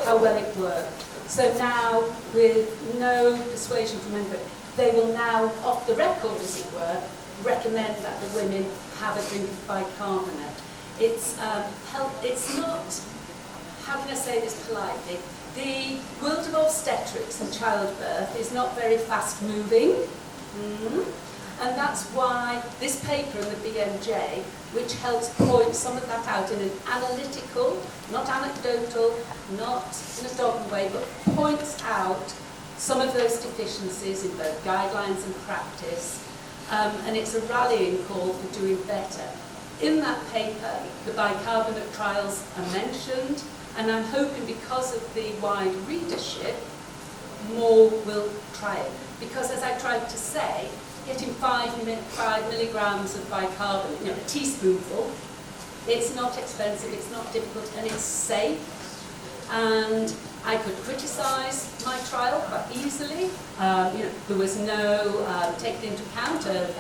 how well it worked. So now, with no persuasion from anybody, they will now, off the record as it were, recommend that the women have a drink of bicarbonate. It's not, how can I say this politely? The world of obstetrics and childbirth is not very fast moving. And that's why this paper in the BMJ, which helps point some of that out in an analytical, not anecdotal, not in a dogma way, but points out some of those deficiencies in both guidelines and practice. And it's a rallying call for doing better. In that paper, the bicarbonate trials are mentioned, and I'm hoping because of the wide readership, more will try it. Because as I tried to say, getting 5 milligrams of bicarbonate, a teaspoonful, it's not expensive, it's not difficult, and it's safe. And I could criticise my trial quite easily. There was no taking into account of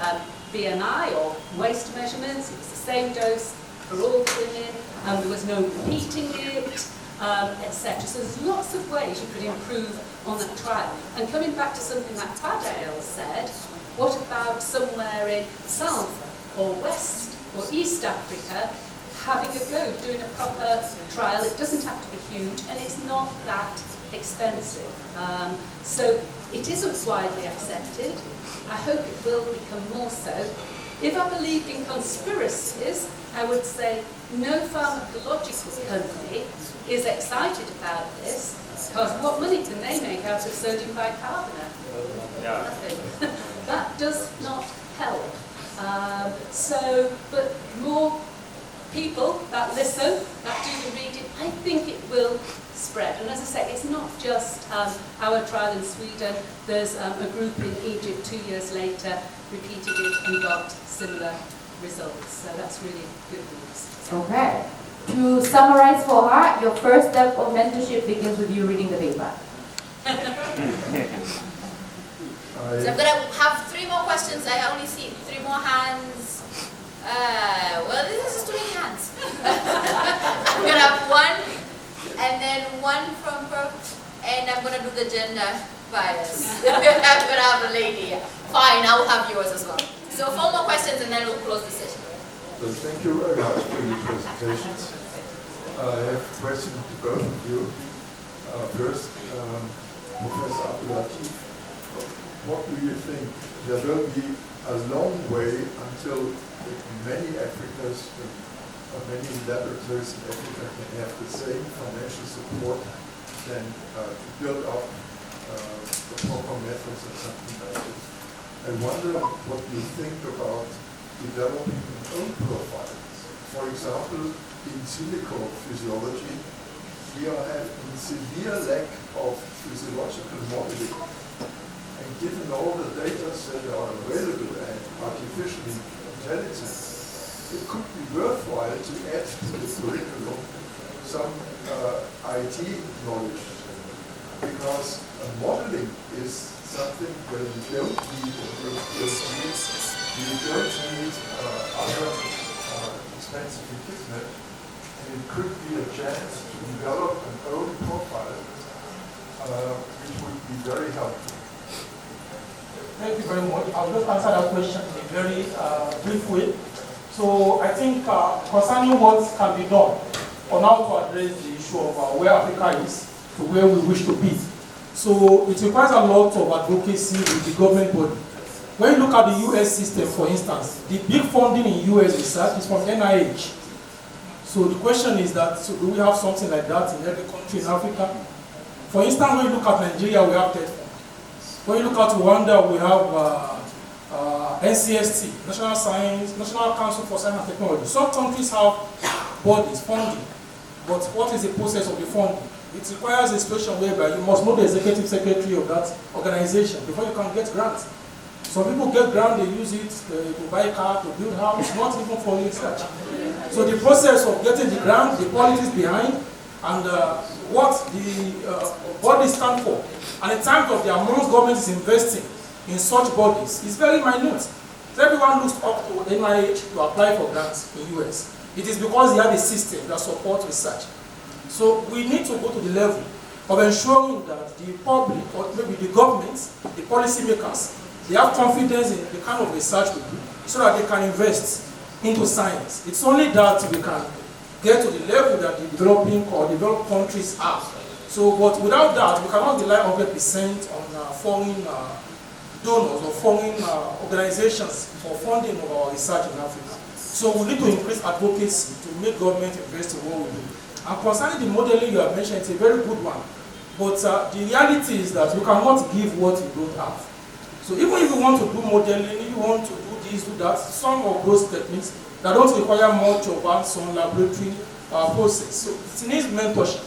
BMI or waist measurements. It was the same dose for all women. There was no repeating it, etc. So there's lots of ways you could improve on that trial. And coming back to something that Faadiel said, what about somewhere in South or West or East Africa having a go, doing a proper trial? It doesn't have to be huge, and it's not that expensive. So it isn't widely accepted. I hope it will become more so. If I believed in conspiracies, I would say no pharmacological company is excited about this, because what money can they make out of sodium bicarbonate? Nothing. That does not help. But more people that listen, that do the reading, I think it will spread. And as I say, it's not just our trial in Sweden. There's a group in Egypt 2 years later repeated it and got similar results. So that's really good news. Okay. To summarize for her, your first step of mentorship begins with you reading the paper. So I'm going to have 3 more questions. I only see 3 more hands. Well, this is just too many hands. I'm going to have 1, and then 1 from Prof, and I'm going to do the gender bias. I'm going to have a lady. Fine, I'll have yours as well. So 4 more questions, and then we'll close the session. So thank you very much for your presentations. I have a question to both of you. First, Professor Abdullateef, what do you think? There will be a long way until many Africans, many laboratories in Africa can have the same financial support than to build up the proper methods or something like this. I wonder what you think about developing an own profile. For example, in silico physiology, we are having severe lack of physiological modeling. And given all the data that are available and artificial intelligence, it could be worthwhile to add to the curriculum some IT knowledge. Because modeling is something where you don't need other expensive equipment, and it could be a chance to develop an own profile, which would be very helpful. Thank you very much. I'll just answer that question in a very brief way. So I think concerning what can be done on how to address the issue of where Africa is to where we wish to be. So it requires a lot of advocacy with the government body. When you look at the US system, for instance, the big funding in US research is from NIH. So the question is that, so do we have something like that in every country in Africa? For instance, when you look at Nigeria, we have TED. When you look at Rwanda, we have NCST, National Council for Science and Technology. Some countries have bodies, funding, but what is the process of the funding? It requires a situation whereby you must know the executive secretary of that organization before you can get grants. Some people get grant, they use it to buy a car, to build house, not even for research. So the process of getting the grant, the politics behind, and what the bodies stand for, and the time of the amount government is investing in such bodies is very minute. So everyone looks up to NIH to apply for grants in the US. It is because they have a system that supports research. So we need to go to the level of ensuring that the public, or maybe the governments, the policymakers, they have confidence in the kind of research we do so that they can invest into science. It's only that we can get to the level that the developing or developed countries are. So, but without that, we cannot rely 100% on foreign donors or foreign organizations for funding of our research in Africa. So we need to increase advocacy to make government invest in what we do. And concerning the modeling you have mentioned, it's a very good one. But the reality is that you cannot give what you don't have. So even if you want to do modeling, if you want to do this, do that, some of those techniques that don't require much of hands-on laboratory process. So it needs mentorship.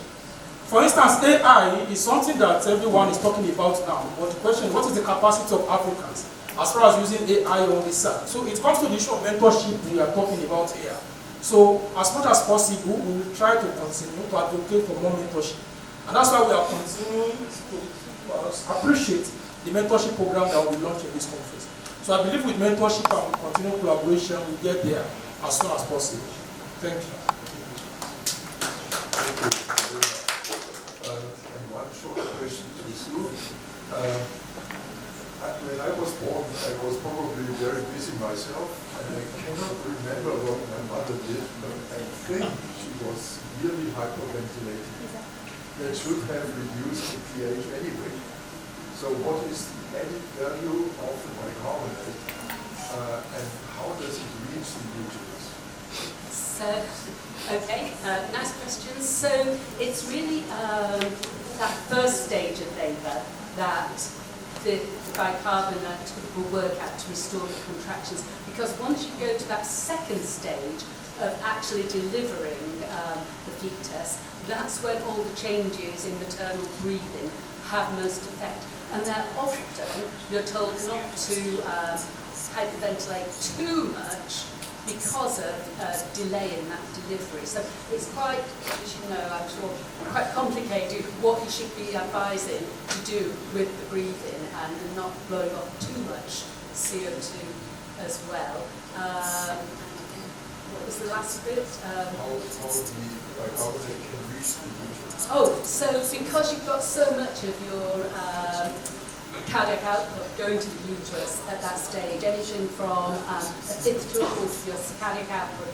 For instance, AI is something that everyone is talking about now. But the question is, what is the capacity of Africans as far as using AI on research? So it comes to the issue of mentorship. We are talking about here. So as much as possible, we will try to continue to advocate for more mentorship. And that's why we are continuing to appreciate the mentorship program that will be launched in this conference. So I believe with mentorship and with continued collaboration, we get there as soon as possible. Thank you. And one short question to you. When I was born, I was probably very busy myself, and I cannot remember what my mother did, but I think she was really hyperventilating. That should have reduced the pH anyway. So what is the added value of the bicarbonate, and how does it reach the nutrients? So, okay, nice question. So it's really that first stage of labour that the bicarbonate will work out to restore the contractions. Because once you go to that second stage, of actually delivering the fetus, that's when all the changes in maternal breathing have most effect. And then often you're told not to hyperventilate too much because of delay in that delivery. So it's quite, as you know, I'm sure, quite complicated what you should be advising to do with the breathing and not blowing off too much CO2 as well. What was the last bit? How they can reach the uterus? Oh, so because you've got so much of your cardiac output going to the uterus at that stage, anything from a fifth to a fourth of your cardiac output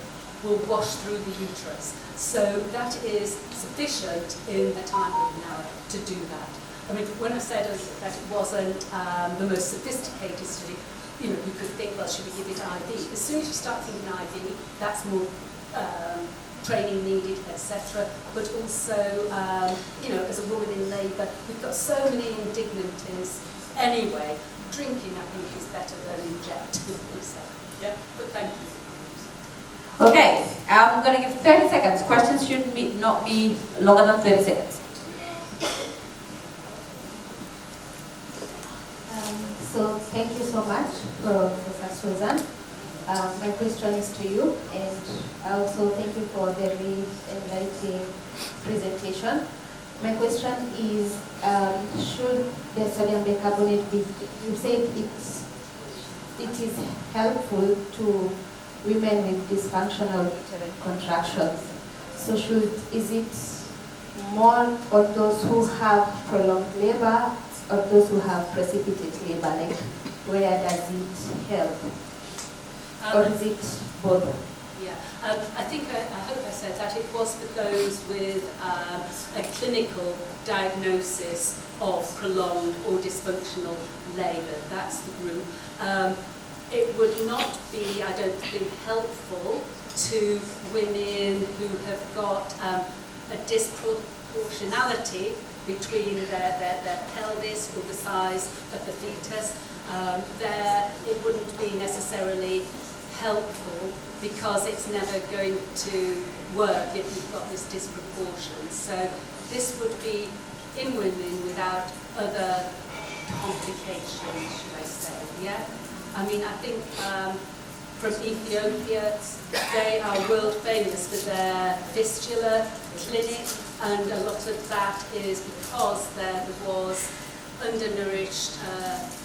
will wash through the uterus. So that is sufficient in the time of an hour to do that. I mean, when I said that it wasn't the most sophisticated study, you know, you could think, well, should we give it IV? As soon as you start thinking IV, that's more training needed, etc. But also, you know, as a woman in labour, we've got so many indignities. Anyway, drinking, I think, is better than injecting. So, yeah, but thank you. Okay, I'm going to give 30 seconds. Questions should not be longer than 30 seconds. So thank you so much, Professor Susan. My question is to you, and I also thank you for the very enlightening presentation. My question is, should the sodium bicarbonate be, you said it is helpful to women with dysfunctional uterine contractions. So is it more on those who have prolonged labor or those who have precipitate labor? Like, where does it help? Or is it both? Yeah, I think I hope I said that it was for those with a clinical diagnosis of prolonged or dysfunctional labour. That's the group. It would not be, I don't think, helpful to women who have got a disproportionality between their pelvis or the size of the fetus. It wouldn't be necessarily helpful because it's never going to work if you've got this disproportion. So this would be in women without other complications, should I say, yeah? I mean, I think from Ethiopia, they are world famous for their fistula clinic, and a lot of that is because there was undernourished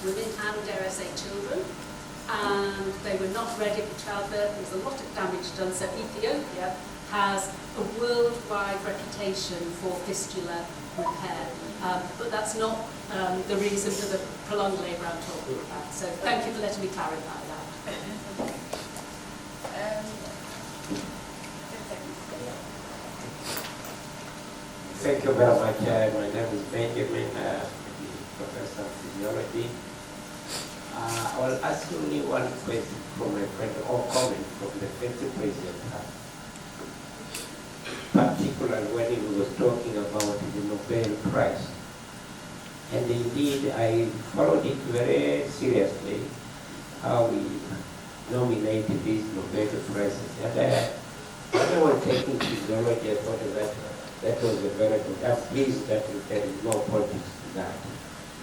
women and, dare I say, children, and they were not ready for childbirth. There was a lot of damage done, so Ethiopia has a worldwide reputation for fistula repair, but that's not the reason for the prolonged labour I'm talking about. So thank you for letting me clarify that. Thank you very much. My name is Benjamin, Professor of Physiology. I will ask you only one question from my friend or comment from the first presenter, particularly when he was talking about the Nobel Prize. And indeed, I followed it very seriously, how we nominate these Nobel Prizes. And when I was taking physiology, I thought that was a very good. I'm pleased that there is no politics to that.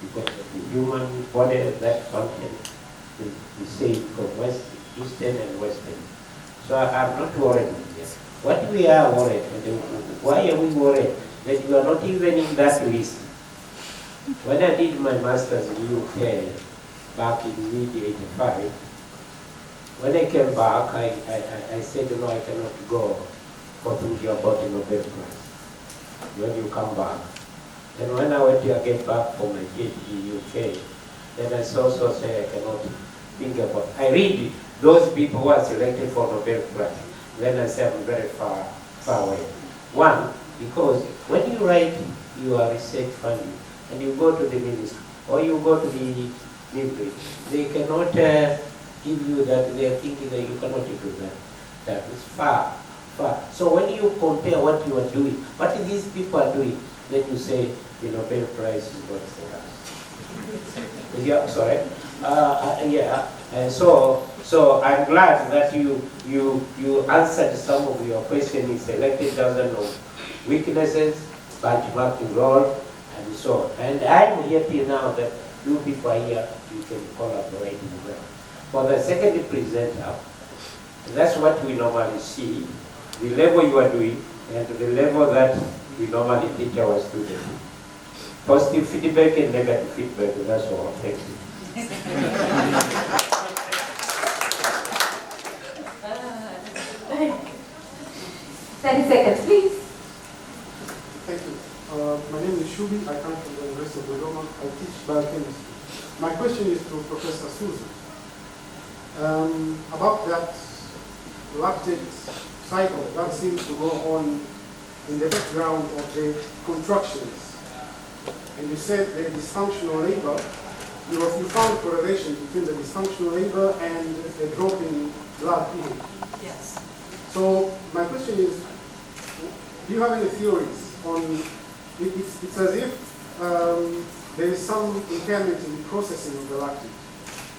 Because the human body, that function is saved from Eastern and Western. So I'm not worried with this. What we are worried, why are we worried? That you are not even in that list. When I did my master's in the UK back in mid-85, when I came back, I said, no, I cannot go for thinking about the Nobel Prize when you come back. And when I went to get back for my PhD in UK, then I also say I cannot think about. I read those people who are selected for Nobel Prize. Then I say I'm very far away. One, because when you write your research funding and you go to the ministry or you go to the library, they cannot give you that. They are thinking that you cannot do that. That is far. So when you compare what you are doing, what these people are doing, then you say the Nobel Prize is what for us. Yeah, sorry. Yeah. And so So I'm glad that you answered some of your questions in selected dozen of weaknesses, benchmarking role, and so on. And I'm happy now that you people are here, you can collaborate with them. For the second presenter, that's what we normally see, the level you are doing and the level that we normally teach our students. Positive feedback and negative feedback, that's all. Thank you. 30 seconds, please. Thank you. My name is Shubi. I come from the University of Dodoma. I teach biochemistry. My question is to Professor Susan. About that lactate cycle that seems to go on in the background of the contractions. And you said the dysfunctional labor, you found correlation between the dysfunctional labor and a drop in blood pH. Yes. So my question is, do you have any theories on, it's as if there is some impairment in the processing of the lactate.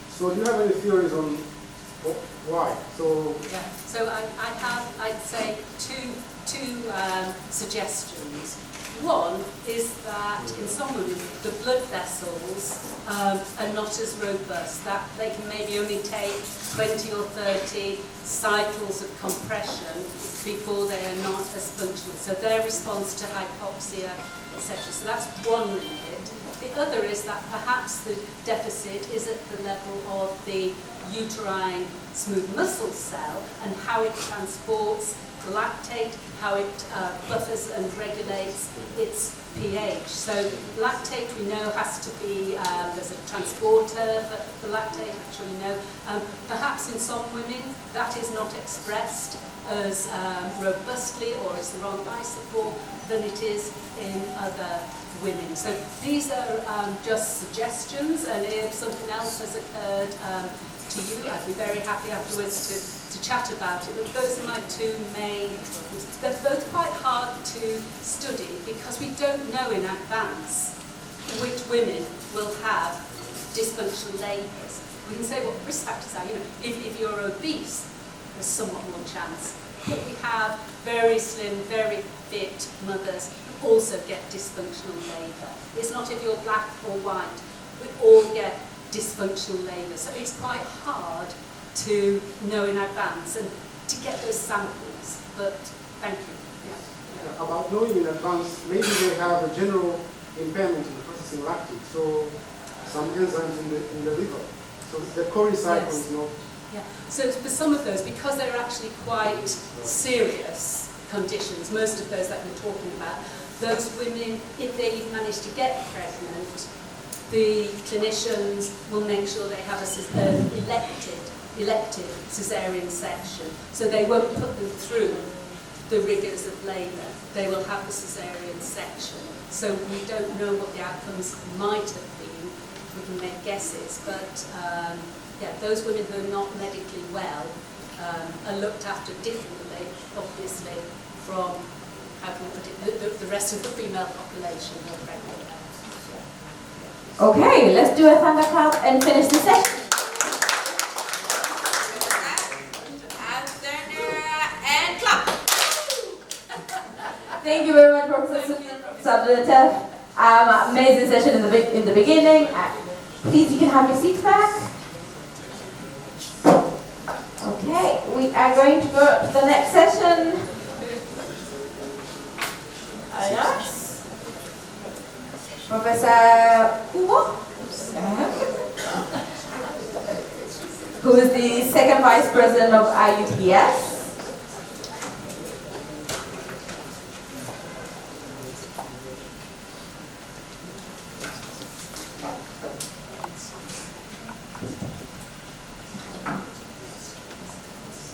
So do you have any theories on why? So yeah. So I'd say two suggestions. One is that in some women the blood vessels are not as robust, that they can maybe only take 20 or 30 cycles of compression before they are not as functional. So their response to hypoxia, etc. So that's one limit. The other is that perhaps the deficit is at the level of the uterine smooth muscle cell and how it transports lactate, how it buffers and regulates its pH. So lactate we know has to be, there's a transporter for lactate, actually no. Perhaps in some women that is not expressed as robustly or as the wrong isoform than it is in other women. So these are just suggestions, and if something else has occurred to you, I'd be very happy afterwards to chat about it. But those are my two main, they're both quite hard to study because we don't know in advance which women will have dysfunctional labours. We can say what risk factors are. You know, if you're obese, there's somewhat more chance. But we have very slim, very fit mothers who also get dysfunctional labour. It's not if you're black or white. We all get dysfunctional labour. So it's quite hard to know in advance and to get those samples. But thank you. Yeah. About knowing in advance, maybe they have a general impairment in processing lactate, so some enzymes in the liver. So the Cori cycle is not. Yeah. So for some of those, because they're actually quite serious conditions, most of those that we're talking about, those women, if they manage to get pregnant, the clinicians will make sure they have an elective cesarean section. So they won't put them through the rigours of labour. They will have the cesarean section. So we don't know what the outcomes might have been. We can make guesses, but yeah, those women who are not medically well are looked after differently, obviously, from how can we put it, the rest of the female population who are pregnant. Okay, let's do a thunder clap and finish the session. And clap. Thank you very much, Professor Abdullateef. Amazing session in the beginning. Please, you can have your seats back. Okay, we are going to go to the next session. Yes. Professor Kubo, who is the second vice president of IUPS.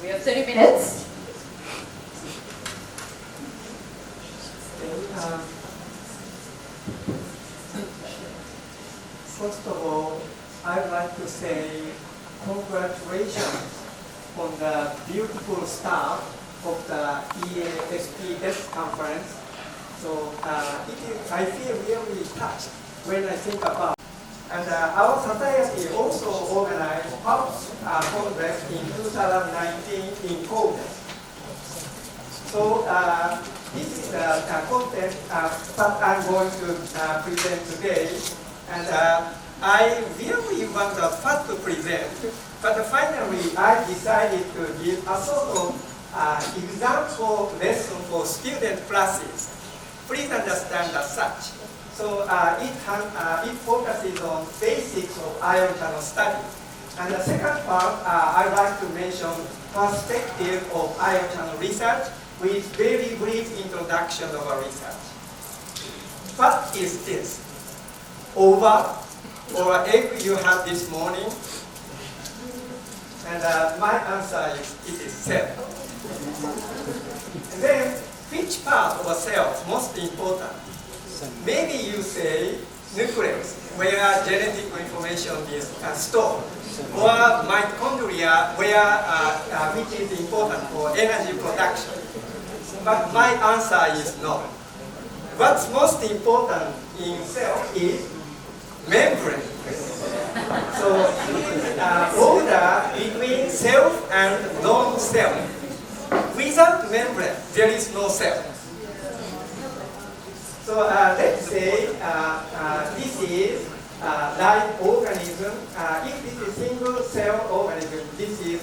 We have 30 minutes. First of all, I'd like to say congratulations on the beautiful start of the EASPS conference. So I feel really touched when I think about And our society also organized PAPS Congress in 2019 in Kubo. So this is the content that I'm going to present today. And I really want to first to present, but finally I decided to give a sort of example lesson for student classes. Please understand as such. So it focuses on basics of ion channel study. And the second part, I'd like to mention perspective of ion channel research with very brief introduction of our research. What is this? Over or egg you had this morning? And my answer is, it is cell. And then, which part of a cell is most important? Maybe you say nucleus, where genetic information is stored, or mitochondria, which is important for energy production. But my answer is no. What's most important in cell is membrane. So it is order between self and non-self. Without membrane, there is no cell. So let's say this is live organism. If this is single cell organism, this is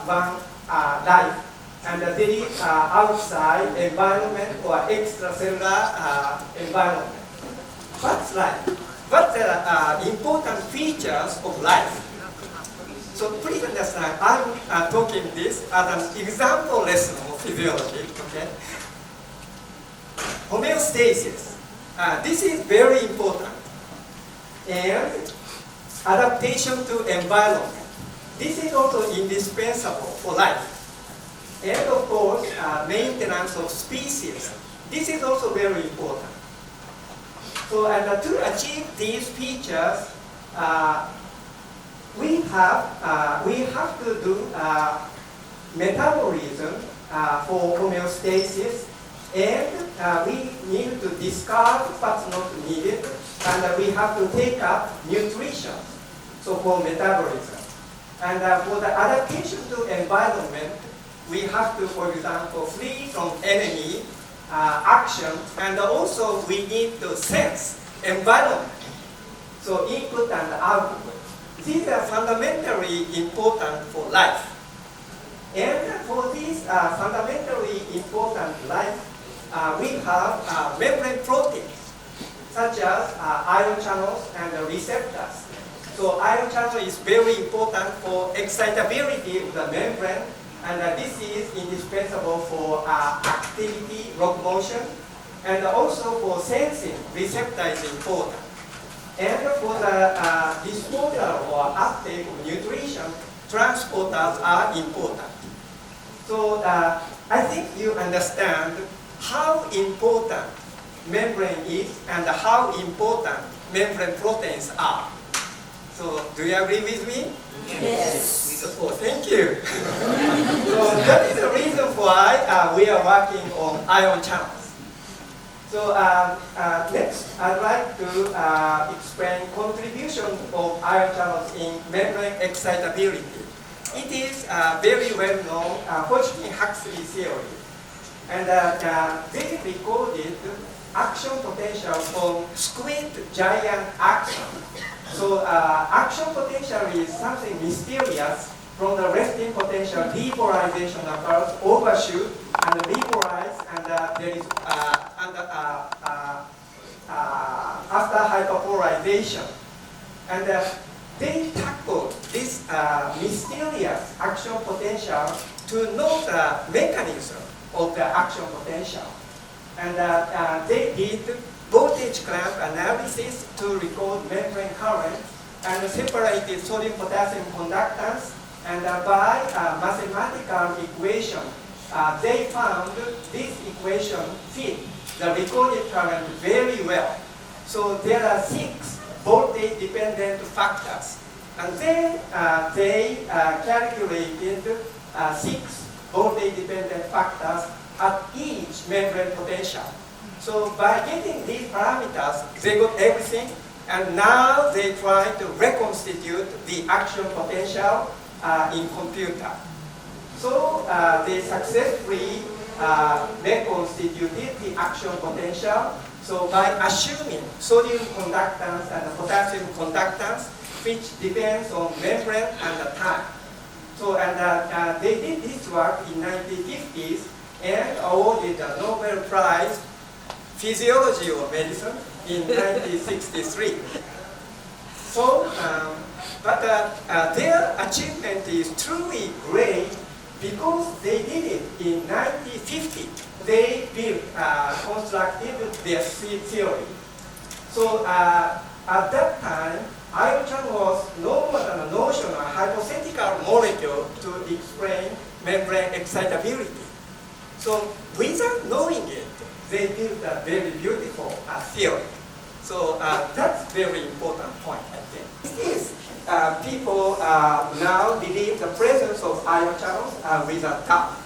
one life. And there is outside environment or extracellular environment. What's life? What are important features of life? So please understand, I'm talking this as an example lesson of physiology. Okay? Homeostasis. This is very important. And adaptation to environment. This is also indispensable for life. And of course, maintenance of species. This is also very important. So, and to achieve these features, we have to do metabolism for homeostasis, and we need to discard what's not needed, and we have to take up nutrition. So for metabolism, and for the adaptation to environment, we have to, for example, flee from enemy action, and also we need to sense environment. So input and output. These are fundamentally important for life. And for these fundamentally important life, we have membrane proteins, such as ion channels and receptors. So ion channel is very important for excitability of the membrane, and this is indispensable for activity, locomotion, and also for sensing. Receptor is important. And for the disposal or uptake of nutrition, transporters are important. So I think you understand how important membrane is and how important membrane proteins are. So do you agree with me? Yes. Oh, thank you. So that is the reason why we are working on ion channels. So next, I'd like to explain contribution of ion channels in membrane excitability. It is very well known Hodgkin-Huxley theory, and they recorded action potential from squid giant action. So action potential is something mysterious. From the resting potential, depolarization occurs, overshoot, and repolarize, and there is after hyperpolarization. And they tackled this mysterious action potential to know the mechanism of the action potential. And they did voltage clamp analysis to record membrane current and separated sodium-potassium conductance. And by mathematical equation, they found this equation fit the recorded current very well. So there are 6 voltage-dependent factors. And then they calculated 6 voltage-dependent factors at each membrane potential. So by getting these parameters, they got everything, And now they try to reconstitute the action potential in computer. So they successfully reconstituted the action potential. So by assuming sodium conductance and potassium conductance, which depends on membrane and the time. So and they did this work in 1950s and awarded the Nobel Prize Physiology or Medicine in 1963. So, but their achievement is truly great because they did it in 1950. They built, constructed their theory. So at that time, ion channel was no more than a notional hypothetical molecule to explain membrane excitability. So without knowing it, they built a very beautiful theory. So that's very important point, I think. This people now believe the presence of ion channels with a tau.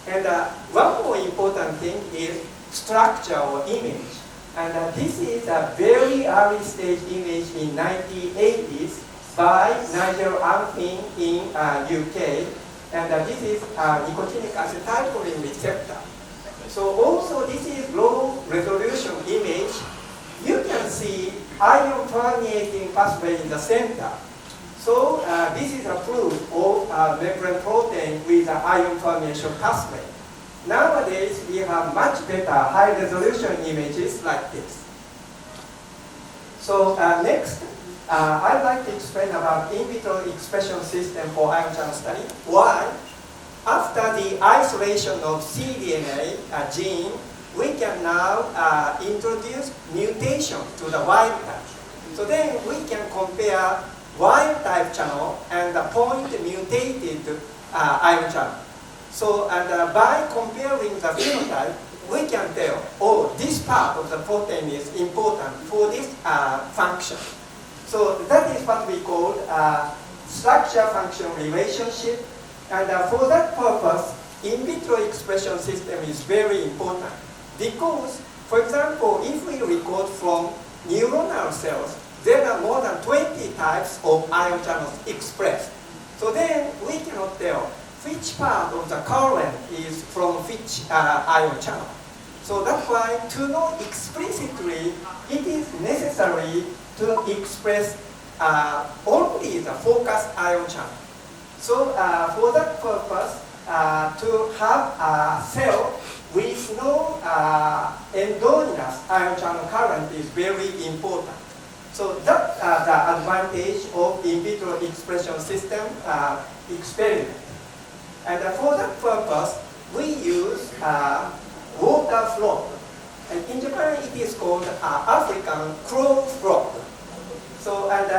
And one more important thing is structure or image. And this is a very early stage image in 1980s by Nigel Alphin in UK. And this is nicotinic acetylcholine receptor. So also this is low resolution image. You can see ion permeating pathway in the center. So this is a proof of membrane protein with an ion permeation pathway. Nowadays, we have much better high-resolution images like this. So next, I'd like to explain about in vitro expression system for ion channel study. Why? After the isolation of cDNA gene, we can now introduce mutation to the wild type. So then we can compare wild type channel and the point mutated ion channel. So by comparing the phenotype, we can tell, oh, this part of the protein is important for this function. So that is what we call structure-function relationship. And for that purpose, in vitro expression system is very important. Because, for example, if we record from neuronal cells, there are more than 20 types of ion channels expressed. So then we cannot tell which part of the current is from which ion channel. So that's why to know explicitly, it is necessary to express only the focused ion channel. So for that purpose, to have a cell with no endogenous ion channel current is very important. So that's the advantage of in vitro expression system experiment. And for that purpose, we use water frog. And in Japan, it is called African crow frog. So, and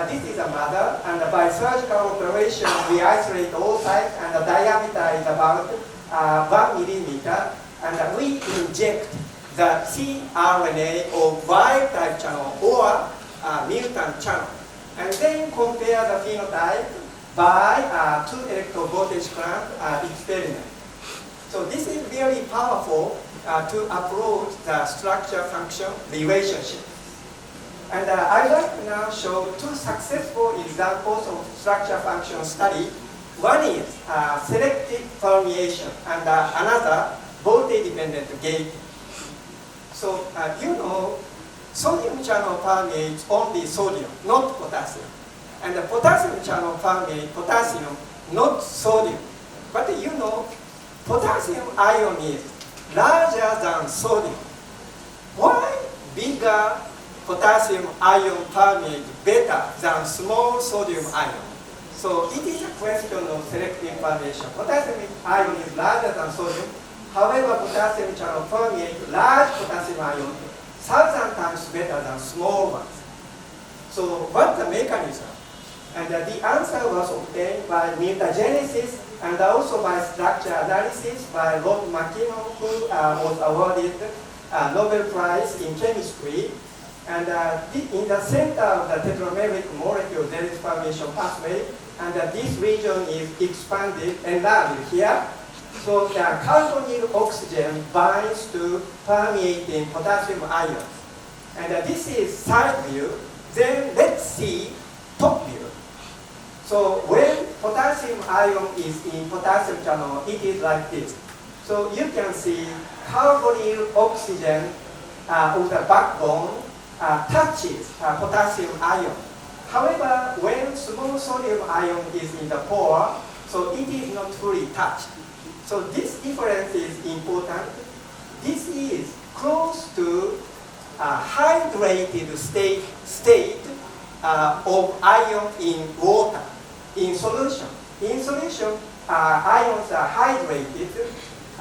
this is a mother, and by surgical operation, we isolate all sites, and the diameter is about 1 millimeter, and we inject the tRNA of wild type channel or mutant channel, and then compare the phenotype by 2 electrovoltage clamp experiment. So this is very powerful to approach the structure-function relationship. And I'd like to now show 2 successful examples of structure-function study. One is selective permeation, and another voltage-dependent gating. So you know, sodium channel permeates only sodium, not potassium. And the potassium channel permeates potassium, not sodium. But you know, potassium ion is larger than sodium. Why bigger potassium ion permeates better than small sodium ion? So it is a question of selective permeation. Potassium ion is larger than sodium. However, potassium channel permeates large potassium ion 1,000 times better than small ones. So what's the mechanism? And the answer was obtained by mutagenesis and also by structure analysis by Rod McKinnon, who was awarded a Nobel Prize in chemistry. And in the center of the tetrameric molecule, there is permeation pathway, and this region is expanded, enlarged here. So the carbonyl oxygen binds to permeating potassium ions. And this is side view. Then let's see top view. So when potassium ion is in potassium channel, it is like this. So you can see carbonyl oxygen of the backbone touches potassium ion. However, when small sodium ion is in the pore, so it is not fully touched. So this difference is important. This is close to hydrated state of ion in water, in solution. In solution, ions are hydrated,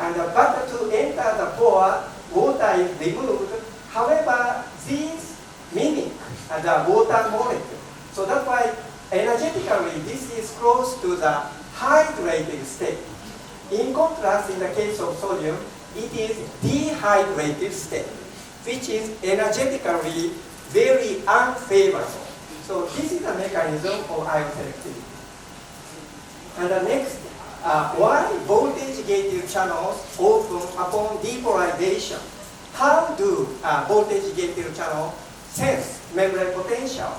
and but to enter the pore, water is removed. However, these mimic the water molecule. So that's why energetically this is close to the hydrated state. In contrast, in the case of sodium, it is dehydrated state, which is energetically very unfavorable. So this is a mechanism of ion selectivity. And the next, why voltage-gated channels open upon depolarization? How do voltage-gated channels sense membrane potential?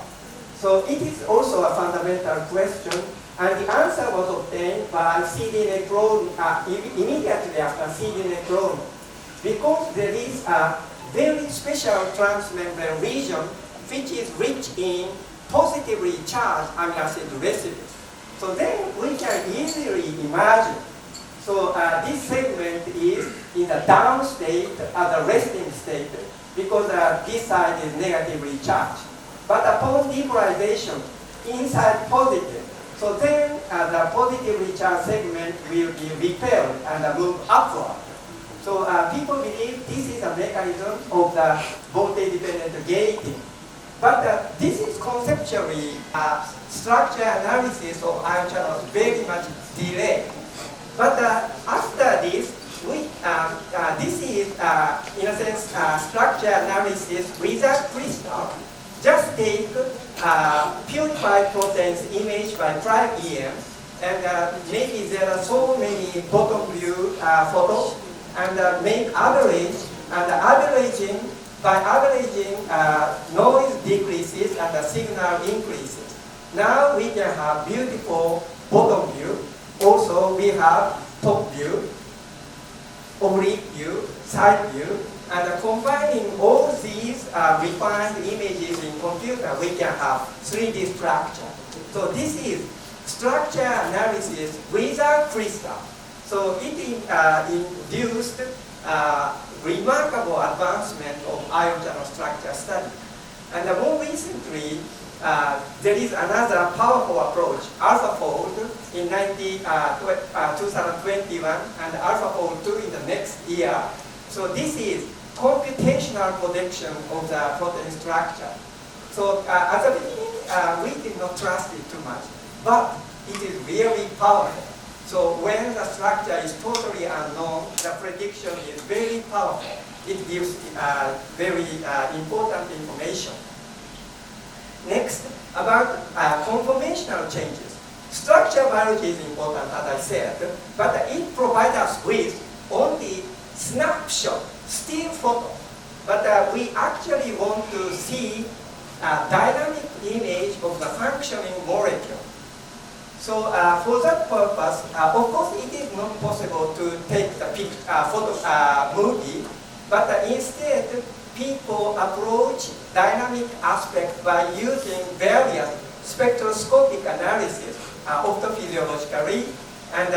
So it is also a fundamental question, and the answer was obtained by cDNA clone immediately after cDNA clone, because there is a very special transmembrane region which is rich in positively charged amino acid residues. So then we can easily imagine. So this segment is in the down state, the resting state, because this side is negatively charged. But upon depolarization, inside positive. So then the positively charged segment will be repelled and move upward. So people believe this is a mechanism of the voltage-dependent gating. But this is conceptually structure analysis of ion channels very much delayed. But after this, this is in a sense structure analysis without crystal. Just take purified proteins imaged by Tri-EM, and maybe there are so many bottom view photos, and make average, and averaging, by averaging, noise decreases and the signal increases. Now we can have beautiful bottom view. Also we have top view, oblique view, side view, and combining all these refined images in computer, we can have 3D structure. So this is structure analysis without crystal. So it induced remarkable advancement of ion channel structure study. And more recently, there is another powerful approach, AlphaFold in 2021, and AlphaFold 2 in the next year. So this is computational prediction of the protein structure. So at the beginning, we did not trust it too much, but it is really powerful. So when the structure is totally unknown, the prediction is very powerful. It gives very important information. Next, about conformational changes. Structure biology is important, as I said, but it provides us with only snapshot, still photo. But we actually want to see a dynamic image of the functioning molecule. So for that purpose, of course, it is not possible to take the movie, but instead, people approach dynamic aspect by using various spectroscopic analysis of the physiologically. And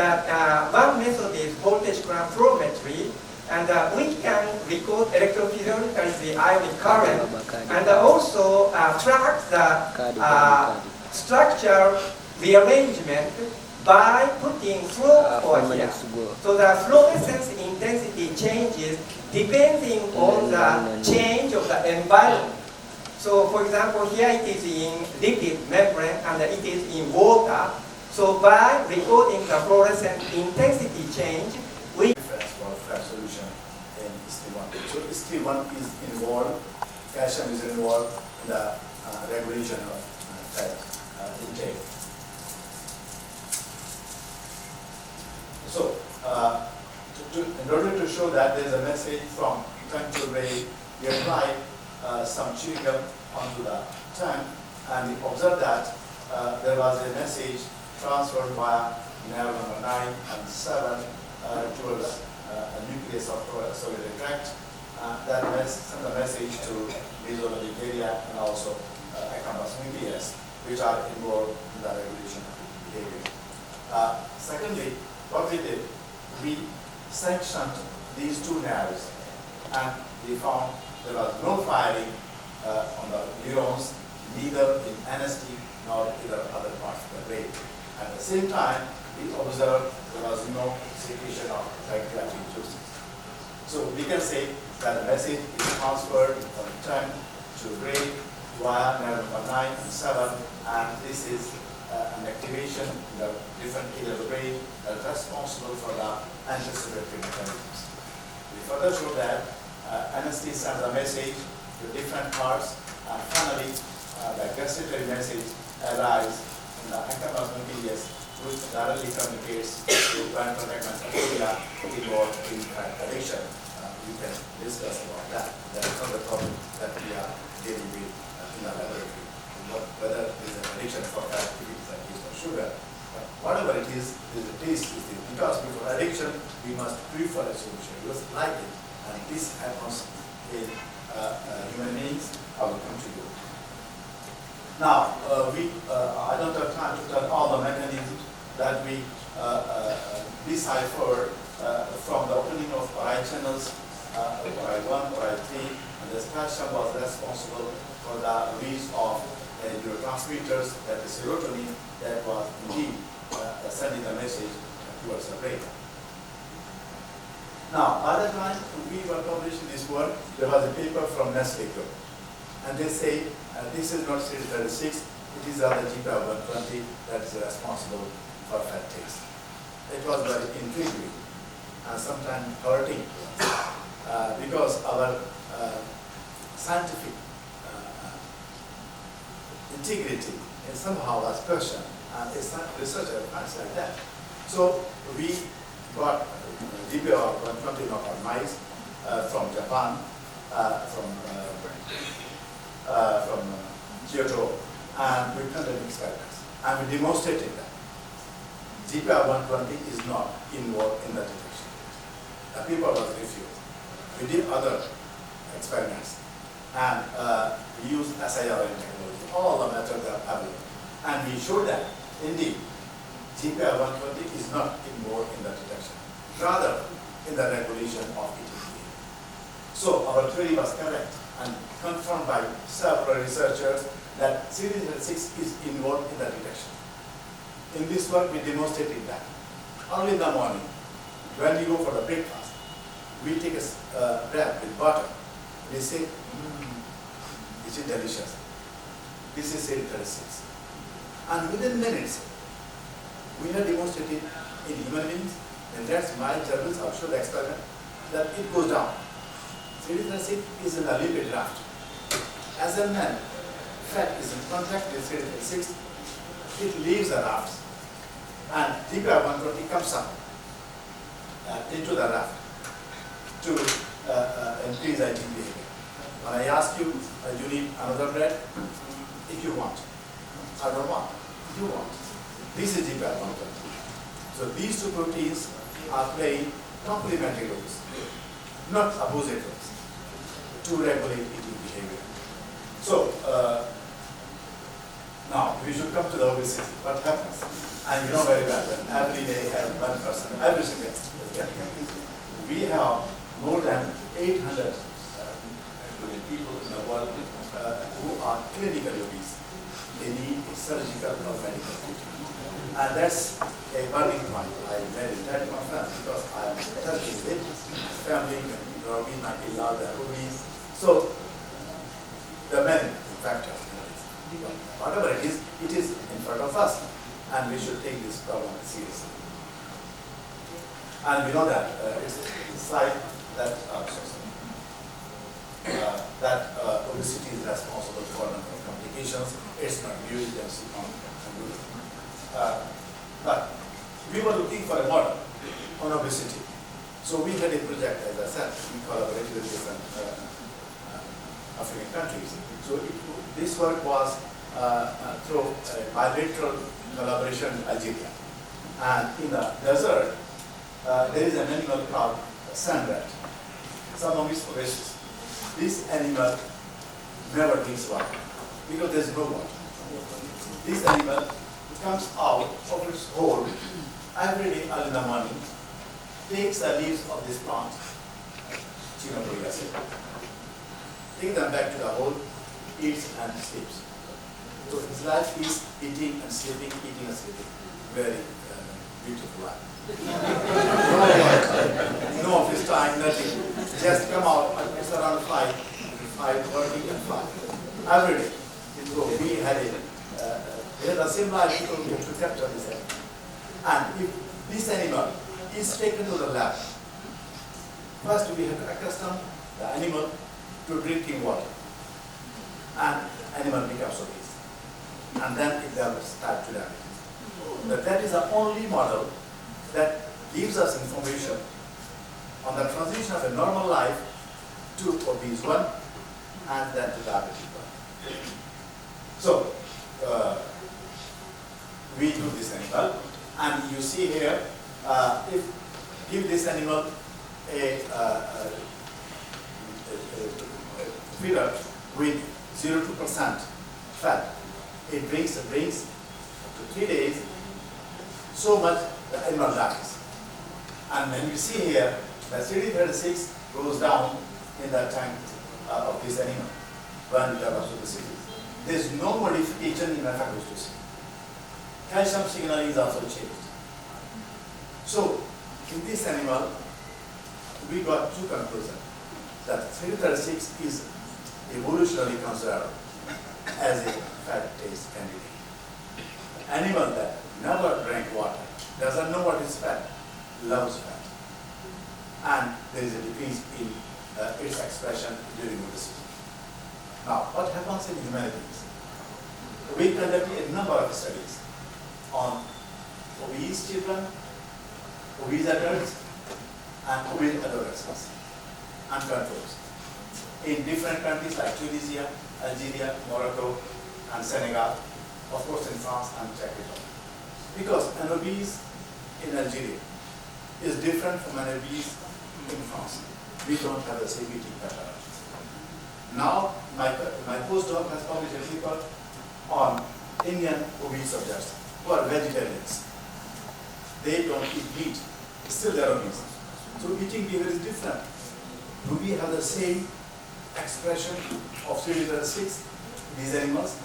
one method is voltage gramphrometry, and we can record electrophysiologically the ionic current, and also track the structure rearrangement by putting flow over here. So the fluorescence intensity changes depending on the change of the environment. So for example, here it is in lipid membrane and it is in water. So by recording the fluorescent intensity change, we difference for flat solution in ST1. So ST1 is involved, calcium is involved in the regulation of fat intake. So, in order to show that there is a message from control Wray, we applied some chewing gum onto the tongue, and we observed that there was a message transferred via nerve number 9 and 7 towards a nucleus of solitary tract. That sent a message to physiologic area and also AAPS, which are involved in the regulation of behavior. Secondly, what we did, we sectioned these two nerves, and we found there was no firing on the neurons, neither in NST nor in the other parts of the brain. At the same time, we observed there was no secretion of pancreatic juices. So we can say that the message is transferred from tongue to brain via nerve number 9 and 7, and this is an activation in the different areas of the brain that is responsible for the anticipatory mechanisms. We further show that NST sends a message to different parts, and finally the gustatory message arrives in the nucleus, which directly communicates to parental area involved in addiction. We can discuss about that. That is not the problem that we are dealing with in the laboratory. Whether it is an addiction for fat, if it is a taste of sugar, whatever it is a taste. Because before addiction, we must prefer a solution. We must like it. And this happens in human beings. I will come to you. Now, I don't have time to tell all the mechanisms that we decipher from the opening of right channels, right 1, right 3, and the calcium was responsible for the release of neurotransmitters, that is serotonin, that was indeed sending the message towards the brain. Now, by the time we were publishing this work, there was a paper from Nestle Group, and they say this is not CD36, it is the GPA120 that is responsible for fat taste. It was very intriguing and sometimes hurting because our scientific integrity is somehow was questioned, and a researcher finds like that. So we got GPA120 knockout mice from Japan, from Kyoto, and we conducted experiments, and we demonstrated that GPA120 is not involved in the detection. The paper was refused. We did other experiments, and we used SIRN technology. All the methods are available, and we showed that indeed GPA120 is not involved in the detection, rather in the regulation of eating behavior. So our theory was correct and confirmed by several researchers that CD36 is involved in the detection. In this work, we demonstrated that. Early in the morning, when we go for the breakfast, we take a bread with butter. We say, this is delicious. This is CD36. And within minutes, we have demonstrated in human beings, and that's my journals, I'll show the experiment, that it goes down. CD36 is in a lipid raft. As a man, fat is in contact with CD36, it leaves the rafts, and GPA120 comes up into the raft to increase eating behavior. When I ask you, you need another bread? If you want. I don't want. If you want. This is GPA120. So these two proteins are playing complementary roles, not opposite roles, to regulate eating behavior. So now we should come to the obesity. What happens? And you know very well that every day have 1%, every second. We have more than 800 people in the world who are clinically obese. They need surgical or medical treatment. And that's a burning point. I made a TED conference because I am touching with family, people are being allowed their obese. So the many factors. Whatever it is in front of us, and we should take this problem seriously. And we know that it's a slide that obesity is responsible for a number of complications. It's not new, you can see on computer. But we were looking for a model on obesity. So we had a project, as I said, we collaborated with different African countries. So this work was through bilateral collaboration in Algeria. And in the desert, there is an animal called sand rat. Some of its species. This animal never drinks water because there is no water. This animal comes out of its hole every day early in the morning, takes the leaves of this plant, take them back to the hole, eats and sleeps. So his life is eating and sleeping, eating and sleeping. Very beautiful life. No office time, nothing. Just come out, it's around 5:30 and 5. Every day. So we had the same life people to capture this animal. And if this animal is taken to the lab, first we have to accustom the animal to drinking water. And animal becomes obese. And then it develops type 2 diabetes. But that is the only model that gives us information on the transition of a normal life to obese 1 and then to diabetic 1. So, we do this animal, and you see here, if give this animal a feeder with 0.2% fat, it brings up to 3 days, so much the animal dies. And when you see here, the CD36 goes down in the tank of this animal when it develops obesity. There is no modification in alpha-glucose. Calcium signal is also changed. So, in this animal, we got 2 conclusions. That CD36 is evolutionarily considered as a fat taste candidate. Animal that never drank water, doesn't know what is fat, loves fat. And there is a decrease in its expression during obesity. Now, what happens in humanities? We conducted a number of studies on obese children, obese adults, and obese adolescents, and controls in different countries like Tunisia, Algeria, Morocco, and Senegal, of course in France and Czech Republic. Because an obese in Algeria is different from an obese in France. We don't have the same eating pattern. Now, my postdoc has published a paper on Indian obese subjects who are vegetarians. They don't eat meat, still they are obese. So eating behavior is different. Do we have the same expression of CD36 in these animals,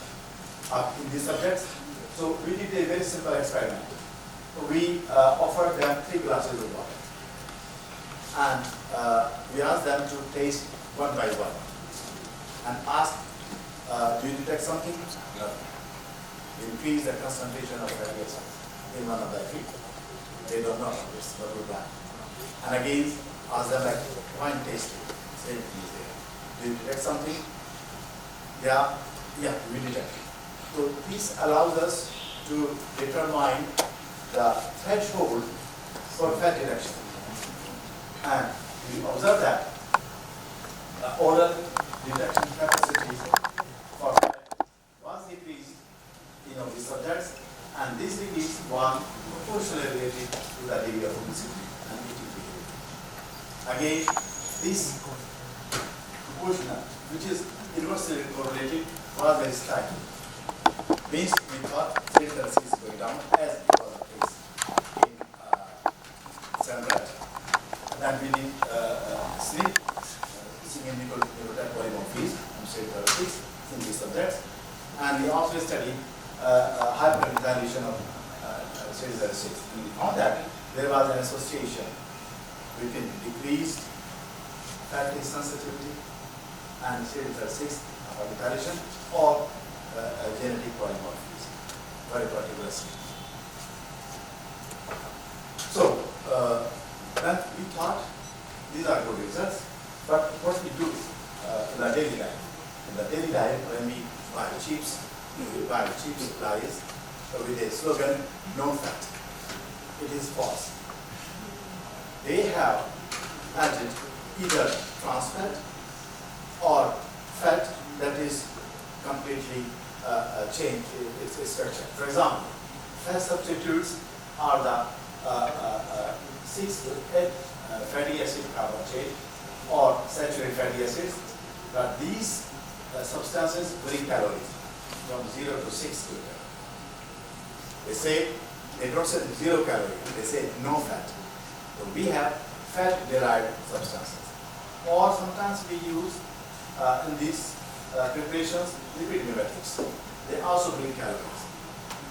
in these subjects? So we did a very simple experiment. We offered them 3 glasses of water. And we asked them to taste one by one. And asked, do you detect something? No. Increase the concentration of fatty acids in one of the feet. They don't know it's what we plan. And again, ask them like wine tasting. Same thing is there. Do you detect something? Yeah, we detect. So this allows us to determine the threshold for fat reduction. And we observe that the oral detection capacity for fat was decreased in obese subjects, and this decrease was proportionally related to the degree of obesity and eating behavior. Again, this proportional, which is inversely correlated, was very striking. Means we thought CD36 is going down as it was the case in Stellenboch. Then we did sleep, singing nicotine polymorphism from CD36 in these subjects. And we also studied hypermethylation of CD36. And we found that there was an association between decreased fat taste sensitivity and CD36 hypermethylation or genetic polymorphism, very particular sleep. So, then we thought these are good results, but what we do in the daily life? In the daily life, when we buy chips, we buy cheap supplies with a slogan, no fat. It is false. They have added either trans fat or fat that is completely changed its structure. For example, fat substitutes are the 6 to 8 fatty acid carbon chain or saturated fatty acids, but these substances bring calories from 0 to 6 kilocalories. They say, they don't say 0 calorie, they say no fat. So we have fat-derived substances. Or sometimes we use in these preparations lipid mimetics. They also bring calories.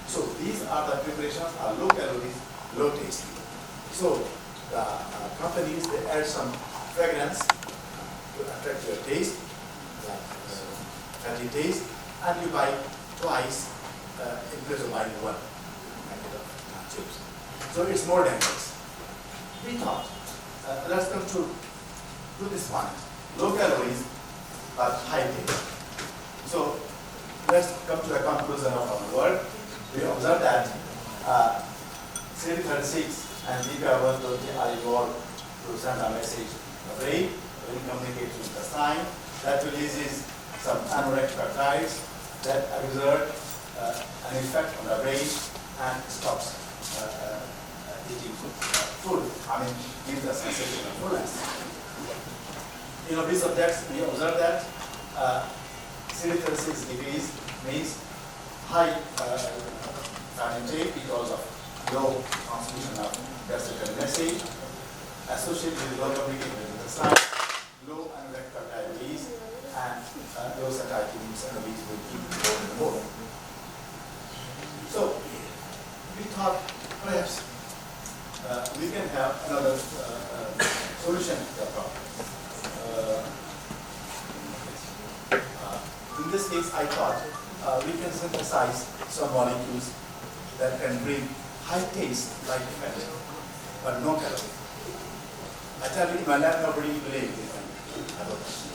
So these are the preparations are low calories, low taste. So the companies, they add some fragrance to attract your taste, like fatty taste, and you buy twice in place of buying one packet of chips. So it's more dangerous. We thought, let's come to this point. Low calories but high taste. So let's come to the conclusion of our work. We observe that CD36 and GPR120 are involved to send a message to the brain when it communicates with the spine. That releases some anorectic peptides that exert an effect on the brain and stops eating food. I mean, gives a sensation of fullness. In obese subjects, we observe that CD36 decrease means high fat intake because of low transmission of gustatory message, associated with low communication with the spine, low anorectic peptide release, and low satiety means obese will keep more and more. So we thought perhaps we can have another solution to the problem. In this case, I thought we can synthesize some molecules that can bring high taste like fat, but no calorie. I tell you, in my lab, nobody believed it.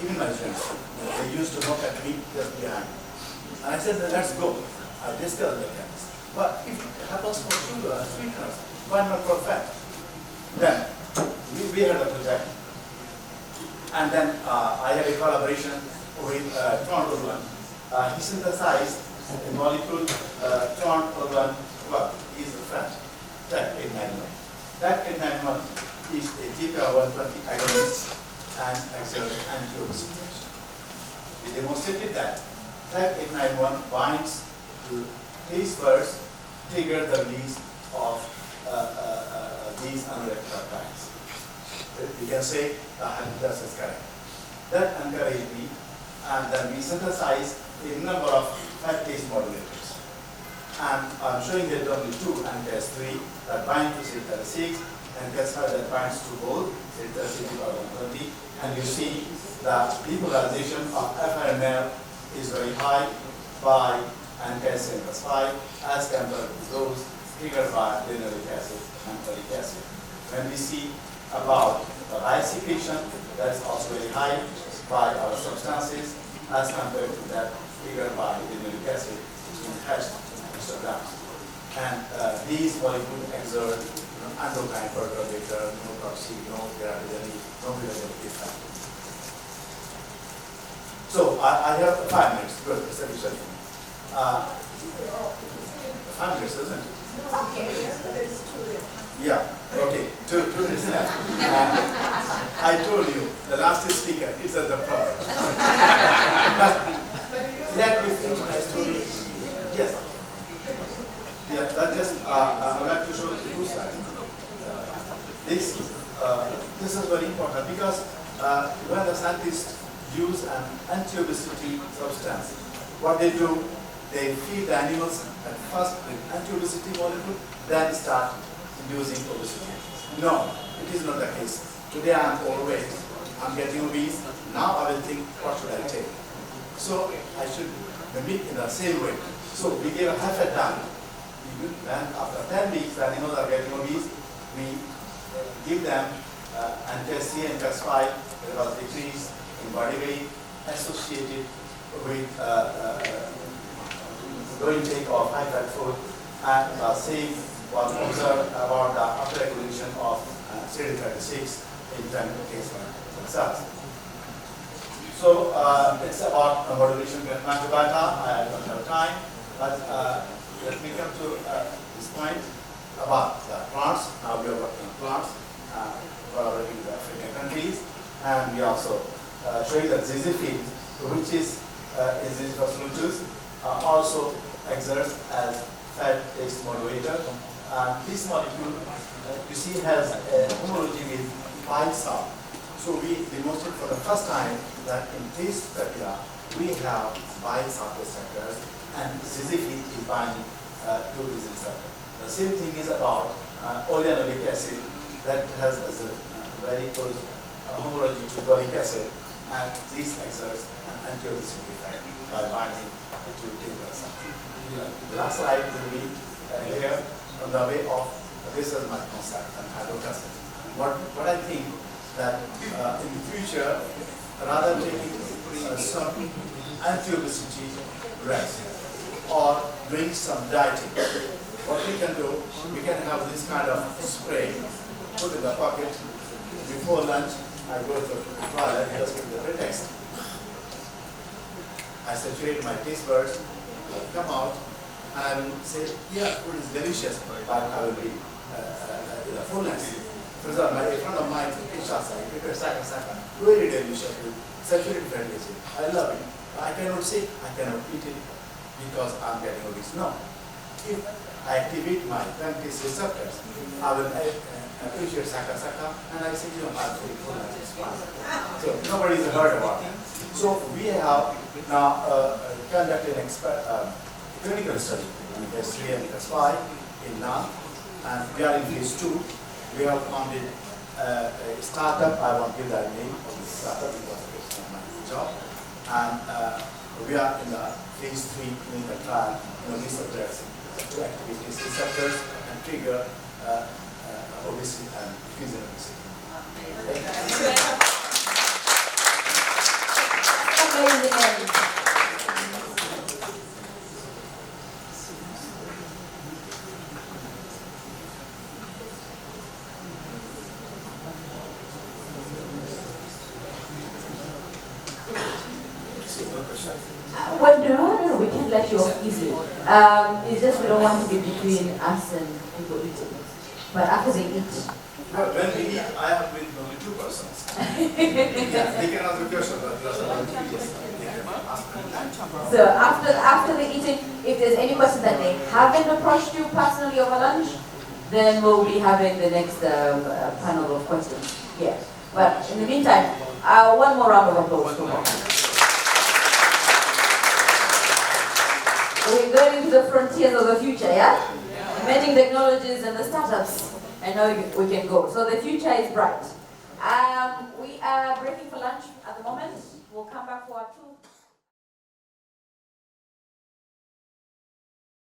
Even my friends, they used to look at me just behind. And I said, let's go. I discussed the chemist. But if it happens for sugar, sweeteners, why not for fat? Then we had a project. And then I had a collaboration with Tron. He synthesized a molecule, Tron is a fat, TAC891. TAC891 is a GPR120 agonist and exerts anti-obesity. We demonstrated that TAC891 binds to taste buds, trigger the release of these anorectic peptides. You can say the hypothesis is correct. That encouraged me, and then we synthesized a number of fat taste modulators. And I'm showing here W2 and CAS3 that bind to CD36 and CAS5 that binds to both CD36 and 120. And you see the depolarization of FRML is very high by CAS and CAS5 as compared to those triggered by linoleic acid and folic acid. When we see about the biosecretion, that's also very high by our substances as compared to that triggered by linoleic acid in hatched histograms. And these molecules exert endocrine perturbator, no toxic, no teratogenic, no physiological effect. So I have 5 minutes. Good, it's sufficient. 5 minutes, isn't it? Yeah, okay, 2 minutes left. I told you, the last speaker is at the front. Let me finish my story. Yes. Yeah, that just, I would like to show the two sides. This is very important because when the scientists use an anti-obesity substance, what they do, they feed the animals at first with anti-obesity molecule, then start inducing obesity. No, it is not the case. Today I am overweight, I am getting obese, now I will think, what should I take? So I should mimic in the same way. So we give half a ton. Then after 10 weeks, the animals are getting obese, we give them anti-C and CAS5, there was decrease in body weight associated with low intake of high fat food, and the same was observed about the upregulation of CD36 in terms of case cells. So it's about motivation to data. I don't have time, but let me come to this point about plants. Now we are working on plants, collaborating with African countries, and we also show you that ZZ-feed, which is ZZ-feed also exerts as fat-based modulator. This molecule, you see, has a homology with BISA. So we demonstrated for the first time that in this spectra, we have BISA receptors, and ZZ-feed is binding to this receptor. The same thing is about oleanolic acid that has a very close homology to dolic acid, and this exerts an anti-obesity effect by binding to timber. The last slide will be here on the way of this is my concept and hydrocarbon. What I think that in the future, rather taking some anti-obesity drugs or doing some dieting, what we can do, we can have this kind of spray put in the pocket before lunch. I go to the toilet just with the pretext. I saturate my taste buds, come out, and I will say, yeah, food is delicious, but I will be in the fullness. For example, a friend of mine in Kinshasa, he prepared saka, very delicious, saturated fatty acid. I love it. I cannot say I cannot eat it because I'm getting obese. No. If I activate my pancreas receptors, I will appreciate saka, and I say, I'm very full, it's fine. So nobody's heard about it. So we have now conducted an clinical study in phase 3 and phase 5 in NAN, and we are in phase 2. We have founded a startup. I won't give that name of the startup because it's not my job. And we are in the phase 3 clinical trial in researchers to activate these receptors and trigger obesity and physiology. Well, no, we can't let you off easily. It's just we don't want to be between us and people eating. But after they eat. Well, when we eat, I have with only 2 persons. Yeah, they can ask the question, but there's only 2 yes. So after the eating, if there's any question that they haven't approached you personally over lunch, then we'll be having the next panel of questions. Yeah. But in the meantime, one more round of applause for Prof. We're going into the frontiers of the future, yeah? Emerging technologies and the startups. I know we can go. So the future is bright. We are breaking for lunch at the moment. We'll come back for our 2